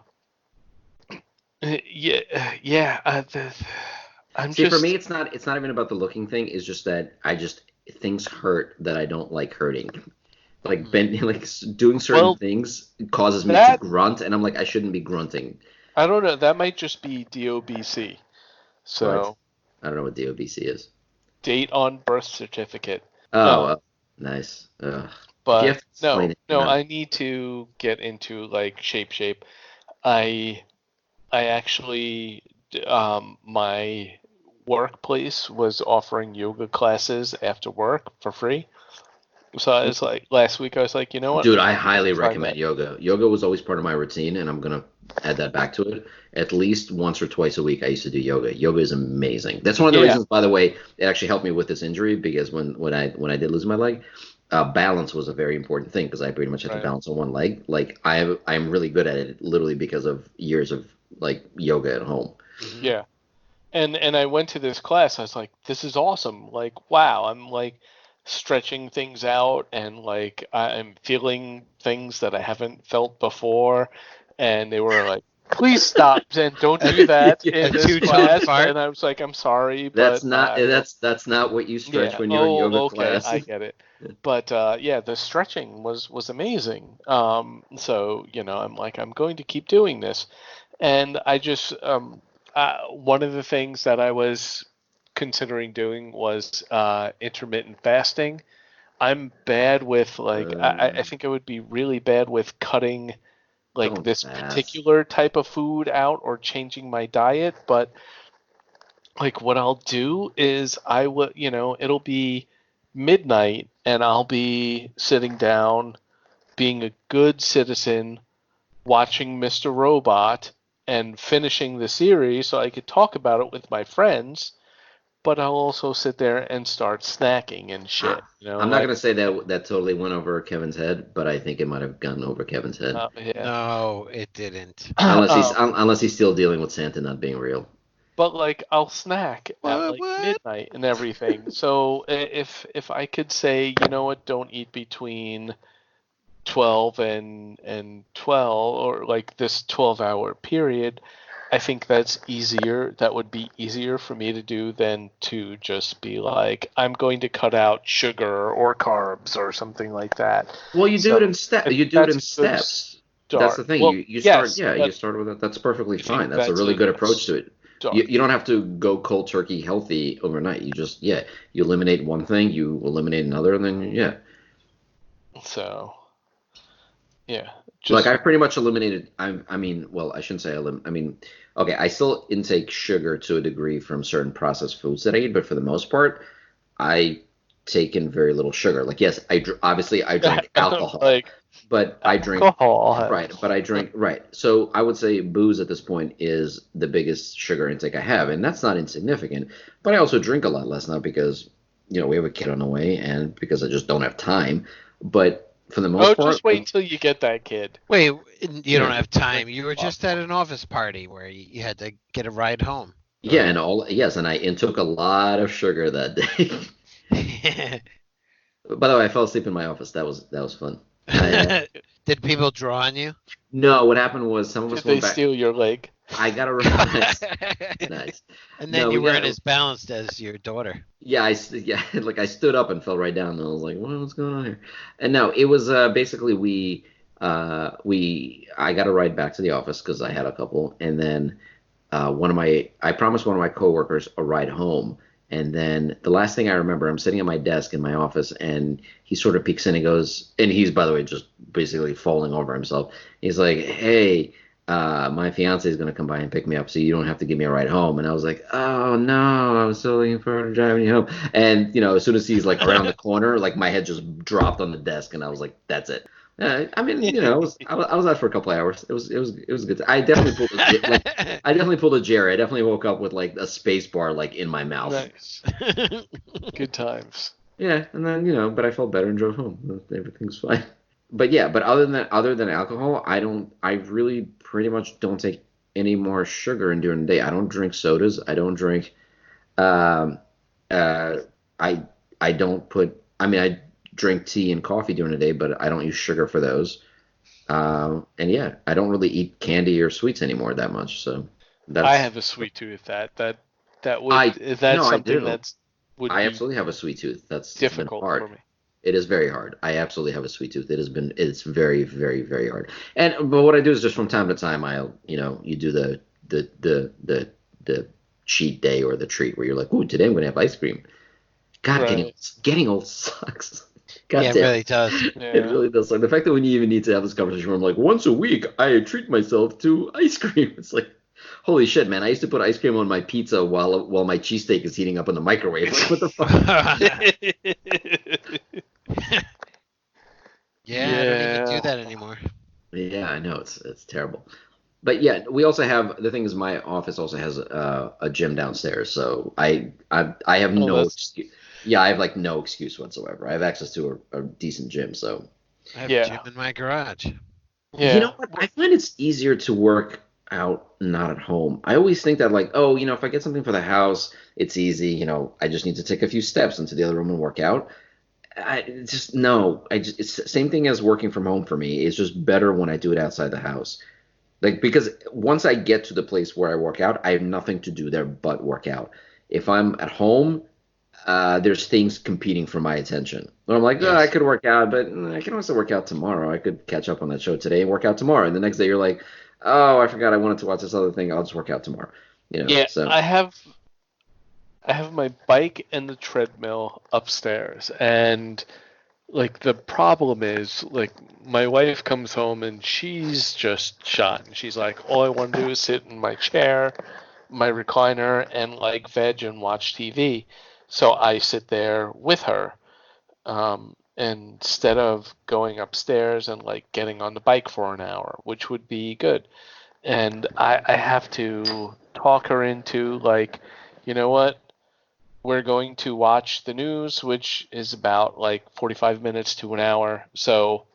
Speaker 2: I'm
Speaker 1: See, for
Speaker 2: just
Speaker 1: me, it's not even about the looking thing. It's just that things hurt that I don't like hurting. Like doing certain things causes me to
Speaker 2: that
Speaker 1: grunt, and I'm like, I shouldn't be grunting.
Speaker 2: I don't know. That might just be DOBC.
Speaker 1: What?
Speaker 2: So
Speaker 1: I don't know what DOBC is.
Speaker 2: date on birth certificate.
Speaker 1: Oh, nice. Ugh. If you have
Speaker 2: But
Speaker 1: to explain it,
Speaker 2: no, I need to get into like shape. I actually my workplace was offering yoga classes after work for free. So I was like, last week I was like, you know what?
Speaker 1: Dude,
Speaker 2: I'm
Speaker 1: I
Speaker 2: gonna
Speaker 1: highly
Speaker 2: try
Speaker 1: recommend
Speaker 2: that.
Speaker 1: yoga. Yoga was always part of my routine, and I'm gonna add that back to it. At least once or twice a week, I used to do yoga. Yoga is amazing. That's one of the
Speaker 2: Yeah.
Speaker 1: reasons, by the way, it actually helped me with this injury because when I did lose my leg, balance was a very important thing because I pretty much had to
Speaker 2: Right.
Speaker 1: balance on one leg. Like I'm really good at it, literally because of years of like yoga at home.
Speaker 3: Mhm.
Speaker 2: Yeah. And I went to this class. I was like, this is awesome. Like, wow, I'm like stretching things out and like I'm feeling things that I haven't felt before. And they were like, please stop and don't do that
Speaker 1: Yeah.
Speaker 2: in
Speaker 3: A
Speaker 2: this
Speaker 3: two-tone
Speaker 2: class.
Speaker 3: fart.
Speaker 2: And I was like, I'm sorry,
Speaker 1: That's
Speaker 2: but
Speaker 1: not
Speaker 2: I will.
Speaker 1: that's not what you stretch
Speaker 2: Yeah.
Speaker 1: when you're in yoga
Speaker 2: Oh, okay.
Speaker 1: class.
Speaker 2: I get it. But yeah, the stretching was amazing. So I'm like, I'm going to keep doing this, and I just one of the things that I was considering doing was intermittent fasting. I'm bad with like I
Speaker 1: Uh,
Speaker 2: think I would be really bad with cutting like
Speaker 1: don't
Speaker 2: this
Speaker 1: fast.
Speaker 2: particular type of food out or changing my diet, but like what I'll do is I will, it'll be midnight and I'll be sitting down being a good citizen watching Mr. Robot and finishing the series so I could talk about it with my friends, but I'll also sit there and start snacking and
Speaker 1: I,
Speaker 2: shit,
Speaker 1: I'm not
Speaker 2: like
Speaker 1: gonna say that totally went over Kevin's head, but I think it might have gone over Kevin's head.
Speaker 2: yeah.
Speaker 3: No, it didn't.
Speaker 1: Unless he's still dealing with Santa not being real.
Speaker 2: But like I'll snack at
Speaker 3: What?
Speaker 2: like
Speaker 3: What?
Speaker 2: midnight and everything. So if I could say, you know what, don't eat between 12 and 12 or like this 12-hour period, I think that's easier. That would be easier for me to do than to just be like, I'm going to cut out sugar or carbs or something like that.
Speaker 1: Well, you do it
Speaker 2: So
Speaker 1: in step.
Speaker 2: I
Speaker 1: You
Speaker 2: think
Speaker 1: do it
Speaker 2: that's
Speaker 1: in
Speaker 2: a good
Speaker 1: steps. That's the
Speaker 2: start.
Speaker 1: thing.
Speaker 2: Well,
Speaker 1: You start.
Speaker 2: yes,
Speaker 1: Yeah, you
Speaker 2: but
Speaker 1: start with it. That's perfectly
Speaker 2: I think
Speaker 1: fine. That's a
Speaker 2: that's
Speaker 1: really
Speaker 2: a
Speaker 1: good
Speaker 2: good
Speaker 1: approach to it. You
Speaker 2: start.
Speaker 1: you don't have to go cold turkey healthy overnight. You just you eliminate one thing, you eliminate another, and then
Speaker 2: So, yeah,
Speaker 1: like
Speaker 2: just
Speaker 1: I pretty much eliminated. I mean, well, I shouldn't say I mean, okay, I still intake sugar to a degree from certain processed foods that I eat, but for the most part, I take in very little sugar. Like, yes, obviously I drink alcohol,
Speaker 2: like
Speaker 1: but I drink
Speaker 2: alcohol.
Speaker 1: right. But I drink right. So I would say booze at this point is the biggest sugar intake I have, and that's not insignificant. But I also drink a lot less now because we have a kid on the way, and because I just don't have time. But for the
Speaker 2: Oh,
Speaker 1: most part,
Speaker 2: just wait till you get that kid.
Speaker 3: Wait, you don't
Speaker 1: yeah,
Speaker 3: have
Speaker 2: Drink
Speaker 3: time. You were
Speaker 2: a lot
Speaker 3: just at an office party where you had to get a ride home.
Speaker 1: yeah, and I took a lot of sugar that day. By the way, I fell asleep in my office. That was fun.
Speaker 3: Did people draw on you?
Speaker 1: No, what happened was some of
Speaker 2: Did
Speaker 1: us
Speaker 2: they
Speaker 1: went back.
Speaker 2: steal your leg?
Speaker 1: I got a nice, nice.
Speaker 3: And then
Speaker 1: No,
Speaker 3: you
Speaker 1: we
Speaker 3: weren't
Speaker 1: got
Speaker 3: as balanced as your daughter.
Speaker 1: yeah, like I stood up and fell right down, and I was like, what's going on here? And no, it was basically I got a ride back to the office because I had a couple, and then I promised one of my coworkers a ride home. And then the last thing I remember, I'm sitting at my desk in my office, and he sort of peeks in and goes, and he's, by the way, just basically falling over himself. He's like, "Hey, my fiance is going to come by and pick me up, so you don't have to give me a ride home." And I was like, "Oh no, I was so looking forward to driving you home." And as soon as he's like around the corner, like my head just dropped on the desk, and I was like, "That's it." I mean, I was out for a couple of hours. It was good. I definitely pulled a Jerry. I definitely woke up with like a space bar like in my mouth.
Speaker 2: Nice. Good times.
Speaker 1: Yeah, and then but I felt better and drove home. Everything's fine. But yeah, but other than alcohol, I really pretty much don't take any more sugar in during the day. I don't drink sodas. I don't drink. Um, uh, I I don't put. I mean, I drink tea and coffee during the day, but I don't use sugar for those. And yeah, I don't really eat candy or sweets anymore that much. So
Speaker 2: I
Speaker 1: that's
Speaker 2: have a sweet tooth. That would
Speaker 1: I
Speaker 2: is
Speaker 1: no,
Speaker 2: that
Speaker 1: I
Speaker 2: something
Speaker 1: do.
Speaker 2: that would
Speaker 1: I
Speaker 2: be
Speaker 1: absolutely have a sweet tooth. It's been
Speaker 2: difficult
Speaker 1: hard.
Speaker 2: for me.
Speaker 1: It is very hard. I absolutely have a sweet tooth. It's very, very, very hard. But what I do is just from time to time, you do the cheat day or the treat where you're like, ooh, today I'm gonna have ice cream. God,
Speaker 2: Right.
Speaker 1: getting old sucks. God
Speaker 3: Yeah, it
Speaker 1: damn,
Speaker 3: really does.
Speaker 1: it
Speaker 2: Yeah.
Speaker 1: really does. Like the fact that when you even need to have this conversation, where I'm like, once a week, I treat myself to ice cream. It's like, holy shit, man! I used to put ice cream on my pizza while my cheesesteak is heating up in the microwave. Like, what the fuck?
Speaker 3: Yeah, I don't even do
Speaker 2: Yeah.
Speaker 3: that anymore.
Speaker 1: Yeah, I know it's terrible. But yeah, we also have the thing is my office also has a gym downstairs, so I have
Speaker 2: Oh,
Speaker 1: no
Speaker 2: that's
Speaker 1: excuse. Yeah, I have like no excuse whatsoever. I have access to a decent gym, so
Speaker 3: I have a
Speaker 2: yeah,
Speaker 3: gym in my garage.
Speaker 1: you know
Speaker 2: yeah.
Speaker 1: what? I find it's easier to work out not at home. I always think that like, oh, if I get something for the house, it's easy. I just need to take a few steps into the other room and work out. I just no. It's the same thing as working from home for me. It's just better when I do it outside the house. Like because once I get to the place where I work out, I have nothing to do there but work out. If I'm at home, there's things competing for my attention. And I'm like, oh, I
Speaker 3: Yes.
Speaker 1: could work out, but I can also work out tomorrow. I could catch up on that show today and work out tomorrow. And the next day you're like, oh, I forgot I wanted to watch this other thing. I'll just work out tomorrow.
Speaker 2: Yeah,
Speaker 1: So
Speaker 2: I have my bike and the treadmill upstairs, and like the problem is like my wife comes home and she's just shot. And she's like, all I want to do is sit in my chair, my recliner, and like veg and watch TV. So I sit there with her, instead of going upstairs and like getting on the bike for an hour, which would be good. And I have to talk her into like, you know what? We're going to watch the news, which is about like 45 minutes to an hour. So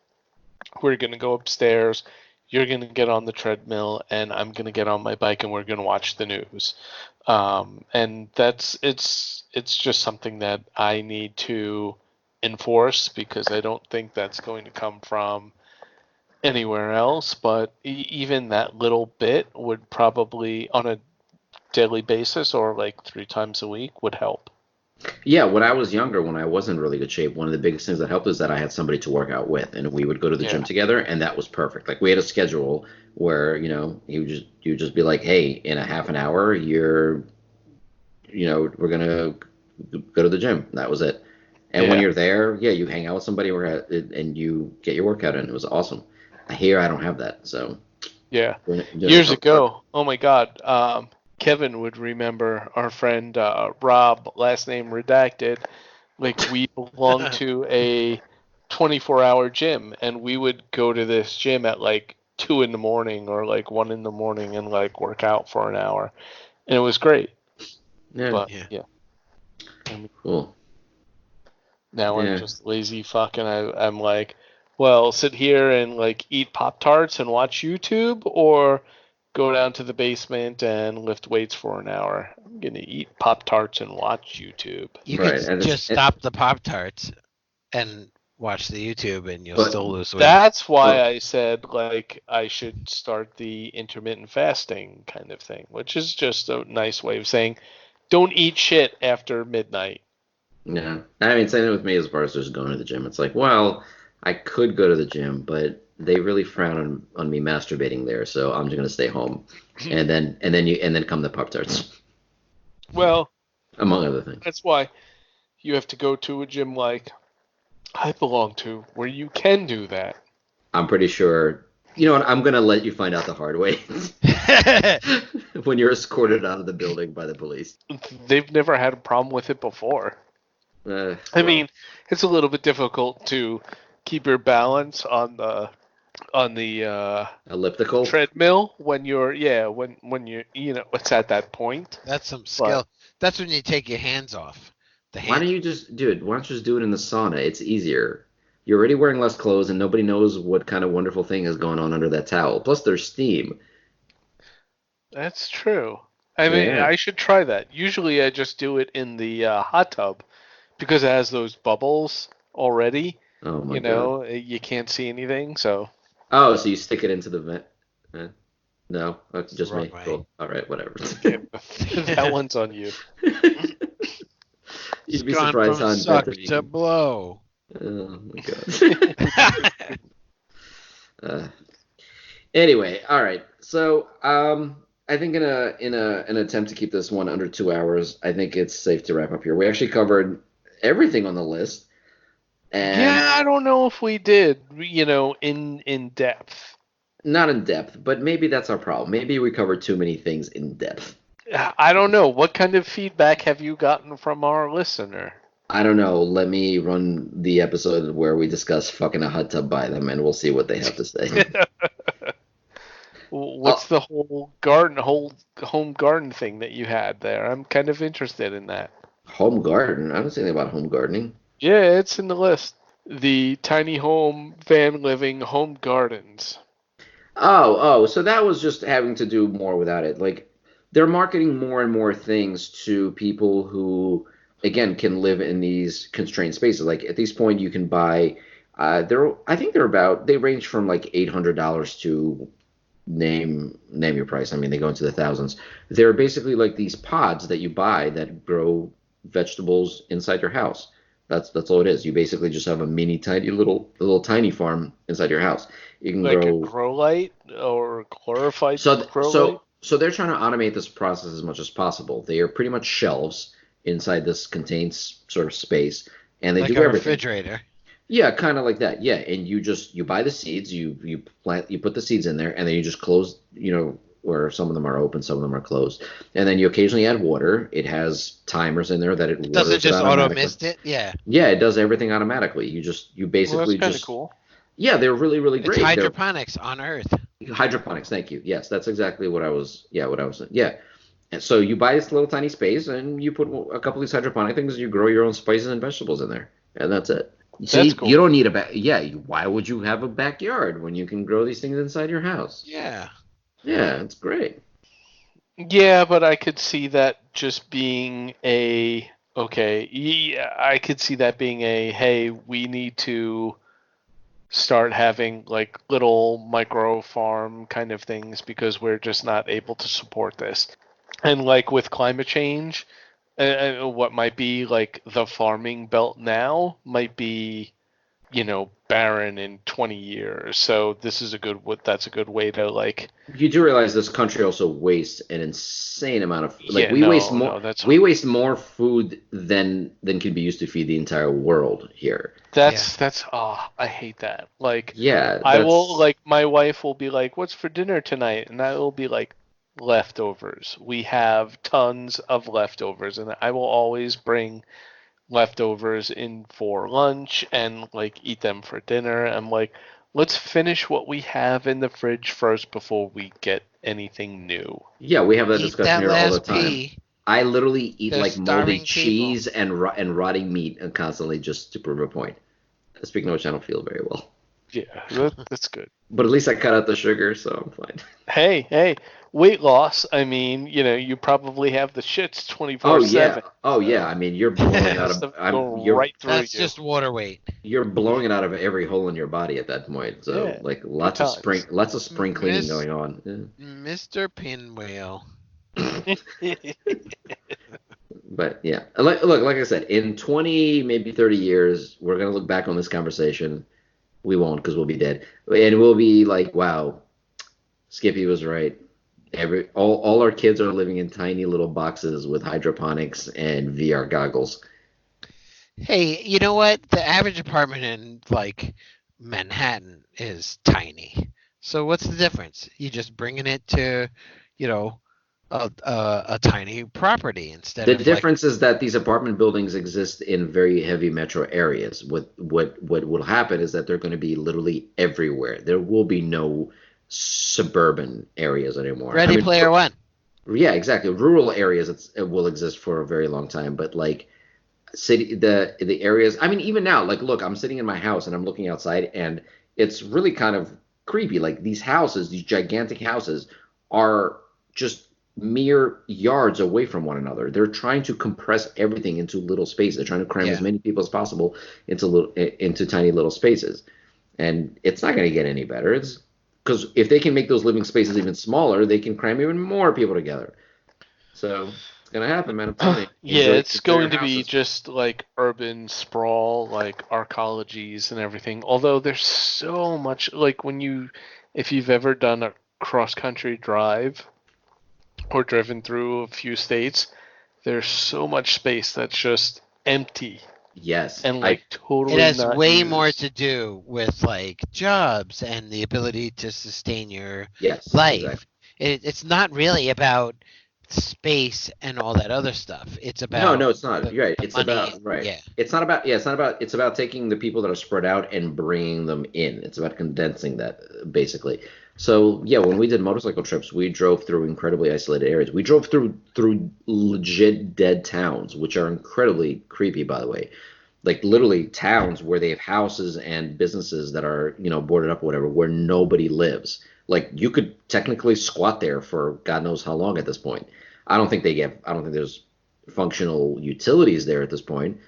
Speaker 2: we're going to go upstairs. You're going to get on the treadmill, and I'm going to get on my bike, and we're going to watch the news. And it's just something that I need to enforce because I don't think that's going to come from anywhere else. But even that little bit would probably, on a daily basis or like 3 times a week, would help.
Speaker 1: yeah, when I was younger, when I was in really good shape, one of the biggest things that helped is that I had somebody to work out with, and we would go to the gym
Speaker 2: Yeah.
Speaker 1: together, and that was perfect. Like we had a schedule where you would just be like, hey, in a half an hour, we're gonna go to the gym. That was it. And when
Speaker 2: Yeah.
Speaker 1: you're there, yeah, you hang out with somebody and you get your workout in. It was awesome. Here, I don't have that, so
Speaker 2: Yeah.
Speaker 1: doing it
Speaker 2: Years
Speaker 1: from work.
Speaker 2: ago, oh my God, Kevin would remember our friend Rob, last name redacted. Like we belonged to a 24-hour gym, and we would go to this gym at like 2 in the morning or like 1 in the morning and like work out for an hour, and it was great.
Speaker 1: Yeah,
Speaker 2: But
Speaker 3: Yeah.
Speaker 2: yeah, I mean,
Speaker 1: cool.
Speaker 2: now I'm
Speaker 1: Yeah,
Speaker 2: just lazy fuck, and I'm like, well, sit here and like eat Pop Tarts and watch YouTube, or go down to the basement and lift weights for an hour. I'm gonna eat Pop Tarts and watch YouTube.
Speaker 3: You could
Speaker 1: right. And
Speaker 3: just stop the Pop Tarts and watch the YouTube, and you'll
Speaker 1: but
Speaker 3: still lose weight.
Speaker 2: That's why
Speaker 1: but
Speaker 2: I said like I should start the intermittent fasting kind of thing, which is just a nice way of saying don't eat shit after midnight.
Speaker 1: yeah, I mean, same with me as far as just going to the gym. It's like, well, I could go to the gym, but they really frown on me masturbating there, so I'm just gonna stay home. And then come the Pop Tarts,
Speaker 2: Well,
Speaker 1: among other things.
Speaker 2: that's why you have to go to a gym like I belong to where you can do that.
Speaker 1: I'm pretty sure. You know what? I'm gonna let you find out the hard way when you're escorted out of the building by the police.
Speaker 2: They've never had a problem with it before. I
Speaker 1: Well,
Speaker 2: mean, it's a little bit difficult to keep your balance on the
Speaker 1: elliptical.
Speaker 2: treadmill when you're when you it's at that point.
Speaker 3: That's some
Speaker 2: But
Speaker 3: skill. That's when you take your hands off the
Speaker 1: Why don't
Speaker 3: handle.
Speaker 1: you just, dude? Why don't you just do it in the sauna? It's easier. You're already wearing less clothes, and nobody knows what kind of wonderful thing is going on under that towel. Plus, there's steam.
Speaker 2: that's true. I mean,
Speaker 1: Yeah.
Speaker 2: I should try that. Usually, I just do it in the hot tub because it has those bubbles already.
Speaker 1: Oh my God.
Speaker 2: You can't see anything, so
Speaker 1: Oh, so you stick it into the vent? Eh, no,
Speaker 3: It's the
Speaker 1: just
Speaker 3: wrong
Speaker 1: me.
Speaker 3: way.
Speaker 1: Cool. All right, whatever.
Speaker 2: yeah, that one's on you.
Speaker 3: It's
Speaker 1: You'd be
Speaker 3: gone
Speaker 1: surprised
Speaker 3: from
Speaker 1: how
Speaker 3: suck
Speaker 1: inventive you
Speaker 3: to
Speaker 1: can.
Speaker 3: blow.
Speaker 1: Oh my God. uh, anyway, all right. So, I think in an attempt to keep this one under 2 hours, I think it's safe to wrap up here. We actually covered everything on the list, and
Speaker 2: Yeah, I don't know if we did, in depth.
Speaker 1: not in depth, but maybe that's our problem. Maybe we covered too many things in depth.
Speaker 2: I don't know. What kind of feedback have you gotten from our listener?
Speaker 1: I don't know. Let me run the episode where we discuss fucking a hot tub by them, and we'll see what they have to say.
Speaker 2: What's the whole home garden thing that you had there? I'm kind of interested in that.
Speaker 1: Home garden? I don't say anything about home gardening.
Speaker 2: Yeah, it's in the list. The tiny home, van living, home gardens.
Speaker 1: Oh, so that was just having to do more without it. Like they're marketing more and more things to people who, again, can live in these constrained spaces. Like at this point, you can buy. I think they range from like $800 to name your price. I mean, they go into the thousands. They're basically like these pods that you buy that grow vegetables inside your house. That's all it is. You basically just have a mini tiny little tiny farm inside your house. You can
Speaker 2: Like a
Speaker 1: grow.
Speaker 2: grow light or glorified
Speaker 1: So th-
Speaker 2: grow light?
Speaker 1: so they're trying to automate this process as much as possible. They are pretty much shelves inside this contained sort of space, and they
Speaker 3: Like
Speaker 1: do
Speaker 3: a
Speaker 1: everything.
Speaker 3: refrigerator.
Speaker 1: Yeah, kind of like that. Yeah, and you buy the seeds, you plant, you put the seeds in there, and then you just close, where some of them are open, some of them are closed, and then you occasionally add water. It has timers in there that it waters
Speaker 3: Doesn't
Speaker 1: it
Speaker 3: just auto
Speaker 1: automatically.
Speaker 3: mist it? Yeah.
Speaker 1: Yeah, it does everything automatically. You
Speaker 2: Well,
Speaker 1: basically
Speaker 2: that's kind of
Speaker 1: just
Speaker 2: cool.
Speaker 1: yeah, they're really really
Speaker 3: It's
Speaker 1: great. They're
Speaker 3: hydroponics on Earth.
Speaker 1: hydroponics. Thank you. Yes, that's exactly what I was. Yeah, what I was. Yeah. And so you buy this little tiny space, and you put a couple of these hydroponic things. You grow your own spices and vegetables in there, and that's it.
Speaker 2: That's
Speaker 1: See,
Speaker 2: cool.
Speaker 1: you don't need a back. Yeah, why would you have a backyard when you can grow these things inside your house?
Speaker 3: Yeah.
Speaker 1: Yeah, it's great.
Speaker 2: Yeah, but I could see that just being I could see that being hey, we need to start having like little micro farm kind of things because we're just not able to support this. And like with climate change, what might be like the farming belt now might be, barren in 20 years. So that's a good way to like.
Speaker 1: You do realize this country also wastes an insane amount of like
Speaker 2: Yeah, no, that's
Speaker 1: we waste more food than can be used to feed the entire world here.
Speaker 2: I hate that. Like,
Speaker 1: Yeah,
Speaker 2: I will like my wife will be like, "What's for dinner tonight?" And I will be like, "Leftovers. We have tons of leftovers." And I will always bring leftovers in for lunch and like eat them for dinner. I'm like, let's finish what we have in the fridge first before we get anything new.
Speaker 1: Yeah, we have that
Speaker 3: Eat
Speaker 1: discussion
Speaker 3: that
Speaker 1: here all the
Speaker 3: last
Speaker 1: time.
Speaker 3: pea.
Speaker 1: I literally eat
Speaker 3: There's
Speaker 1: like moldy
Speaker 3: starving
Speaker 1: cheese and rotting meat and constantly just to prove a point. Speaking of which, I don't feel very well.
Speaker 2: Yeah, that's good.
Speaker 1: But at least I cut out the sugar, so I'm fine.
Speaker 2: Hey, weight loss. I mean, you probably have the shits
Speaker 1: Oh
Speaker 2: 24/7.
Speaker 1: yeah. Oh
Speaker 2: so
Speaker 1: yeah. I mean, you're blowing it out of
Speaker 2: stuff go right through
Speaker 3: That's
Speaker 2: you.
Speaker 3: just water weight.
Speaker 1: you're blowing it out of every hole in your body at that point. So
Speaker 2: Yeah,
Speaker 1: like
Speaker 2: good times.
Speaker 1: lots of spring cleaning
Speaker 3: Miss-
Speaker 1: going on. Yeah.
Speaker 3: Mr. Pinwheel.
Speaker 1: But yeah, like I said, in 20 maybe 30 years, we're gonna look back on this conversation. We won't because we'll be dead, and we'll be like, wow, Skippy was right. All our kids are living in tiny little boxes with hydroponics and VR goggles.
Speaker 3: Hey, you know what? The average apartment in like Manhattan is tiny. So what's the difference? You just bringing it to, you know, a tiny property instead
Speaker 1: The
Speaker 3: of
Speaker 1: difference is that these apartment buildings exist in very heavy metro areas. What will happen is that they're going to be literally everywhere. There will be no suburban areas anymore.
Speaker 3: Ready Player One.
Speaker 1: Yeah, exactly. Rural areas it will exist for a very long time, but like the areas. I mean, even now, like look, I'm sitting in my house and I'm looking outside, and it's really kind of creepy. Like these houses, these gigantic houses, are just mere yards away from one another. They're trying to compress everything into little spaces. They're trying to cram as many people as possible into tiny little spaces, and it's not going to get any better. It's because if they can make those living spaces even smaller, they can cram even more people together. So it's going to happen, man. I'm telling you.
Speaker 2: Yeah, it's
Speaker 1: enjoy
Speaker 2: going
Speaker 1: your
Speaker 2: to be
Speaker 1: houses.
Speaker 2: just like urban sprawl, like arcologies and everything. Although there's so much, like if you've ever done a cross-country drive or driven through a few states, there's so much space that's just empty
Speaker 1: Yes,
Speaker 2: and like totally
Speaker 3: It has
Speaker 2: not
Speaker 3: way
Speaker 2: used.
Speaker 3: more to do with like jobs and the ability to sustain your
Speaker 1: yes,
Speaker 3: life.
Speaker 1: exactly.
Speaker 3: It's not really about space and all that other stuff. It's about
Speaker 1: No, it's not. You're right. It's
Speaker 3: money.
Speaker 1: about right.
Speaker 3: Yeah.
Speaker 1: It's not about it's not about taking the people that are spread out and bringing them in. It's about condensing that basically. So yeah, when we did motorcycle trips, we drove through incredibly isolated areas. We drove through legit dead towns, which are incredibly creepy, by the way. Like literally towns where they have houses and businesses that are, boarded up or whatever, where nobody lives. Like you could technically squat there for God knows how long at this point. I don't think there's functional utilities there at this point,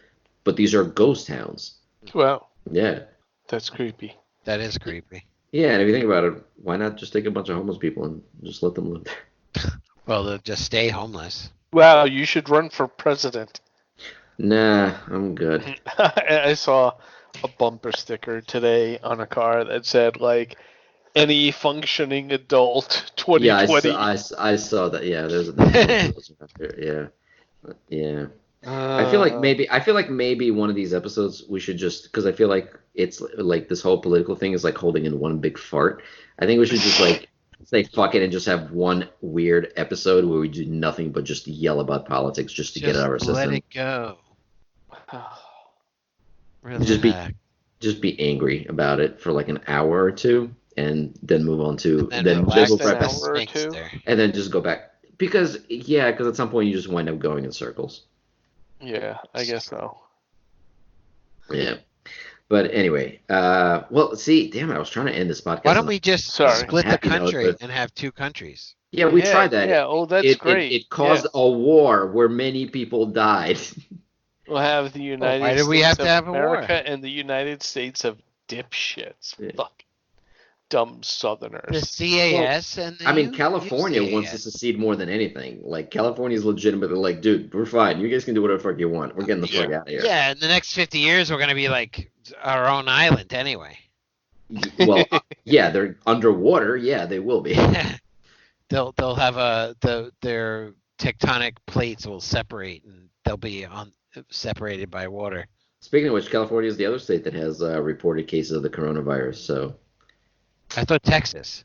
Speaker 1: but these are ghost towns.
Speaker 2: Well,
Speaker 1: Yeah.
Speaker 2: that's creepy.
Speaker 3: That is creepy.
Speaker 1: Yeah, and if you think about it, why not just take a bunch of homeless people and just let them live there?
Speaker 3: Well, they'll just stay homeless.
Speaker 2: Wow, you should run for president.
Speaker 1: Nah, I'm good.
Speaker 2: I saw a bumper sticker today on a car that said like any functioning adult
Speaker 1: Yeah,
Speaker 2: 2020.
Speaker 1: I saw that. Yeah, there's a those out there. Yeah. I feel like maybe one of these episodes we should just because I feel like it's like this whole political thing is like holding in one big fart. I think we should just like say fuck it and just have one weird episode where we do nothing but just yell about politics just to get it out of our
Speaker 3: Just let
Speaker 1: system.
Speaker 3: it go.
Speaker 1: Relax. Just be angry about it for like an hour or two and then move on to
Speaker 3: And
Speaker 1: then
Speaker 3: relax
Speaker 1: go
Speaker 2: an
Speaker 1: right back
Speaker 2: hour or two?
Speaker 3: there.
Speaker 1: and then just go back because at some point you just wind up going in circles.
Speaker 2: Yeah, I guess so.
Speaker 1: Yeah. But anyway, well, see, damn it, I was trying to end this podcast.
Speaker 3: Why don't we just
Speaker 2: Sorry.
Speaker 3: split the
Speaker 1: Happy note,
Speaker 3: country
Speaker 1: but-
Speaker 3: and have two countries?
Speaker 1: Yeah, we tried that.
Speaker 2: Yeah, oh, that's great.
Speaker 1: It caused a war where many people died.
Speaker 2: We'll have the United
Speaker 3: why
Speaker 2: States
Speaker 3: do we have
Speaker 2: of
Speaker 3: to have a war?
Speaker 2: America and the United States of dipshits.
Speaker 1: Yeah.
Speaker 2: Fuck. Dumb
Speaker 3: The
Speaker 2: Southerners.
Speaker 3: CAS and the
Speaker 1: I mean,
Speaker 3: U-
Speaker 1: California wants to
Speaker 3: UCAS.
Speaker 1: secede more than anything. Like, California's legitimately like, dude, we're fine. You guys can do whatever the fuck you want. We're getting the fuck out of here.
Speaker 3: Yeah, in the next 50 years, we're going to be like our own island anyway.
Speaker 1: Well, yeah, they're underwater. Yeah, they will be.
Speaker 3: They'll have their tectonic plates will separate and they'll be separated by water.
Speaker 1: Speaking of which, California is the other state that has reported cases of the coronavirus. So
Speaker 3: I thought Texas.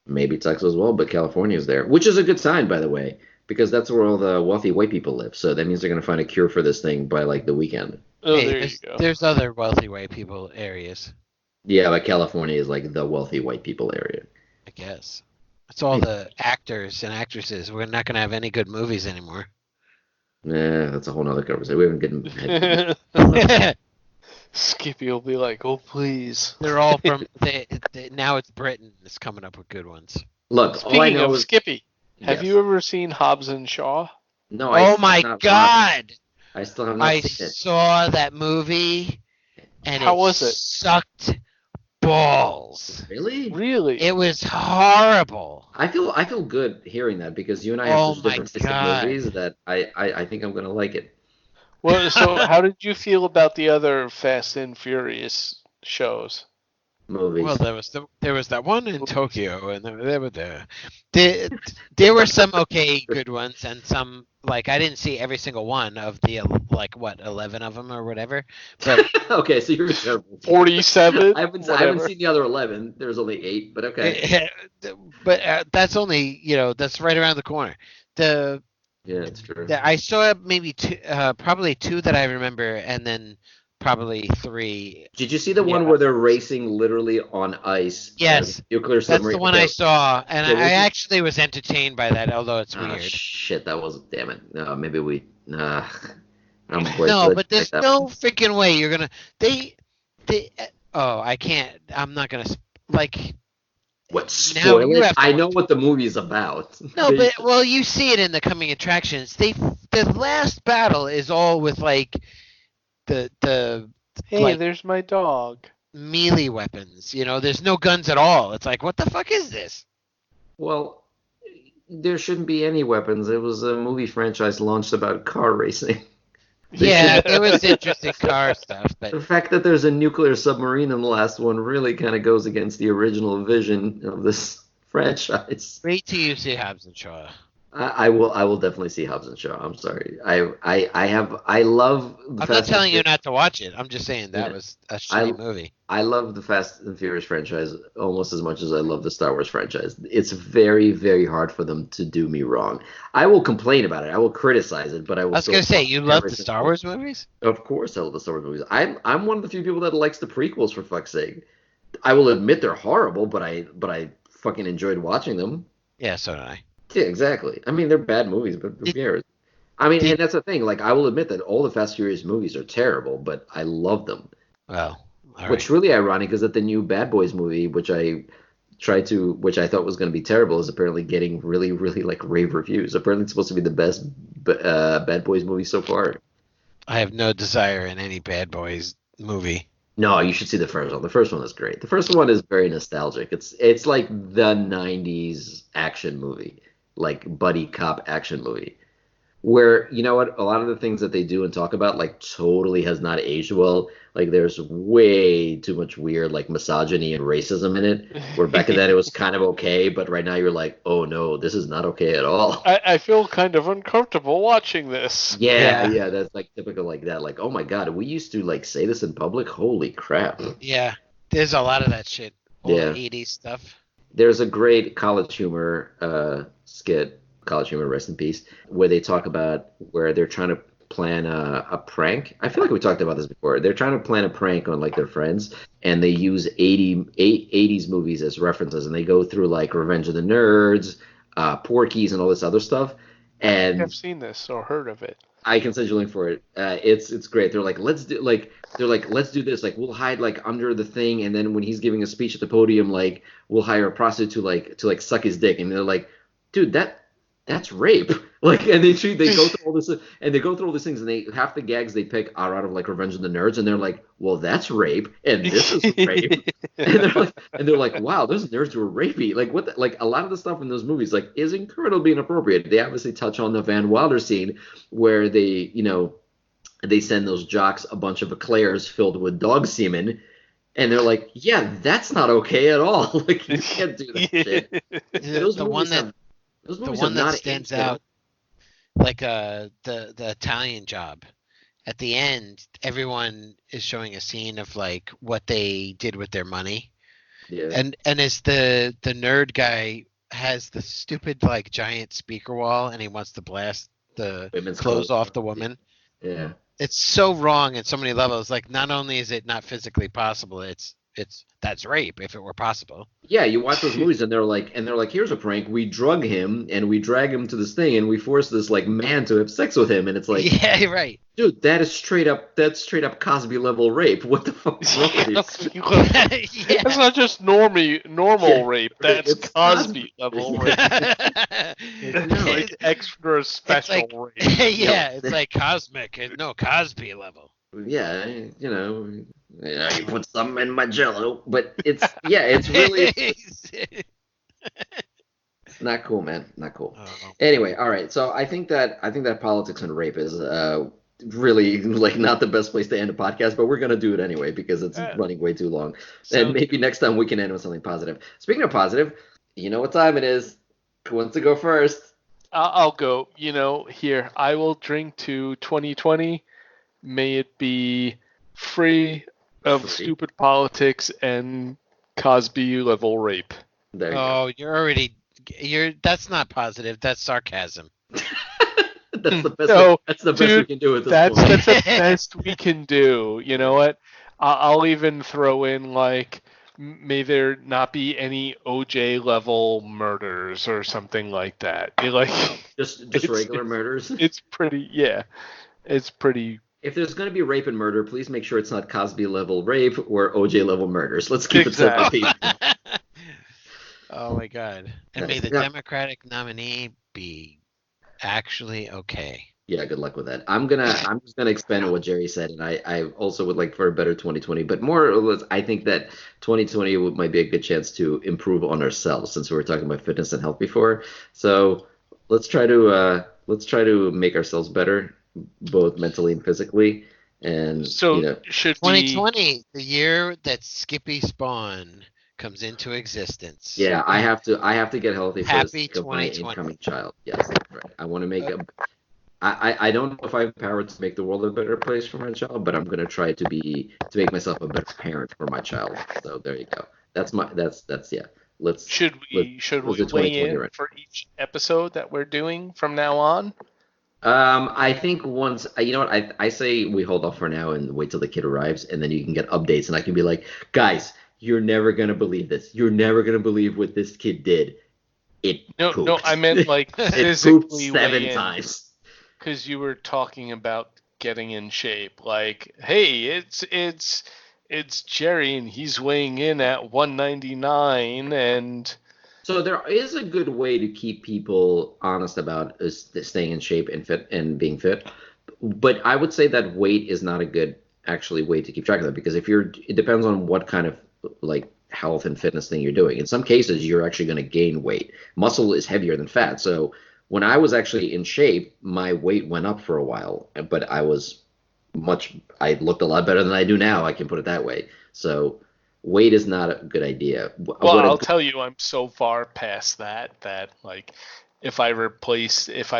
Speaker 1: maybe Texas as well, but California is there, which is a good sign, by the way, because that's where all the wealthy white people live. So that means they're going to find a cure for this thing by like the weekend.
Speaker 2: Oh,
Speaker 3: Hey,
Speaker 2: there you go.
Speaker 3: there's other wealthy white people areas,
Speaker 1: Yeah, but California is like the wealthy white people area.
Speaker 3: I guess. It's all the actors and actresses. We're not going to have any good movies anymore.
Speaker 1: Nah, that's a whole nother conversation. We haven't getting.
Speaker 3: They're
Speaker 2: Skippy will be like, oh, please.
Speaker 3: all from now it's Britain that's coming up with good ones.
Speaker 1: Look, all I
Speaker 2: Speaking
Speaker 1: know
Speaker 2: of
Speaker 1: is
Speaker 2: Skippy, have
Speaker 1: yes.
Speaker 2: you ever seen Hobbs and Shaw?
Speaker 1: No, I
Speaker 3: Oh
Speaker 1: still
Speaker 3: my
Speaker 1: have not
Speaker 3: God!
Speaker 1: I still have not
Speaker 3: I
Speaker 1: seen it.
Speaker 3: saw that movie and
Speaker 2: How was it?
Speaker 3: sucked balls.
Speaker 1: Really?
Speaker 2: Really?
Speaker 3: It was horrible.
Speaker 1: I feel good hearing that because you and I have
Speaker 3: Oh
Speaker 1: such
Speaker 3: my
Speaker 1: different taste
Speaker 3: God.
Speaker 1: in movies that I think I'm gonna like it.
Speaker 2: Well, so how did you feel about the other Fast and Furious shows?
Speaker 1: Movies.
Speaker 3: Well, there was that one in Tokyo, and there were some okay good ones, and some like I didn't see every single one of the 11 of them or whatever. But
Speaker 1: Okay, so you're terrible.
Speaker 2: 47?
Speaker 1: I haven't
Speaker 2: Whatever.
Speaker 1: seen the other 11. There's only 8, but okay.
Speaker 3: but that's only that's right around the corner.
Speaker 1: Yeah, it's true.
Speaker 3: I saw maybe two, probably two that I remember, and then probably three.
Speaker 1: Did you see the one where they're racing literally on ice?
Speaker 3: Yes.
Speaker 1: Nuclear
Speaker 3: That's
Speaker 1: submarine.
Speaker 3: the one I saw, and
Speaker 1: So
Speaker 3: I
Speaker 1: was it-
Speaker 3: actually was entertained by that, although it's
Speaker 1: Oh,
Speaker 3: weird.
Speaker 1: shit, that was damn it. No, maybe we. I'm
Speaker 3: No, but there's
Speaker 1: that
Speaker 3: no
Speaker 1: one.
Speaker 3: freaking way you're gonna. They. Oh, I can't. I'm not gonna like.
Speaker 1: What
Speaker 3: Now
Speaker 1: spoil
Speaker 3: you
Speaker 1: it?
Speaker 3: have to
Speaker 1: I know
Speaker 3: watch
Speaker 1: what the movie's about.
Speaker 3: No, but well, you see it in the coming attractions. The last battle is all with like the
Speaker 2: Hey,
Speaker 3: like
Speaker 2: there's my dog.
Speaker 3: melee weapons. You know, there's no guns at all. It's like, what the fuck is this?
Speaker 1: Well, there shouldn't be any weapons. It was a movie franchise launched about car racing.
Speaker 3: Yeah, there was interesting car stuff,
Speaker 1: The
Speaker 3: but
Speaker 1: fact that there's a nuclear submarine in the last one really kind of goes against the original vision of this franchise.
Speaker 3: wait till you see Hobbs and Shaw.
Speaker 1: I will definitely see Hobbs and Shaw. I'm sorry. I love the
Speaker 3: I'm not
Speaker 1: Fast
Speaker 3: telling
Speaker 1: and
Speaker 3: you not to watch it. I'm just saying that
Speaker 1: Yeah.
Speaker 3: was a shitty movie.
Speaker 1: I love the Fast and Furious franchise almost as much as I love the Star Wars franchise. It's very, very hard for them to do me wrong. I will complain about it. I will criticize it, but I will.
Speaker 3: I was
Speaker 1: still
Speaker 3: gonna say,
Speaker 1: watch
Speaker 3: you love
Speaker 1: every
Speaker 3: the
Speaker 1: single
Speaker 3: Star Wars movies?
Speaker 1: Of course, I love the Star Wars movies. I'm one of the few people that likes the prequels. For fuck's sake, I will admit they're horrible, but I fucking enjoyed watching them.
Speaker 3: Yeah, so did I.
Speaker 1: Yeah, exactly. I mean, they're bad movies, but who
Speaker 3: Did,
Speaker 1: cares? I mean,
Speaker 3: did
Speaker 1: and that's the thing. Like, I will admit that all the Fast and Furious movies are terrible, but I love them.
Speaker 3: well, all
Speaker 1: What's
Speaker 3: right.
Speaker 1: really ironic is that the new Bad Boys movie, which I thought was going to be terrible, is apparently getting really, really like rave reviews. Apparently, it's supposed to be the best Bad Boys movie so far.
Speaker 3: I have no desire in any Bad Boys movie.
Speaker 1: No, you should see the first one. The first one is great. The first one is very nostalgic. It's like the '90s action movie, like buddy cop action movie. Where, you know what, a lot of the things that they do and talk about like totally has not aged well. Like there's way too much weird like misogyny and racism in it. Where back in then it was kind of okay, but right now you're like, oh no, this is not okay at all.
Speaker 2: I feel kind of uncomfortable watching this.
Speaker 1: Yeah,
Speaker 3: Yeah.
Speaker 1: yeah, that's like typical like that. Like, oh my God, we used to like say this in public. Holy crap.
Speaker 3: Yeah, there's a lot of that shit. All
Speaker 1: Yeah.
Speaker 3: the 80s stuff.
Speaker 1: There's a great College Humor skit, College Humor, rest in peace, where they talk about where they're trying to plan a prank. I feel like we talked about this before. They're trying to plan a prank on like their friends, and they use 80s movies as references, and they go through like Revenge of the Nerds, Porky's, and all this other stuff. And
Speaker 2: I've seen this or heard of it.
Speaker 1: I can send you a link for it. It's great. Let's do this. Like we'll hide like under the thing, and then when he's giving a speech at the podium, like we'll hire a prostitute to suck his dick, and they're like, dude, that's rape. Like, and they go through all this, and they go through all these things, and they half the gags they pick are out of like Revenge of the Nerds, and they're like, well, that's rape, and this is rape, and they're like, wow, those nerds were rapey. Like what? Like a lot of the stuff in those movies like is incredibly inappropriate. They obviously touch on the Van Wilder scene where they send those jocks a bunch of eclairs filled with dog semen. And they're like, yeah, that's not okay at all. Like you can't do that shit.
Speaker 3: The one that
Speaker 1: Those
Speaker 3: the
Speaker 1: movies
Speaker 3: one
Speaker 1: have
Speaker 3: that
Speaker 1: not
Speaker 3: stands
Speaker 1: aged well.
Speaker 3: out, like the Italian Job. At the end, everyone is showing a scene of like what they did with their money,
Speaker 1: Yeah.
Speaker 3: and as the nerd guy has the stupid like giant speaker wall, and he wants to blast the
Speaker 1: Women's
Speaker 3: clothes
Speaker 1: clothes.
Speaker 3: off the woman.
Speaker 1: Yeah.
Speaker 3: It's so wrong in so many levels. Like not only is it not physically possible, it's that's rape if it were possible.
Speaker 1: Yeah, you watch those movies and they're like, here's a prank. We drug him and we drag him to this thing and we force this like man to have sex with him, and it's like,
Speaker 3: Yeah, right.
Speaker 1: dude, that's straight up Cosby level rape. What the fuck is wrong with you?
Speaker 3: Yeah.
Speaker 2: That's not just normal
Speaker 1: Yeah,
Speaker 2: rape. That's
Speaker 1: it's
Speaker 2: Cosby level rape.
Speaker 1: No,
Speaker 2: Like extra special
Speaker 3: like-
Speaker 2: rape.
Speaker 3: Yeah, it's like cosmic. No, Cosby level.
Speaker 1: Yeah, you put something in my jello, but it's really not cool, man. Not cool.
Speaker 3: Oh.
Speaker 1: Anyway, all right. So I think that politics and rape is really like not the best place to end a podcast, but we're gonna do it anyway because it's running way too long.
Speaker 2: So-
Speaker 1: And maybe next time we can end with something positive. Speaking of positive, you know what time it is. Who wants to go first?
Speaker 2: I'll go. Here, I will drink to 2020. May it be free of
Speaker 1: Free.
Speaker 2: stupid politics and Cosby level rape.
Speaker 1: There you go.
Speaker 3: Oh, that's not positive. That's sarcasm.
Speaker 1: That's the best.
Speaker 2: No,
Speaker 1: That's the best we
Speaker 2: dude,
Speaker 1: can do at this
Speaker 2: That's
Speaker 1: point.
Speaker 2: the best we can do. You know what? I'll even throw in like, may there not be any OJ level murders or something like that.
Speaker 1: Just
Speaker 2: it's-
Speaker 1: regular murders.
Speaker 2: It's pretty. Yeah, it's pretty.
Speaker 1: If there's going to be rape and murder, please make sure it's not Cosby level rape or OJ level murders. Let's keep it simple,
Speaker 2: Exactly.
Speaker 1: people.
Speaker 3: Oh my God! And may the
Speaker 1: Yeah.
Speaker 3: Democratic nominee be actually okay.
Speaker 1: Yeah, good luck with that. I'm just gonna expand on what Jerry said, and I also would like for a better 2020, but more or less, I think that 2020 might be a good chance to improve on ourselves since we were talking about fitness and health before. So let's try to make ourselves better, both mentally and physically. And
Speaker 2: So should we?
Speaker 3: 2020, the year that Skippy Spawn comes into existence.
Speaker 1: yeah, I have to get healthy for the
Speaker 3: Happy
Speaker 1: sake of my
Speaker 3: 2020.
Speaker 1: incoming child. Yes, that's right. I want to make I don't know if I have power to make the world a better place for my child, but I'm gonna try to make myself a better parent for my child. So there you go. That's yeah.
Speaker 2: Should we
Speaker 1: let's do
Speaker 2: weigh
Speaker 1: 2020
Speaker 2: in
Speaker 1: right.
Speaker 2: for each episode that we're doing from now on?
Speaker 1: I think once you know what I say we hold off for now and wait till the kid arrives, and then you can get updates, and I can be like, guys, you're never gonna believe this. You're never gonna believe what this kid did. It pooped.
Speaker 2: No, I meant like
Speaker 1: it pooped
Speaker 2: physically
Speaker 1: 7
Speaker 2: weigh in.
Speaker 1: times.
Speaker 2: Because you were talking about getting in shape. Like, hey, it's Jerry and he's weighing in at 199 and
Speaker 1: So there is a good way to keep people honest about staying in shape and fit and being fit, but I would say that weight is not a good actually way to keep track of that because it depends on what kind of like health and fitness thing you're doing. In some cases, you're actually going to gain weight. Muscle is heavier than fat, so when I was actually in shape, my weight went up for a while, but I looked a lot better than I do now. I can put it that way. So weight is not a good idea.
Speaker 2: well,
Speaker 1: What
Speaker 2: I'll tell you, I'm so far past that like if I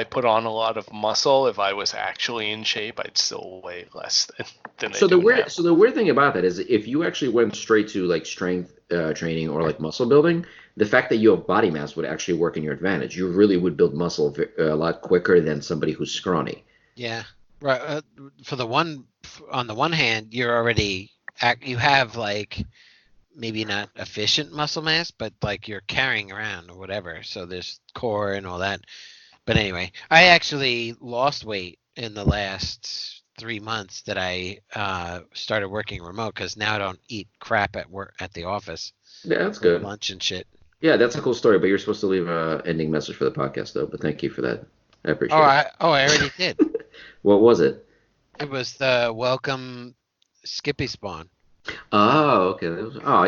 Speaker 2: put on a lot of muscle, if I was actually in shape, I'd still weigh less than I
Speaker 1: So
Speaker 2: do now.
Speaker 1: the weird thing about that is if you actually went straight to like strength training or like muscle building, the fact that you have body mass would actually work in your advantage. You really would build muscle a lot quicker than somebody who's scrawny.
Speaker 3: Yeah. Right. On the one hand, you have like maybe not efficient muscle mass, but like you're carrying around or whatever. So there's core and all that. But anyway, I actually lost weight in the last 3 months that I started working remote because now I don't eat crap at work at the office.
Speaker 1: Yeah, that's good.
Speaker 3: Lunch and shit.
Speaker 1: Yeah, that's a cool story. But you're supposed to leave an ending message for the podcast, though. But thank you for that. I appreciate it.
Speaker 3: I already did.
Speaker 1: What was it?
Speaker 3: It was the welcome Skippy spawn.
Speaker 1: Oh, okay.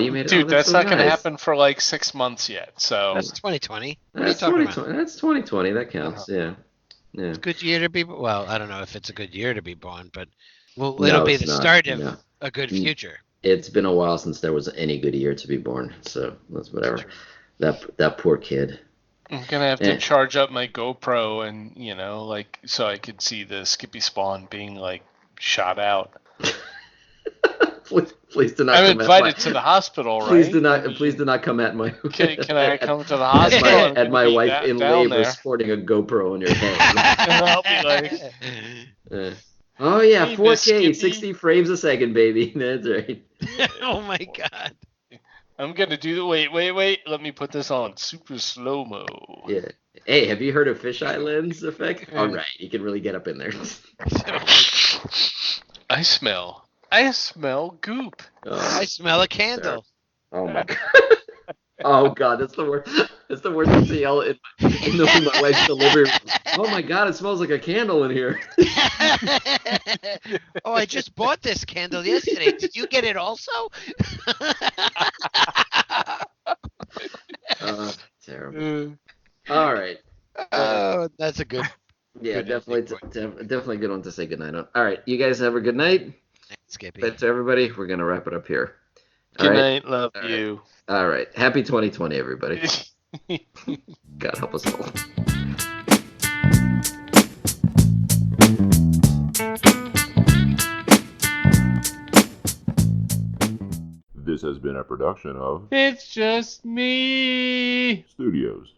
Speaker 1: You made it.
Speaker 2: Dude,
Speaker 1: that's
Speaker 2: that's
Speaker 1: so
Speaker 2: not going to
Speaker 1: nice.
Speaker 2: happen for like 6 months yet. So
Speaker 3: That's 2020. What are you
Speaker 1: That's
Speaker 3: talking
Speaker 1: 2020.
Speaker 3: about?
Speaker 1: That's 2020. That counts. Yeah. Yeah.
Speaker 3: It's a good year to be. Well, I don't know if it's a good year to be born, but it'll
Speaker 1: No,
Speaker 3: be
Speaker 1: it's
Speaker 3: the
Speaker 1: not.
Speaker 3: start of
Speaker 1: No.
Speaker 3: a good future.
Speaker 1: It's been a while since there was any good year to be born. So that's whatever. That poor kid.
Speaker 2: I'm gonna have to charge up my GoPro and like so I could see the Skippy spawn being like shot out.
Speaker 1: Please do not.
Speaker 2: I'm invited to the hospital, right?
Speaker 1: Please do not come at my.
Speaker 2: Can I come to the hospital?
Speaker 1: At my wife in
Speaker 2: down
Speaker 1: labor
Speaker 2: there.
Speaker 1: sporting a GoPro on your head.
Speaker 2: And I'll be like,
Speaker 1: Oh yeah,
Speaker 2: Hey, Miss
Speaker 1: 4K,
Speaker 2: Skippy.
Speaker 1: 60 frames a second, baby. That's right.
Speaker 3: Oh my god.
Speaker 2: I'm gonna do the wait. Let me put this on super slow mo.
Speaker 1: Yeah. Hey, have you heard of fisheye lens effect? All right, you can really get up in there.
Speaker 2: I smell goop.
Speaker 1: Oh,
Speaker 3: I smell a candle.
Speaker 1: oh my god. Oh god, that's the worst. That's the worst thing to yell in my wife's delivery room. Oh my god, it smells like a candle in here.
Speaker 3: Oh, I just bought this candle yesterday. Did you get it also?
Speaker 1: Terrible. All right.
Speaker 3: Oh, that's a good.
Speaker 1: Yeah,
Speaker 3: good
Speaker 1: definitely a good one to say goodnight on. All right, you guys have a good night.
Speaker 3: Skippy.
Speaker 1: Thanks to everybody. We're gonna wrap it up here.
Speaker 2: Good
Speaker 1: All right?
Speaker 2: night, love
Speaker 1: All right.
Speaker 2: you.
Speaker 1: All right. Happy 2020, everybody. God help us all.
Speaker 5: This has been a production of
Speaker 2: It's just me.
Speaker 5: Studios.